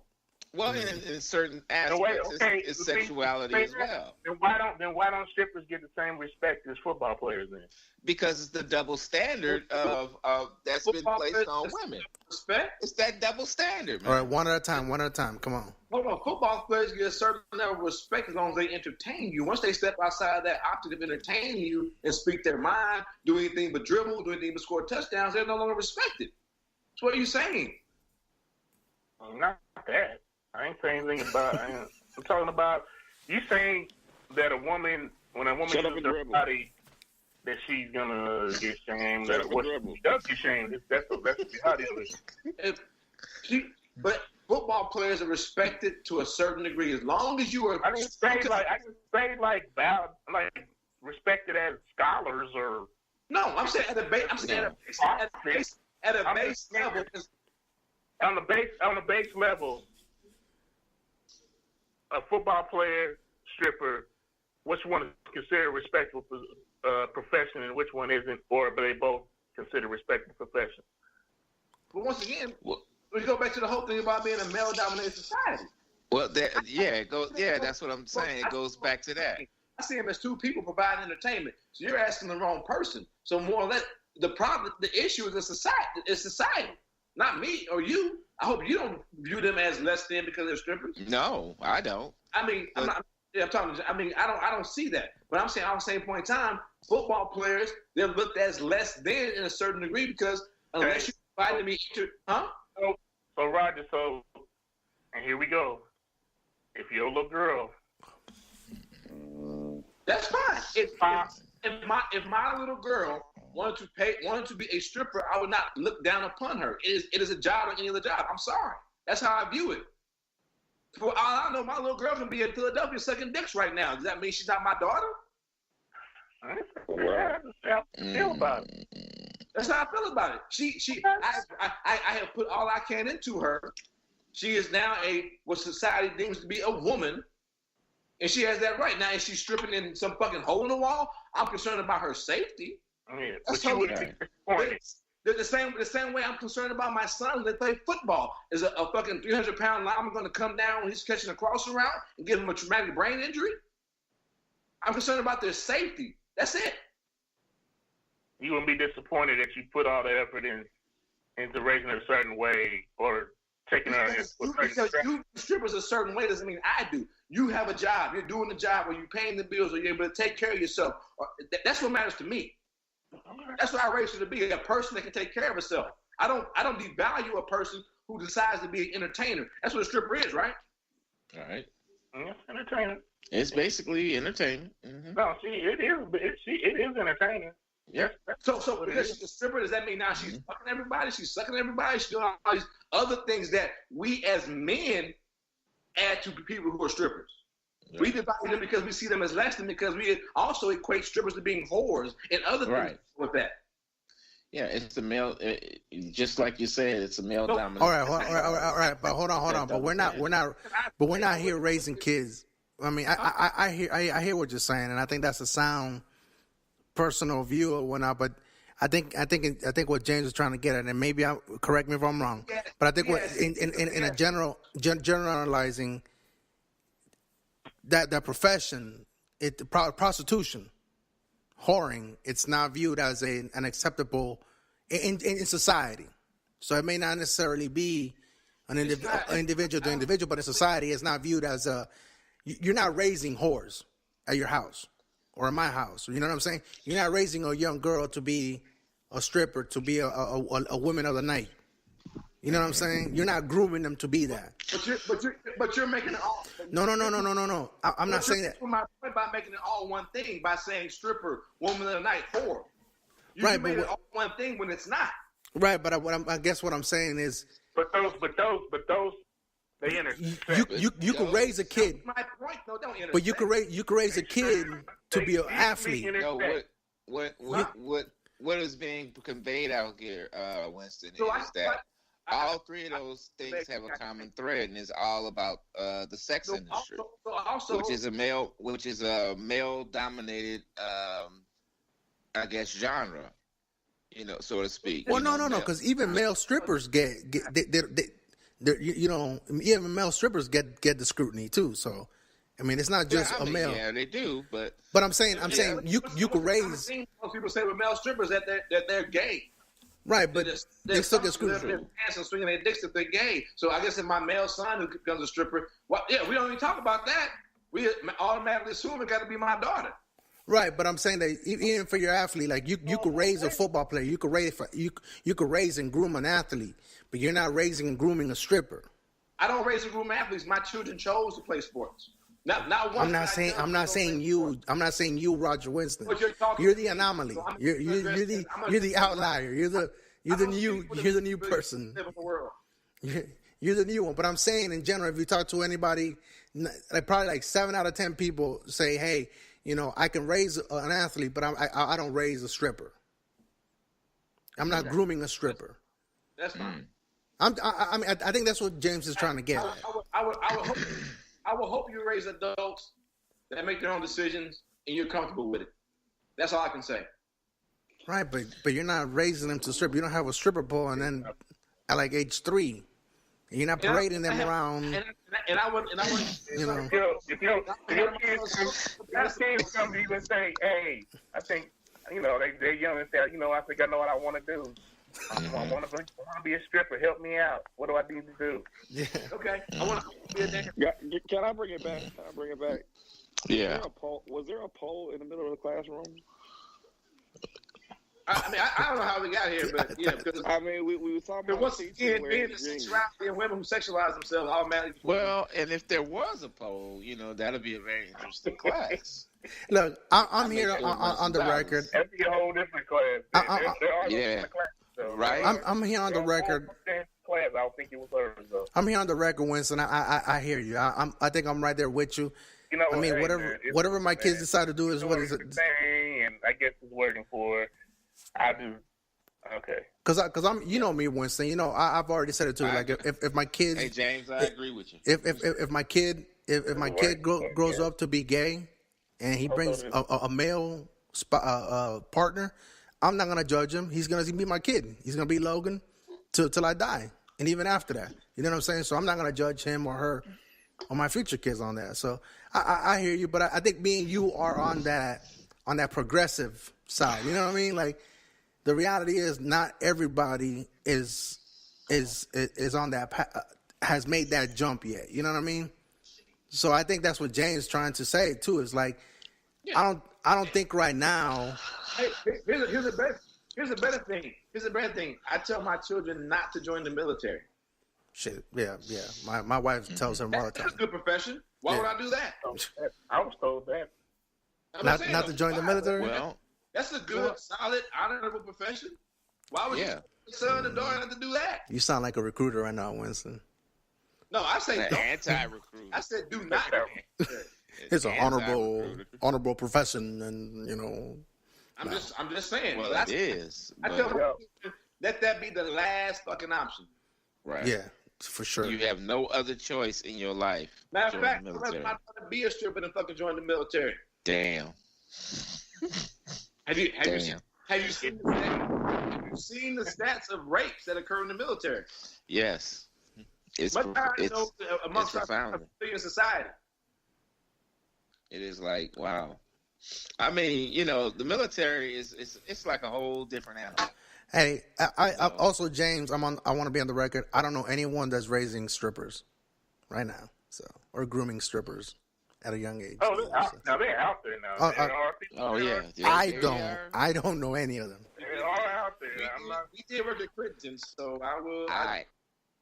Well, in certain aspects, it's sexuality as well. Then why don't strippers get the same respect as football players then? Because it's the double standard of that's been placed on women. Respect. It's that double standard, man. All right, one at a time. Come on. Hold on. Football players get a certain level of respect as long as they entertain you. Once they step outside of that optic of entertaining you and speak their mind, do anything but dribble, do anything but score touchdowns, they're no longer respected. That's what you're saying. Not that. I ain't saying anything about. I'm talking about you saying that when a woman uses her body, that she's gonna get shamed. That what she does get shamed. That's the reality of it. But football players are respected to a certain degree as long as you are. I didn't say respected as scholars or. No, I'm saying at a base level. On the base level. A football player, stripper, which one is considered a respectable profession and which one isn't, or they both consider respectable profession? But once again, we go back to the whole thing about being a male-dominated society. Well, it goes. Yeah, that's what I'm saying. It goes back to that. I see them as two people providing entertainment. So you're asking the wrong person. So more or less, the issue is the society. It's society, not me or you. I hope you don't view them as less than because they're strippers. No, I don't. I mean, I don't see that. But I'm saying, at the same point in time, football players, they're looked as less than in a certain degree because unless you provide me, So Roger, and here we go. If you're a little girl, that's fine. If my little girl wanted to be a stripper, I would not look down upon her. It is a job like any other job. I'm sorry. That's how I view it. For all I know, my little girl can be in Philadelphia sucking dicks right now. Does that mean she's not my daughter? I feel about it. That's how I feel about it. I have put all I can into her. She is now what society deems to be a woman, and she has that right. Now, if she's stripping in some fucking hole in the wall, I'm concerned about her safety. Yeah, that's totally the same way I'm concerned about my son that play football. Is a fucking 300-pound lineman going to come down when he's catching a cross around and give him a traumatic brain injury? I'm concerned about their safety. That's it. You wouldn't be disappointed that you put all that effort into raising her a certain way or taking her because you strippers a certain way doesn't mean I do. You have a job. You're doing the job where you're paying the bills or you're able to take care of yourself. That's what matters to me. That's what I raised her to be, a person that can take care of herself. I don't devalue a person who decides to be an entertainer. That's what a stripper is, right? All right. Yeah, entertainer. It's basically entertainment. Mm-hmm. No, it is entertaining. Yeah. So because she's a stripper, does that mean now she's fucking everybody? She's sucking everybody? She's doing all these other things that we as men add to people who are strippers. Yeah. We divide them because we see them as less than, because we also equate strippers to being whores and other things with that. Yeah, it's a male, just like you said, it's a male dominant. All right, but hold on. But we're not here raising kids. I mean, I hear what you're saying, and I think that's a sound personal view or whatnot. But I think what James is trying to get at, and maybe correct me if I'm wrong, but I think what in a generalizing that profession, prostitution, whoring, it's not viewed as an acceptable in society. So it may not necessarily be an individual to individual, but in society, it's not viewed as you're not raising whores at your house or in my house. You know what I'm saying? You're not raising a young girl to be a stripper, to be a woman of the night. You know what I'm saying? You're not grooming them to be that. But you're making it all. No. I'm not saying that. My point by making it all one thing by saying stripper, woman of the night, whore. You made it all one thing when it's not. Right, but I guess what I'm saying is. But those, they intersect. You could raise a kid. That's my point, though. Don't intersect. But you could raise a kid to be an athlete. No, what is being conveyed out here, Winston, is that all three of those things have a common thread, and it's all about the sex industry, which is a male dominated, I guess, genre, so to speak. Well, no, because even male strippers get even male strippers get the scrutiny too. So, I mean, it's not just a male. Yeah, they do, but I'm saying you could raise. I've seen most people say with male strippers that they're gay. Right, but they still get screwed. They're dancing, swinging their dicks if they're gay. So I guess if my male son who becomes a stripper, we don't even talk about that. We automatically assume it got to be my daughter. Right, but I'm saying that even for your athlete, like you could raise a football player, you could raise and groom an athlete, but you're not raising and grooming a stripper. I don't raise and groom athletes. My children chose to play sports. Not one. I'm not saying you, Roger Winston. You're the anomaly. So you're the outlier. You're the new person. You're the new one. But I'm saying in general, if you talk to anybody, probably 7 out of 10 people say, "Hey, I can raise an athlete, but I don't raise a stripper. I'm not grooming a stripper." That's fine. I think that's what James is trying to get at. I will hope you raise adults that make their own decisions and you're comfortable with it. That's all I can say. Right, but you're not raising them to strip. You don't have a stripper pole, and then at age 3, and you're not parading them around. And I would, if your kids come to you and say, "Hey, I think they're young and say, I think I know what I want to do. I want to be a stripper. Help me out. What do I need to do?" Yeah. Okay. I want to be a dancer. Can I bring it back? Yeah. Was there a pole in the middle of the classroom? I don't know how we got here, but yeah, because we were talking about once again, being the sexuality and women who sexualize themselves automatically. Well, and if there was a poll, that'll be a very interesting class. Look, I'm here on the record. That'd be a whole different class. Right. I'm here on the record. Class, I don't think it was hers though. I'm here on the record, Winston. I hear you. I think I'm right there with you. Whatever my kids decide to do is what is it. And I guess it's working for. I do. Okay. Because I'm, me, Winston. I've already said it too. Like if my kids. Hey James, I agree with you. If my kid grows up to be gay, and he brings a male partner, I'm not gonna judge him. He's gonna be my kid. He's gonna be Logan till I die, and even after that. You know what I'm saying? So I'm not gonna judge him or her or my future kids on that. So I hear you, but I think me and you are on that progressive side. You know what I mean? Like the reality is not everybody is on that has made that jump yet. You know what I mean? So I think that's what James is trying to say too. Is like I don't think right now. Hey, here's a better thing. Here's a better thing. I tell my children not to join the military. Shit, yeah. My wife tells him all the time. That's a good profession. Why would I do that? I was told that. Not to join the military? Well, that's a good, solid, honorable profession. Why would your son and daughter have to do that? You sound like a recruiter right now, Winston. No, I say don't. Anti-recruit. I said do not. It's an honorable profession, and I'm just saying. Well, it is. I tell them, let that be the last fucking option. Right. Yeah, for sure. You have no other choice in your life. Matter of fact, I'd rather not be a stripper than fucking join the military. Damn. Have you seen the stats of rapes that occur in the military? Yes. It's amongst our civilian society. It is like, wow. I mean, the military it's like a whole different animal. Hey, I also, James, I want to be on the record. I don't know anyone that's raising strippers right now, or grooming strippers at a young age. Oh, now they're out there now. Yeah. I don't know any of them. They're all out there. We did work at Cred, so I will.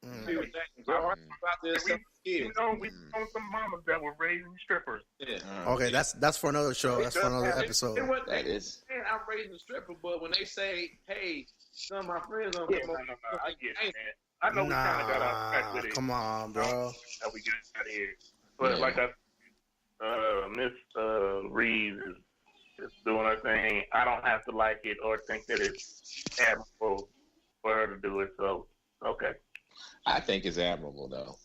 About this stuff with kids. We know some mamas that were raising strippers. Yeah. Okay, that's for another show. That's for another episode. That is. I'm raising a stripper, but when they say, "Hey, some of my friends on," I get it, man. I know we kind of got off track with it. Come on, bro. How we get out of here? But like Miss Reeves is doing her thing. I don't have to like it or think that it's admirable for her to do it. So okay. I think it's admirable, though.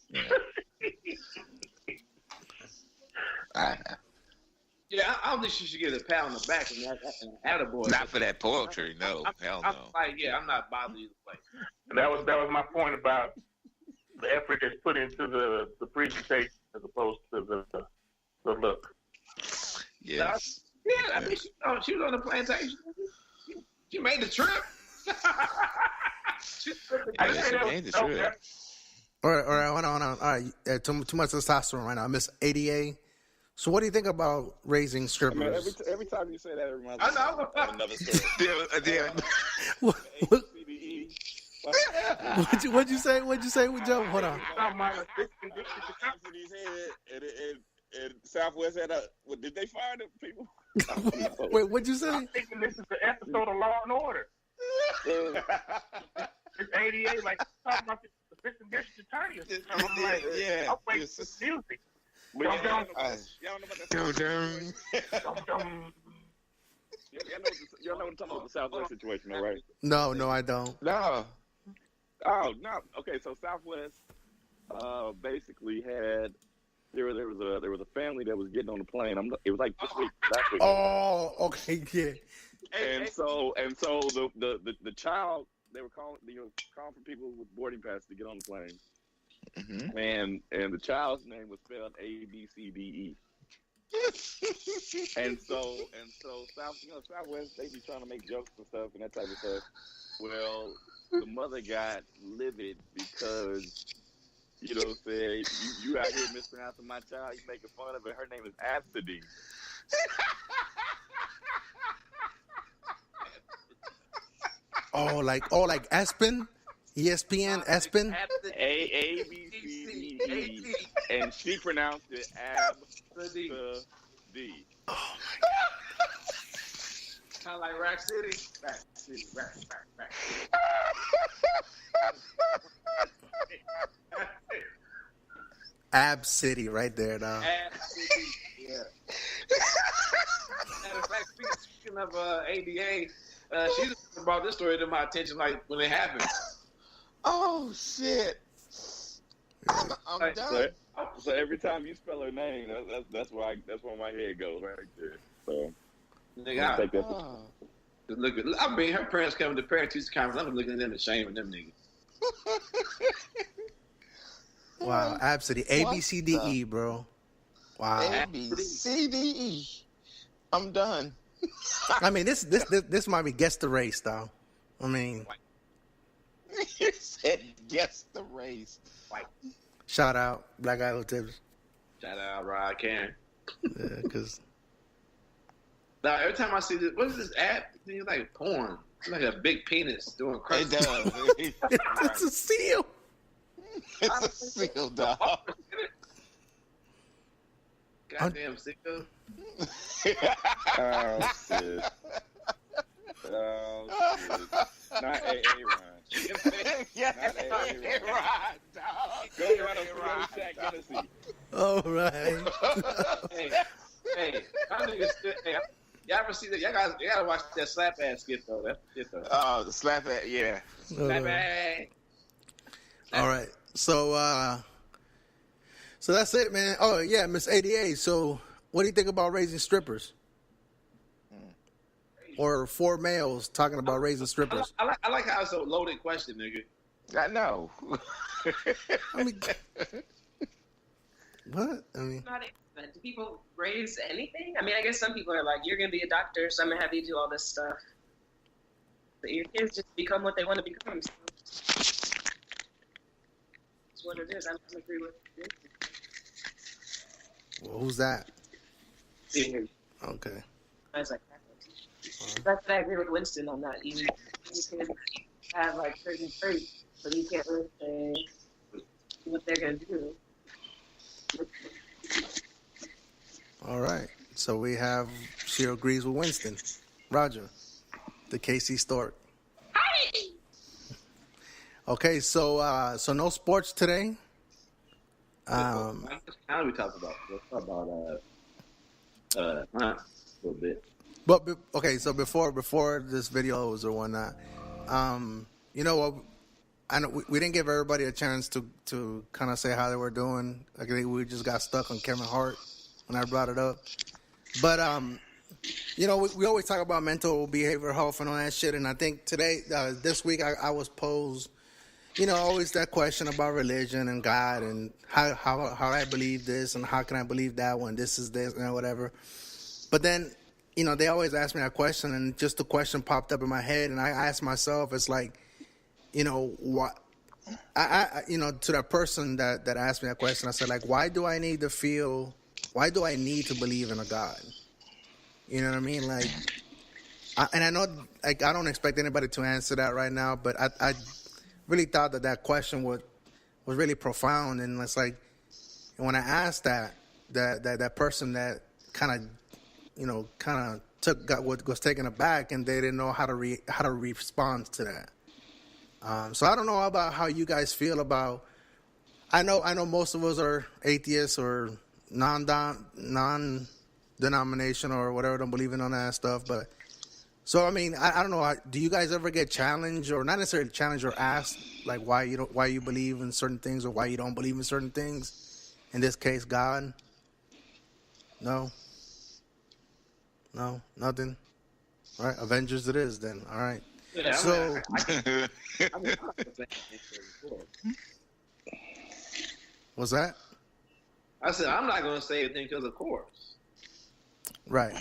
Yeah, I don't think she should get a pat on the back and attaboy. Not for that poetry, no. Hell no. I'm not bothered either way. And that was my point about the effort that's put into the presentation as opposed to the look. Yes. Yeah, I mean, she was on the plantation. She made the trip. Made the trip. All right, hold on. All right, too much testosterone right now. Miss A.D.A. So what do you think about raising strippers? I mean, every time you say that, it reminds me of another story. What'd you say? With Joe? Hold on. And Southwest had did they fire them people? Wait, what'd you say? I'm thinking this is the episode of Law and Order. It's A.D.A. like talking about the assistant district attorney or something. I'm like, I'm waiting for music. Y'all know about that. Y'all know what I'm talking about the Southwest situation, though, right? No, I don't. No. Oh no. Okay, so Southwest basically had there was a family that was getting on the plane. It was like last week. Oh, okay, yeah. And so the child, they were calling for people with boarding passes to get on the plane. Mm-hmm. And the child's name was spelled ABCDE. and so Southwest, they be trying to make jokes and stuff and that type of stuff. Well, the mother got livid because, said, you out here mispronouncing my child, you making fun of it. Her name is ABCDE. like Aspen? ESPN, Aspen? ABCDE. And she pronounced it ABCDE. Oh, my God. Kind of like Rack City. Rack City, Rack. Ab City right there, now. Ab City, yeah. Matter of fact, speaking of A.D.A., she just brought this story to my attention, like, when it happened. Oh, shit. I'm done. So every time you spell her name, that's where my head goes right there. So, nigga, I mean, her parents come to parent-teacher conference. I'm looking at them and shaming them niggas. Wow, absolutely. ABCDE, bro. Wow. ABCDE. I'm done. I mean, this might be guess the race, though. I mean, you said guess the race. Shout out Black Island Tips. Shout out Rod Karen. Yeah, because now every time I see this, what is this app? It's like porn. It's like a big penis doing crunch. It does. It's a seal. It's a seal, dog. Goddamn sicko. Oh, shit. Not A.A. Ron. Yeah, not A.A. Ron, dog. Go right on Shaq Hennessy. All right. Hey, y'all ever see that? Y'all gotta watch that slap ass skit though. That's it though. Oh, the slap ass, yeah. Slap ass. All right. So that's it, man. Oh yeah, Miss A.D.A. So what do you think about raising strippers? Or 4 males talking about raising strippers? I like how it's a loaded question, nigga. I know. I mean, what? I mean, do people raise anything? I mean, I guess some people are like, you're going to be a doctor, so I'm going to have you do all this stuff. But your kids just become what they want to become. So it's what it is. I don't agree with it. Well, who's that? Yeah. Okay. I was like, that's what I agree with Winston on that. You just can't have like certain traits, so you can't really say what they're gonna do. All right. So we have she agrees with Winston. Roger, the KC Stork. Hi. Okay, so no sports today. How do we talk about? Let's talk about a little bit. But okay, so before this video or whatnot, you know what? I know we didn't give everybody a chance to kind of say how they were doing. Like we just got stuck on Kevin Hart when I brought it up. But you know, we always talk about mental behavioral health and all that shit. And I think today, this week, I was posed, you know, always that question about religion and God and how I believe this and how can I believe that when this is this and whatever. But then, you know, they always ask me that question, and just the question popped up in my head, and I asked myself, it's like, you know, what? I you know, to that person that asked me that question, I said, like, why do I need to believe in a God? You know what I mean? Like, and I know, like, I don't expect anybody to answer that right now, but I really thought that question was really profound, and it's like, when I asked that person that kind of, you know, got what was taken aback, and they didn't know how to respond to that. So I don't know about how you guys feel about. I know most of us are atheists or non-denomination or whatever, don't believe in all that stuff. But so I mean, I don't know. Do you guys ever get challenged, or not necessarily challenged, or asked like why you believe in certain things or why you don't believe in certain things? In this case, God. No, nothing. All right, Avengers it is then. All right. Yeah, So what's that? I said I'm not going to say anything because of course. Right.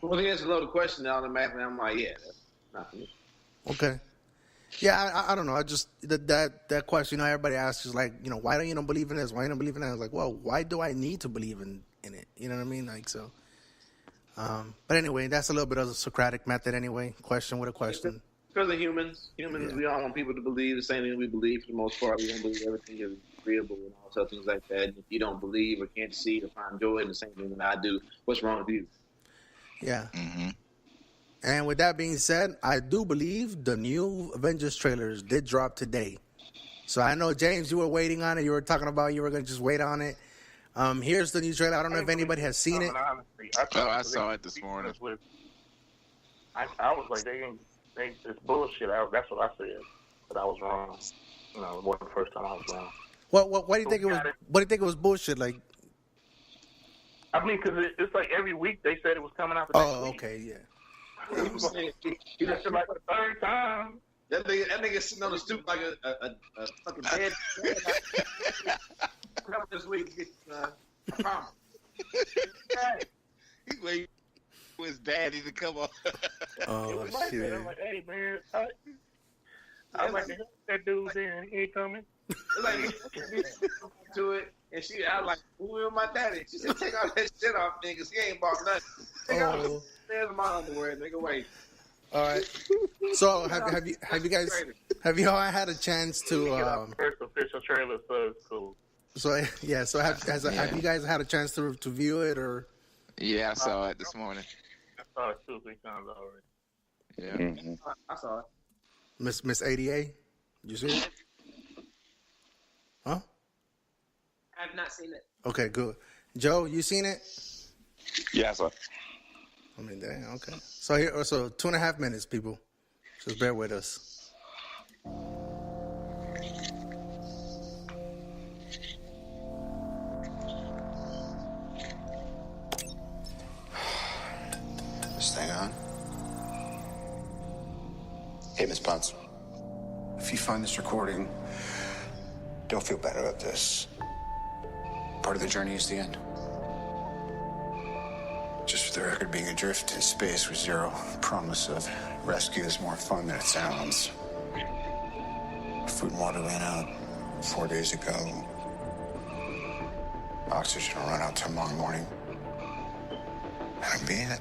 Well, he answers a loaded question automatically. I'm like, yeah, that's not for me. Okay. Yeah, I don't know. I just that question, you know, everybody asks is like, you know, why don't you believe in this? Why you don't believe in that? I was like, well, why do I need to believe in it? You know what I mean? Like so. But anyway, that's a little bit of a Socratic method anyway. Question with a question. Because of humans, yeah. We all want people to believe the same thing we believe for the most part. We don't believe everything is agreeable and all sorts of things like that. And if you don't believe or can't see or find joy in the same thing that I do, what's wrong with you? Yeah. Mm-hmm. And with that being said, I do believe the new Avengers trailers did drop today. So I know, James, you were waiting on it. You were talking about you were going to just wait on it. Here's the new trailer. I don't know if anybody has seen it. I saw it this morning. I was like, it's bullshit. That's what I said. But I was wrong. You know, it wasn't the first time I was wrong. What do you think it was? What do you think it was bullshit? Like, I mean, because it's like every week they said it was coming out the next week. Oh, okay, yeah. That's like the third time. That nigga sitting on the stoop like a fucking dead. Come this week, I promise. He's waiting for his daddy to come on. Oh, shit. I'm like, hey, man. I'm like, that dude's in. He ain't coming. It's like, to it, and I was like, who is my daddy? She said, take all that shit off, niggas. He ain't bought nothing. Take all this. There's my underwear, nigga. Wait. All right. So have you all had a chance to? First official trailer, so it's cool. So yeah. So have you guys had a chance to view it or? Yeah, I saw it this morning. I saw it 2 or 3 times already. Yeah. Mm-hmm. I saw it. Miss A.D.A. You see it? Huh? I've not seen it. Okay, good. Joe, you seen it? Yeah, I saw it. I mean, dang, okay. So 2.5 minutes, people. Just bear with us. This thing on? Hey, Miss Potts. If you find this recording, don't feel bad about this. Part of the journey is the end. Just for the record, being adrift in space with zero promise of rescue is more fun than it sounds. Food and water ran out 4 days ago. Oxygen will run out tomorrow morning. And I'm being it.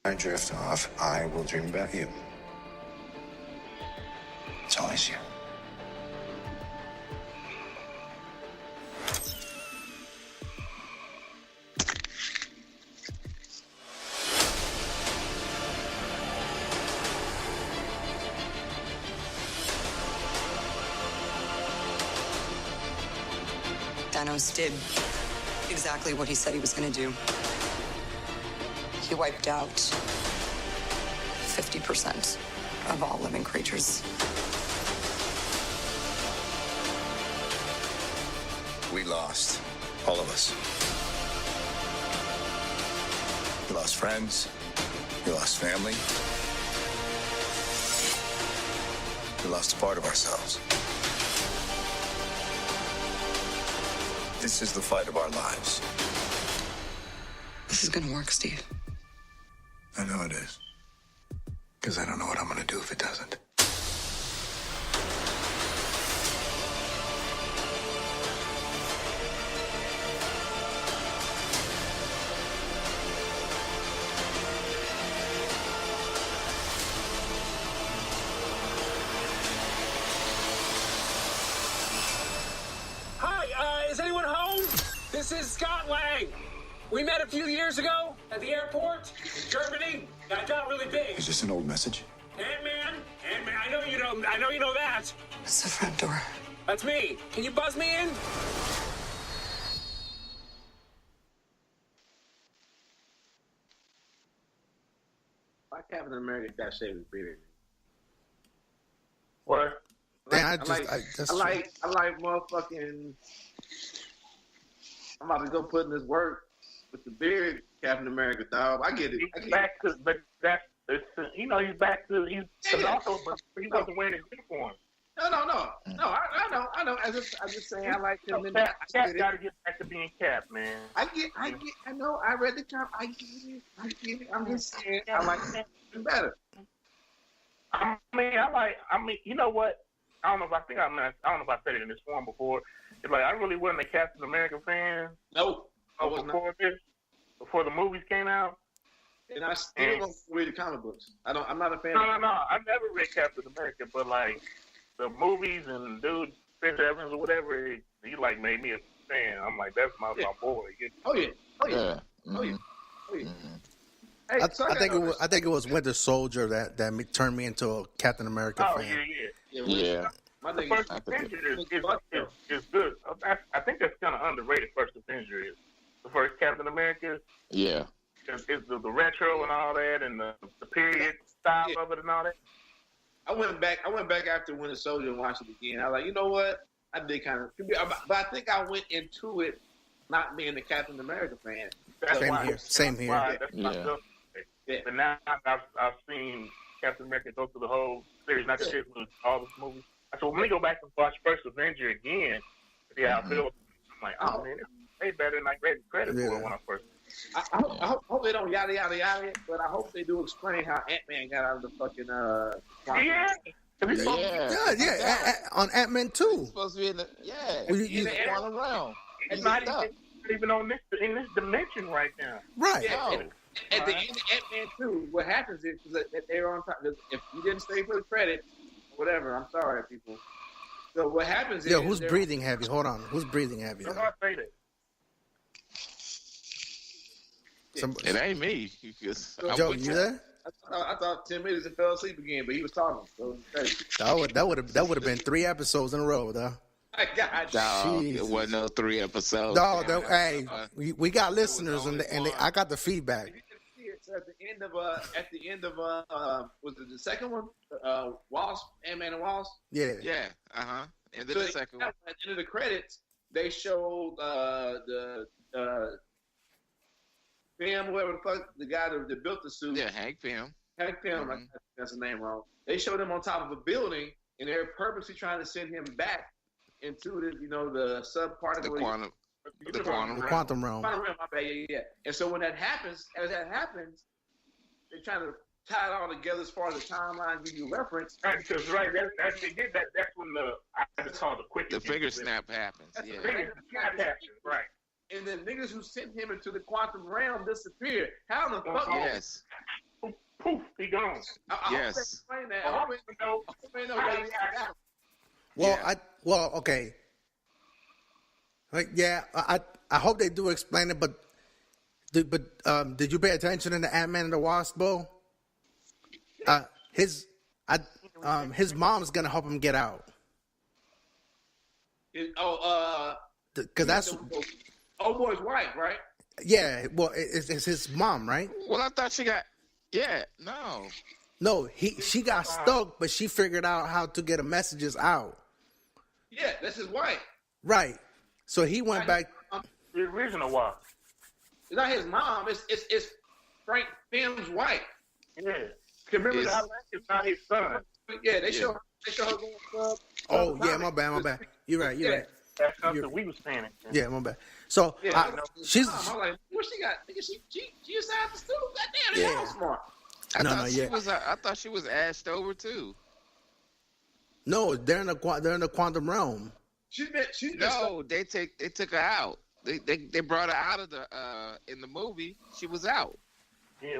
I drift off, I will dream about you. It's always you. Thanos did exactly what he said he was going to do. He wiped out 50% of all living creatures. We lost. All of us. We lost friends. We lost family. We lost a part of ourselves. This is the fight of our lives. This is going to work, Steve. I know it is. Because I don't know what I'm going to do if it doesn't. Hi, is anyone home? This is Scott Lang. We met a few years ago at the airport in Germany. I got really big. Is this an old message? Ant-Man, I know you know that. It's the front door. That's me. Can you buzz me in? Why Captain America got shaved his beard? What? I like motherfucking. I'm about to go put in this work with the beard, Captain America, dog. I get it. He's back to, but that's, he's back to, he's Pinocchio, but he wasn't wearing his uniform. No. I know. I just saying I like him. Cap got to get back to being Cap, man. I know. I read the Cap. I get it. I'm just saying I like him better. I mean, you know what? I don't know if I said it in this form before. It's like I really wasn't a Captain America fan. No, I was before not. Before the movies came out. And I still don't read the comic books. I'm not a fan. No. I never read Captain America, but like the movies and dude, Chris Evans or whatever, he like made me a fan. I'm like, that's my boy. Oh yeah. Mm-hmm. Hey, I think it was Winter Soldier that turned me into a Captain America fan. Yeah. The first Avenger is good. I think that's kind of underrated. First Avenger is the first Captain America. Yeah. It's the retro and all that, and the period style of it and all that. I went back after Winter Soldier and watched it again. I was like, you know what? I did kind of, but I think I went into it not being a Captain America fan. Same here. But now I've seen Captain America go through the whole series, not just with all the movies. So when we go back and watch First Avenger again, I feel I'm like, oh man, it's way better than I gave credit for it when I first. I hope they don't yada yada yada, but I hope they do explain how Ant-Man got out of the fucking on Ant-Man 2. He's supposed to be in the he's falling around. It's not even on in this dimension right now. Right. At the end of Ant-Man 2, what happens is that they're on top. If you didn't stay for the credit, whatever, I'm sorry, people. So what happens is... who's breathing heavy? Hold on. Who's breathing heavy? I'm not saying it. It ain't me. Joe, you there? I thought 10 minutes and fell asleep again, but he was talking. So that would have been 3 episodes in a row, though. My God, it wasn't no 3 episodes. No, hey, we got listeners, and I got the feedback. So at the end of was it the second one? Wasp, Ant-Man and Wasp. Yeah. And then the second one. At the end of the credits, they showed the Pym, whoever the fuck, the guy that built the suit. Yeah, Hank Pym. Mm-hmm. That's his name wrong. They showed him on top of a building, and they're purposely trying to send him back into the subparticle. The quantum realm. Yeah. And so when that happens, they're trying to tie it all together as far as the timeline, give you reference. Right, because that's when I just saw the quickest. The finger snap happens. The finger snap happens, right? And the niggas who sent him into the quantum realm disappeared. How the fuck? Yes. Poof, he gone. Yes. Okay. Like, I hope they do explain it, but did you pay attention in the Ant-Man and the Wasp, Bo? His mom's gonna help him get out. because that's old boy's wife, right? yeah. Well, it's his mom, right? Well, I thought she got. Yeah, no. No, she got stuck, but she figured out how to get the messages out. Yeah, that's his wife. Right. So he went back. The original wife. It's not his mom. It's Frank Finn's wife. Yeah. Remember that? It's not his son. Yeah, they show her going club. Oh yeah, my bad. You're right. That's something we was saying. Yeah, my bad. So she's. I'm like, what she got? She inside the stool. Goddamn, they all smart. I thought she was ashed over too. No, they're in the quantum realm. They took her out. They brought her out of the in the movie. She was out. Yeah,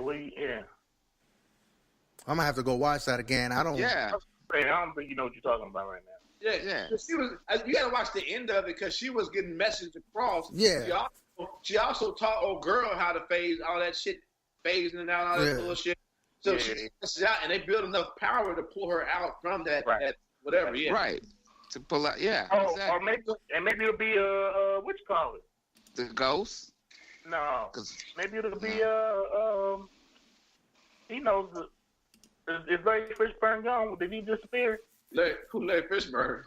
I'm gonna have to go watch that again. I don't think you know what you're talking about right now. Yeah. She was. You got to watch the end of it because she was getting messages across. Yeah. She also taught old girl how to phase all that shit, phasing out all that bullshit. So she messes out, and they build enough power to pull her out from that, that whatever. Yeah. Right. To pull out. Yeah. Oh, exactly. or maybe it'll be what you call it? The ghost. No. Maybe it'll be he knows. Is Larry Fishburne gone? Did he disappear? Larry Fishburne?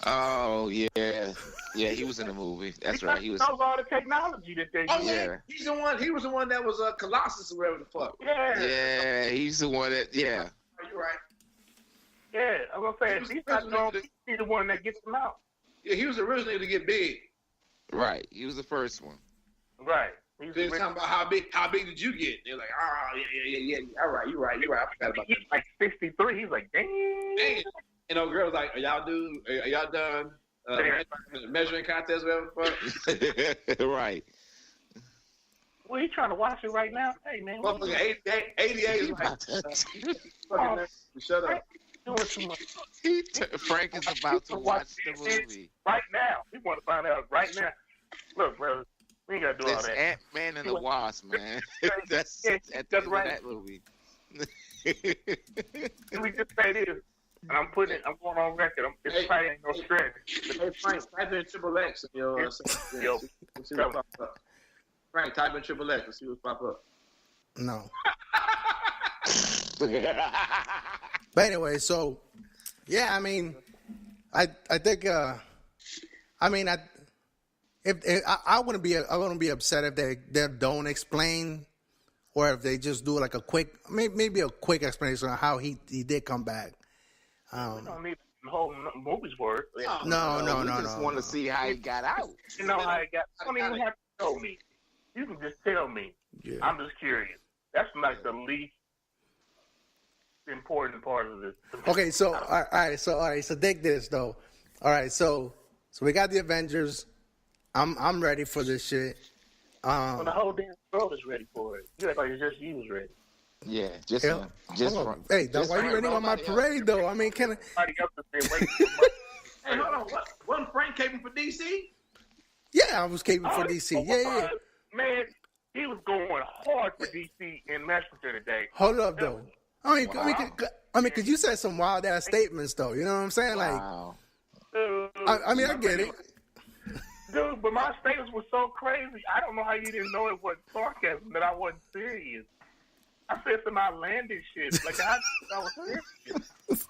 Oh yeah, he was in the movie. That's right. He was. Knows all the technology that they. Oh yeah, he's the one. He was the one that was Colossus or whatever the fuck. Yeah, he's the one that. Yeah. You're right. Yeah, I'm gonna say he's the one that gets them out. Yeah, he was originally to get big. Right, he was the first one. Right. They're talking about how big did you get? They're like, yeah. All right, you're right. I forgot about he's like 63. He's like, dang. And old girl's like, are y'all done measuring contest, whatever the fuck? Right. Well, you trying to watch it right now? Hey, man. A.D.A. is like, shut up. Frank is about to watch the movie. Right now. We want to find out right now. Look, brother. We ain't got to do all that. Ant-Man and the Wasp, man. That's right. That movie. We just say this. And I'm going on record. It's probably ain't no stretch. Hey, Frank, type in Triple X. Frank, type in Triple X and see what pop up. No. But anyway, so yeah, I mean, I think I wouldn't be upset if they don't explain, or if they just do like a quick, maybe a quick explanation of how he did come back. We don't need the whole movie's worth. No. We just want to see how he got out. You know how he got. I don't even have to tell me. You can just tell me. Yeah. I'm just curious. That's like the least important part of this. Okay, so all right, so dig this though. All right, so we got the Avengers. I'm ready for this shit. Well, the whole damn world is ready for it. You act like it's just you was ready. Yeah, just hey, why you ready on my parade though? I mean, can I? Hey, hold on. Wasn't Frank caping for DC? Yeah, I was caping for DC. Yeah. Man, he was going hard for DC in Messenger today. Hold up though. I mean, cause you said some wild ass statements though. You know what I'm saying? Wow. Like, I mean, I get it. Dude, but my statements were so crazy. I don't know how you didn't know it was sarcasm, that I wasn't serious. I said some outlandish shit. Like, I was serious.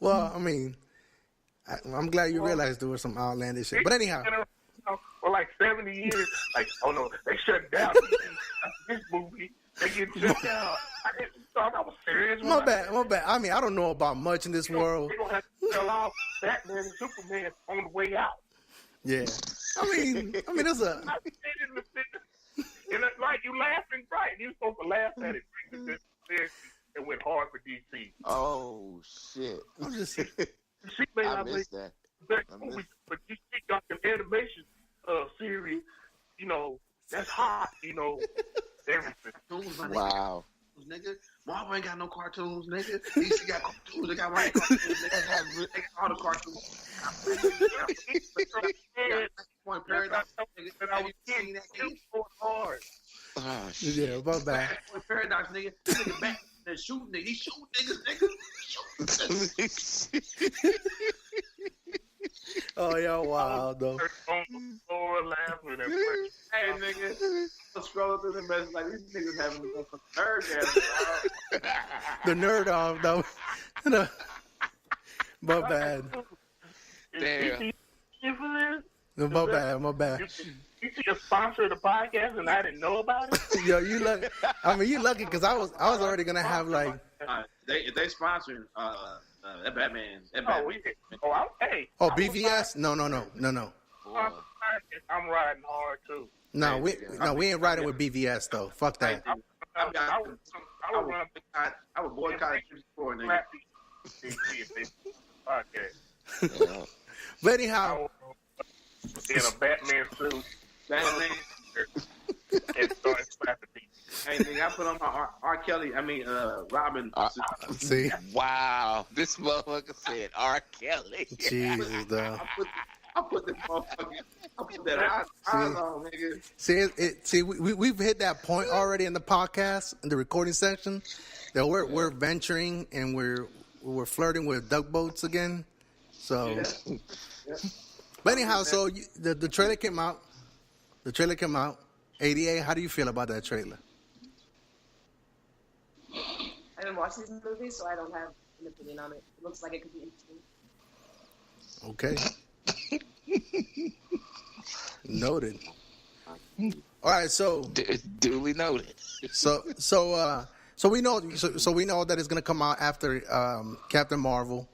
Well, I mean, I'm glad you realized there was some outlandish shit. But anyhow. For like 70 years, like, oh no, they shut down this movie. They get shut down. I thought I was serious. My bad. I mean, I don't know about much in this world. They're going to have to sell off Batman and Superman on the way out. Yeah. I mean, there's a... And it's like you laughing, right? You supposed to laugh at it. It went hard for DC. Oh, shit. I'm just... I missed that. But DC got an animation series, you know, that's hot, you know, everything. Wow. Nigga, Marvel ain't got no cartoons, nigga. DC got cartoons. They got white cartoons. They got all the cartoons. Point Paradox. Nigga, have you seen that game? Hard. Oh, shit. Yeah, my bad. Point Paradox, nigga. Nigga back and shooting nigga. He shooting niggas, nigga. Oh, yeah, wow, though. On the floor laughing and Hey, nigga. I'm scrolling through the message like these niggas having the nerd The nerd off, though. No. My bad. Damn. No, my bad. You see a sponsor of the podcast and I didn't know about it? Yo, you lucky. I mean, you lucky because I was already gonna have like. They sponsoring that Batman. Hey. Oh, BVS? No. I'm riding hard too. No, we ain't riding with BVS though. Fuck that. I would boycott for nigga. Okay. But anyhow, in a Batman suit. Batman. And started slapping people. Hey, nigga, I put on my R. Kelly. Robin. See? Wow, this motherfucker said R. Kelly. Jesus, though. I put that eyes on, nigga. See, we've hit that point already in the podcast, in the recording section, that we're venturing and we're flirting with duck boats again. So, but anyhow, so the trailer came out. The trailer came out. A.D.A, how do you feel about that trailer? I didn't watch these movies, so I don't have an opinion on it. It looks like it could be interesting. Okay. Noted. All right, so duly noted. So we know that it's gonna come out after Captain Marvel.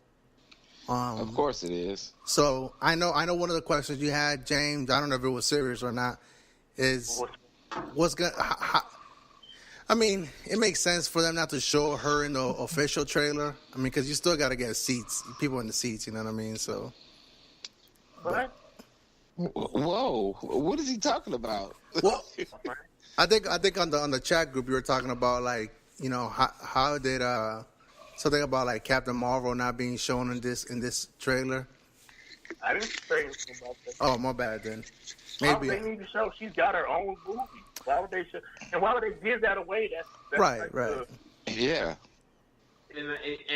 Of course it is. So I know one of the questions you had, James. I don't know if it was serious or not. Is what's gonna? I mean, it makes sense for them not to show her in the official trailer. I mean, because you still got to get seats, people in the seats. You know what I mean? So. What? Whoa! What is he talking about? Well, I think on the chat group you were talking about like how did something about like Captain Marvel not being shown in this trailer. I didn't say anything about that. Oh, my bad then. Maybe they need to show she's got her own movie. Why would they show? And why would they give that away? That's right, like right. And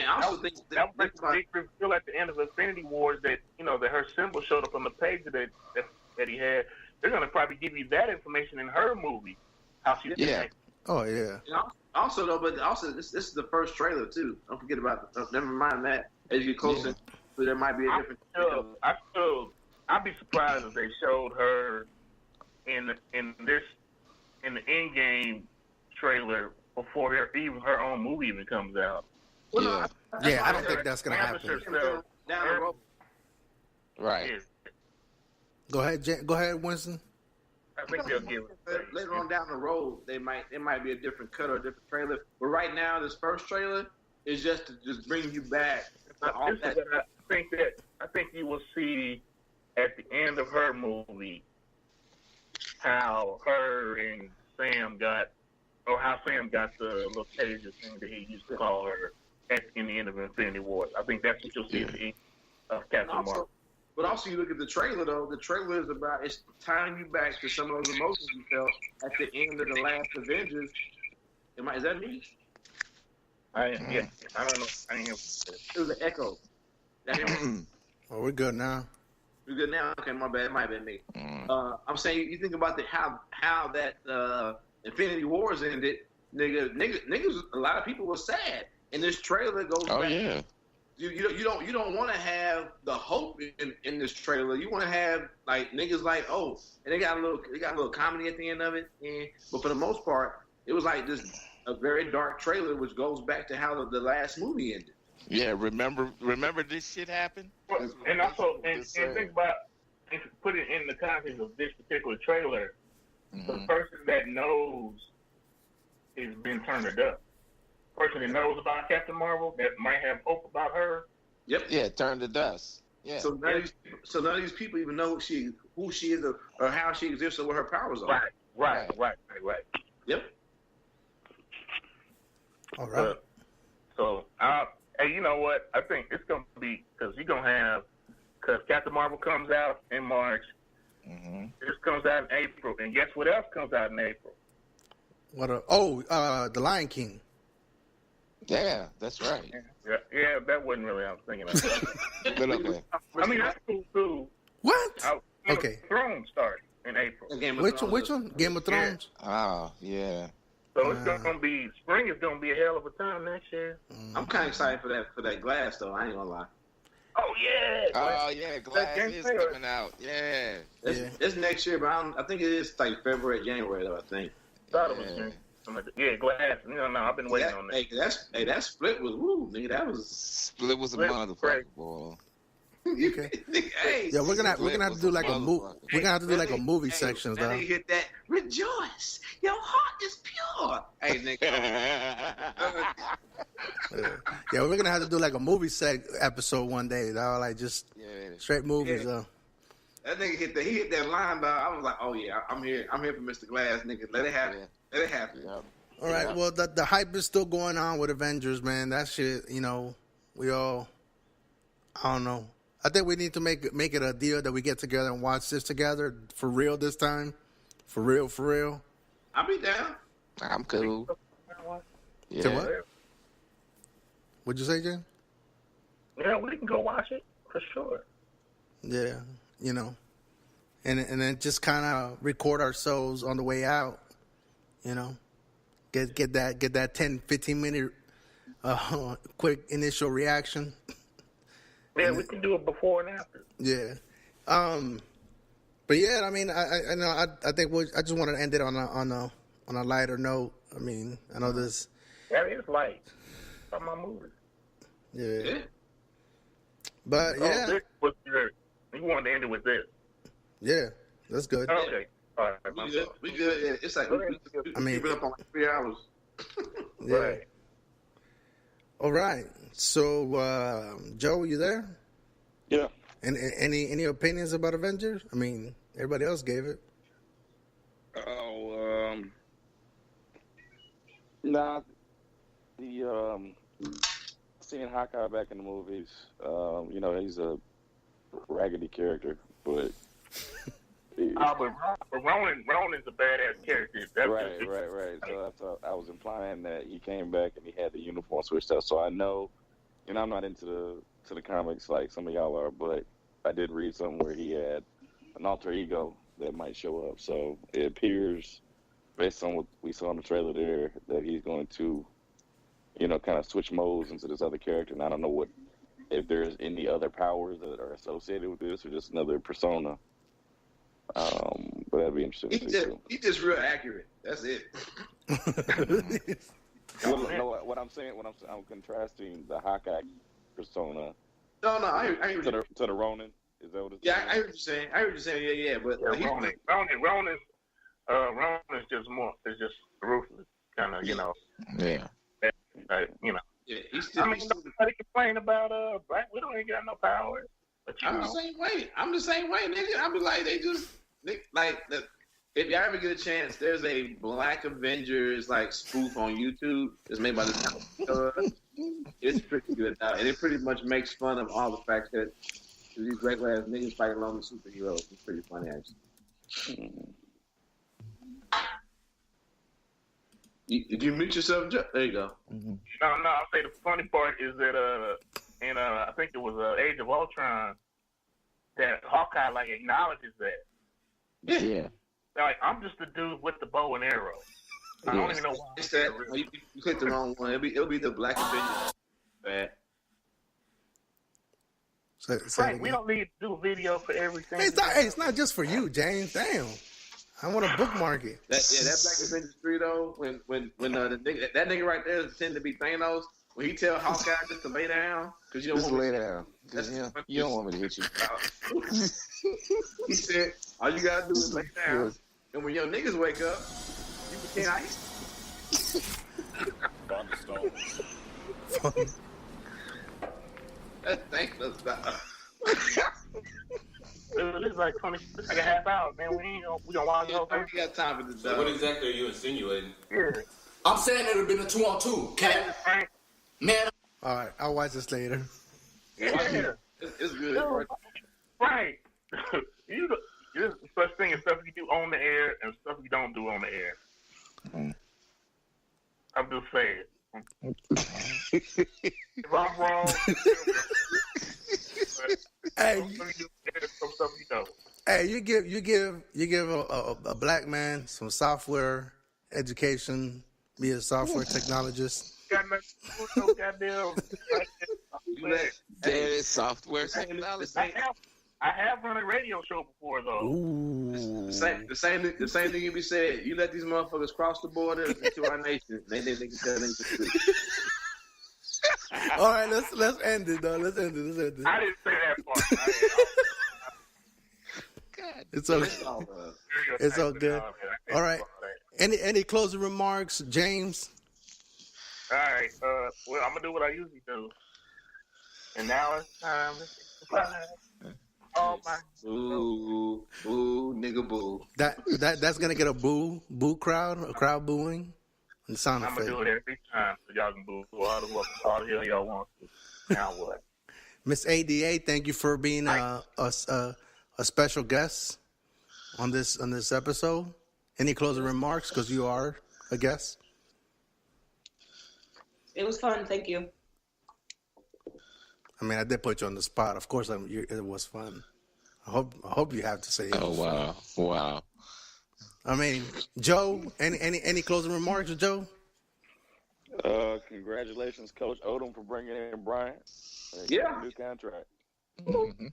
I also think that was like the big reveal at the end of Infinity Wars that that her symbol showed up on the page that he had. They're gonna probably give you that information in her movie. How she Oh yeah. Also this is the first trailer too. Don't forget about never mind that. As you get closer, there might be a different. I'd be surprised if they showed her in the Endgame trailer before even her own movie even comes out. Well, I don't think that's gonna happen. Down the road. Right. Go ahead, Winston. I think they'll give it. Later on down the road, it might be a different cut or a different trailer. But right now, this first trailer is just to bring you back. I think you will see at the end of her movie how her and Sam got the little Pages thing that he used to call her in the end of Infinity Wars. I think that's what you'll see at the end of Captain Marvel. But also, you look at the trailer, though. The trailer is it's tying you back to some of those emotions you felt at the end of the last Avengers. Is that me? I don't know. It was an echo. Oh, we're good now. We're good now? Okay, my bad. It might have been me. I'm saying, you think about how that Infinity Wars ended, niggas, a lot of people were sad. And this trailer goes back. Yeah. You don't want to have the hope in this trailer. You want to have like niggas like and they got a little comedy at the end of it. But for the most part, it was like this a very dark trailer, which goes back to how the last movie ended. Yeah, remember this shit happened. And also, and think about put it in the context of this particular trailer. The person that knows has been turned up. Person that knows about Captain Marvel, that might have hope about her. Yep. Yeah, turn to dust. Yeah. So none of these people even know who she is or how she exists or what her powers are. Right. Yep. All right. So, hey, you know what? I think it's going to be, because Captain Marvel comes out in March. This comes out in April. And guess what else comes out in April? The Lion King. Yeah, that's right. Yeah, that wasn't really what I was thinking of. But okay. I mean, that's cool too. What? Game Okay. of Thrones starts in April. Which one? Game of Thrones? Oh, yeah. So it's gonna be spring. Is gonna be a hell of a time next year. I'm kind of excited for that Glass though. I ain't gonna lie. Oh yeah. Oh yeah, Glass is coming out. Yeah. It's next year, but I think it is like February, January though. I think. Thought it was Glass. No, I've been waiting on that. That Split was woo, nigga. That was Split was a motherfucker, boy. Okay. Hey, yeah, we're gonna have to do like a movie. We're gonna have to do like a movie section, though. They hit that. Rejoice, your heart is pure. Hey, nigga. Yeah, we're gonna have to do like a movie episode one day. Though, like just straight movies, though. That nigga hit that line, dog. I was like, oh yeah, I'm here for Mr. Glass, nigga. Let it happen. Let it happen. Yeah. All right. Well, the hype is still going on with Avengers, man. That shit, we all. I don't know. I think we need to make it a deal that we get together and watch this together for real this time. For real. I'll be down. I'm cool. Yeah. Say what? What'd you say, Jen? Yeah, we can go watch it for sure. Yeah, and then just kind of record ourselves on the way out. Get that 10, 15 minute quick initial reaction. Yeah, we can do it before and after. Yeah, but yeah, I mean, I think I just wanted to end it on a lighter note. I mean, I know this. That is light. From my movie. Yeah. But yeah. This was good. You wanted to end it with this. Yeah, that's good. Okay. All right. We good. Yeah, it's like we keep it up on like 3 hours. Yeah. Right. All right. So, Joe, you there? Yeah. And any opinions about Avengers? I mean, everybody else gave it. Nah. Seeing Hawkeye back in the movies, he's a raggedy character, but. But Ronan's a badass character. That's Right. So I was implying that he came back and he had the uniform switched out. So I know, I'm not into the comics like some of y'all are, but I did read something where he had an alter ego that might show up. So it appears, based on what we saw in the trailer there, that he's going to, kind of switch modes into this other character. And I don't know if there's any other powers that are associated with this or just another persona. But that'd be interesting to see too. He's just real accurate. That's it. What I'm saying, I'm contrasting the Hawkeye persona. No, I hear to the Ronin. Is that what it's? Yeah, I heard you saying. Yeah. But Ronan is just more. It's just ruthless, kind of. Yeah. Yeah, he's still. Nobody complain about Black Widow ain't got no power. But I'm the same way, nigga. I be like, if y'all ever get a chance, there's a Black Avengers like spoof on YouTube. It's made by the It's pretty good now, and it pretty much makes fun of all the facts that these regular ass niggas fighting along with superheroes. It's pretty funny, actually. Did you mute yourself, Joe? There you go. Mm-hmm. No. I'll say the funny part is that I think it was Age of Ultron that Hawkeye acknowledges that. Yeah. Like, I'm just the dude with the bow and arrow. I don't even know why. It's that you clicked the wrong one. It'll be the Black Avengers. Bad. Right, we don't need to do a video for everything. It's not just for you, James. Damn. I want to bookmark it. That Black Avengers 3 though, when that nigga right there is tend to be Thanos. When he tell Hawkeye just to lay down, because you don't want lay down. You don't want me to hit you. He said, all you gotta do is lay down, and when your niggas wake up, you can ice. That Thanos stuff. It's like 20. It's like a half hour, man. We gonna watch the whole thing. We got time for this. So what exactly are you insinuating? Yeah. I'm saying it would have been a 2-on-2. Cat. Man. All right, I'll watch this later. Yeah. It's good. Right. There's such thing as stuff you do on the air and stuff you don't do on the air. I'm just saying. If I'm wrong, Hey, some stuff you know. hey, you give a black man some software education, be a software technologist. Got nothing to do with no goddamn. There is software technology. I have run a radio show before though. Ooh. The same thing you be said. You let these motherfuckers cross the border into our nation. They can tell them the truth. All right, let's end it though. Let's end it. I didn't say that part. God, It's okay. It's all good. All right. Any closing remarks, James? All right. Well, I'm gonna do what I usually do. And now it's time to say oh my. Boo, nigga, boo. That's gonna get a boo crowd, a crowd booing, and sound I'm effect. gonna do it every time so y'all can boo all the hell y'all want to. Now what? Miss A.D.A, thank you for being a special guest on this episode. Any closing remarks? Because you are a guest. It was fun. Thank you. I mean, I did put you on the spot. Of course, it was fun. I hope you have to say. Oh wow. I mean, Joe. Any closing remarks, Joe? Congratulations, Coach Odom, for bringing in Bryant. Yeah. New contract. Mm-hmm.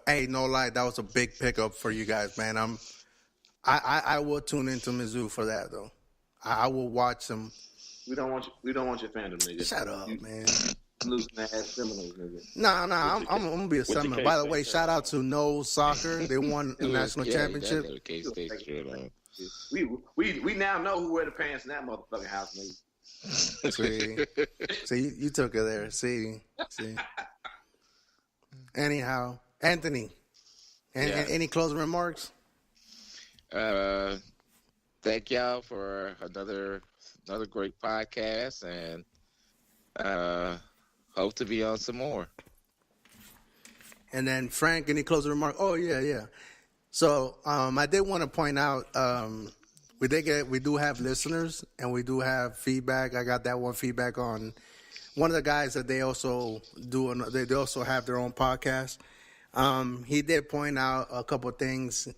Hey, no lie, that was a big pickup for you guys, man. I will tune into Mizzou for that though. I will watch them. We don't want your fandom, nigga. Shut up, man. Losing ass Seminoles, nigga. Nah, I'm gonna be a Seminole. By the way, shout out to No Soccer. They won the national championship. We now know who wear the pants in that motherfucking house, nigga. See, you took it there. See. Anyhow, Anthony, any closing remarks? Thank y'all for another great podcast, and hope to be on some more. And then Frank, any closing remarks? Oh yeah. So I did want to point out we do have listeners and we do have feedback. I got that one feedback on one of the guys that they also do. They also have their own podcast. He did point out a couple of things,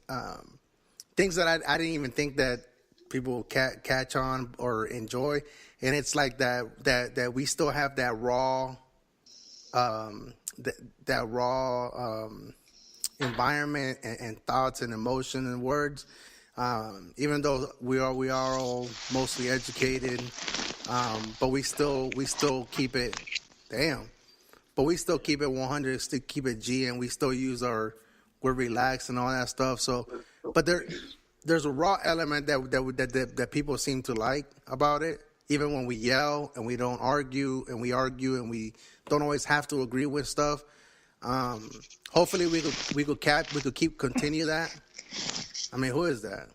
things that I didn't even think that people catch on or enjoy, and it's like that we still have that raw, environment and thoughts and emotion and words. Even though we are all mostly educated, but we still keep it. But we still keep it 100, still keep it G, and we still use we're relaxed and all that stuff. So, but there's a raw element that people seem to like about it. Even when we yell and we don't argue, and we don't always have to agree with stuff. Hopefully we could continue that. I mean, who is that?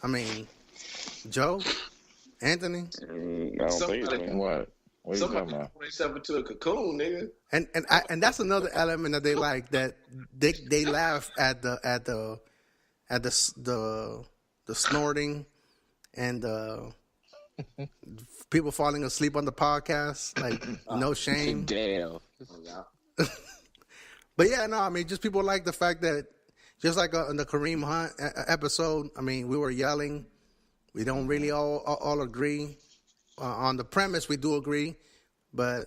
I mean, Joe, Anthony. I don't think it's what. What are you talking about? Put themselves into a cocoon, nigga. And that's another element that they like, that they laugh at the snorting and people falling asleep on the podcast, like no shame. Damn. But yeah, no, I mean, just people like the fact that, just like in the Kareem Hunt episode, I mean, we were yelling. We don't really all agree. On the premise, we do agree, but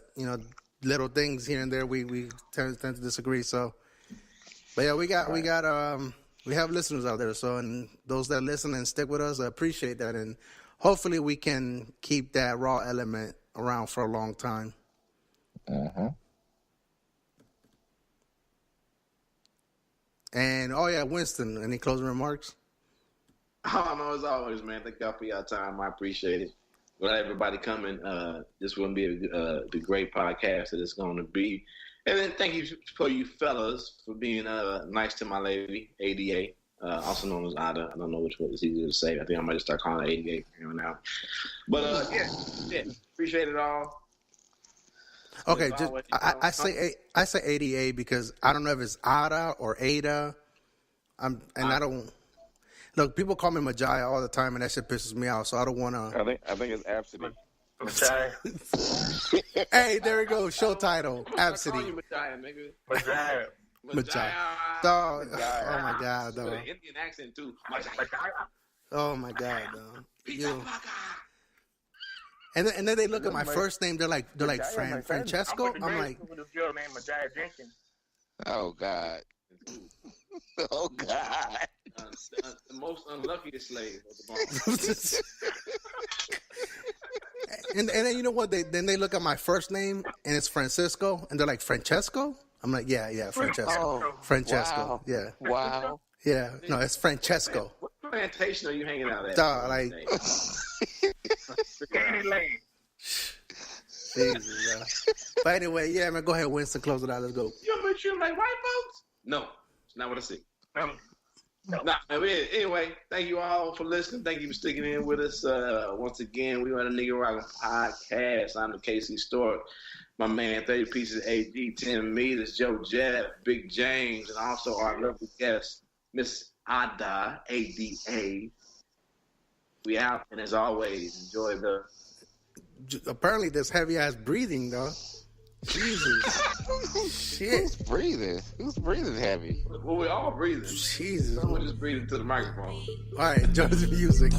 little things here and there we tend to disagree. So, but yeah, we have listeners out there. So, and those that listen and stick with us, I appreciate that, and hopefully we can keep that raw element around for a long time. Uh-huh. And Winston, any closing remarks? Oh no, as always, man. Thank y'all for your time. I appreciate it. Glad everybody coming. This will be the great podcast that it's going to be. And then thank you for you fellas for being nice to my lady, A.D.A, also known as A.D.A. I don't know which one is easier to say. I think I might just start calling her A.D.A from here on out. But yeah, appreciate it all. Okay, just I say A.D.A because I don't know if it's A.D.A or A.D.A. I don't. Look, people call me Mejia all the time, and that shit pisses me off. So I don't want to. I think it's ABCDE. Hey, there we go. Show title. ABCDE. Mejia. Dog. Oh my God, dog. Indian accent too. Oh my God, dog. You. And then they look at my first name. They're like Francesco. I'm like, with this girl named Mejia Jenkins. Oh God. Oh God. The most unluckiest slave of the and then you know what? Then they look at my first name and it's Francisco, and they're like Francesco. I'm like, yeah, Francesco. Oh, Francesco. wow. Yeah. Wow. Yeah. No, it's Francesco. What plantation are you hanging out at? Dog, like. Jesus, but anyway, yeah, man, go ahead, Winston, close it out. Let's go. You ever treat like white folks? No, it's not what I see. Anyway, thank you all for listening. Thank you for sticking in with us. Once again, we on the Nigga Rockin' Podcast. I'm the KC Stork. My man, 30 Pieces AD, 10 meters, Joe Jeff, Big James, and also our lovely guest, Miss A.D.A, A.D.A. We out, and as always, enjoy the... Apparently, there's heavy-ass breathing, though. Jesus. Shit. Who's breathing heavy? Well, we're all breathing. Jesus. Someone just breathing to the microphone. All right, enjoy the music.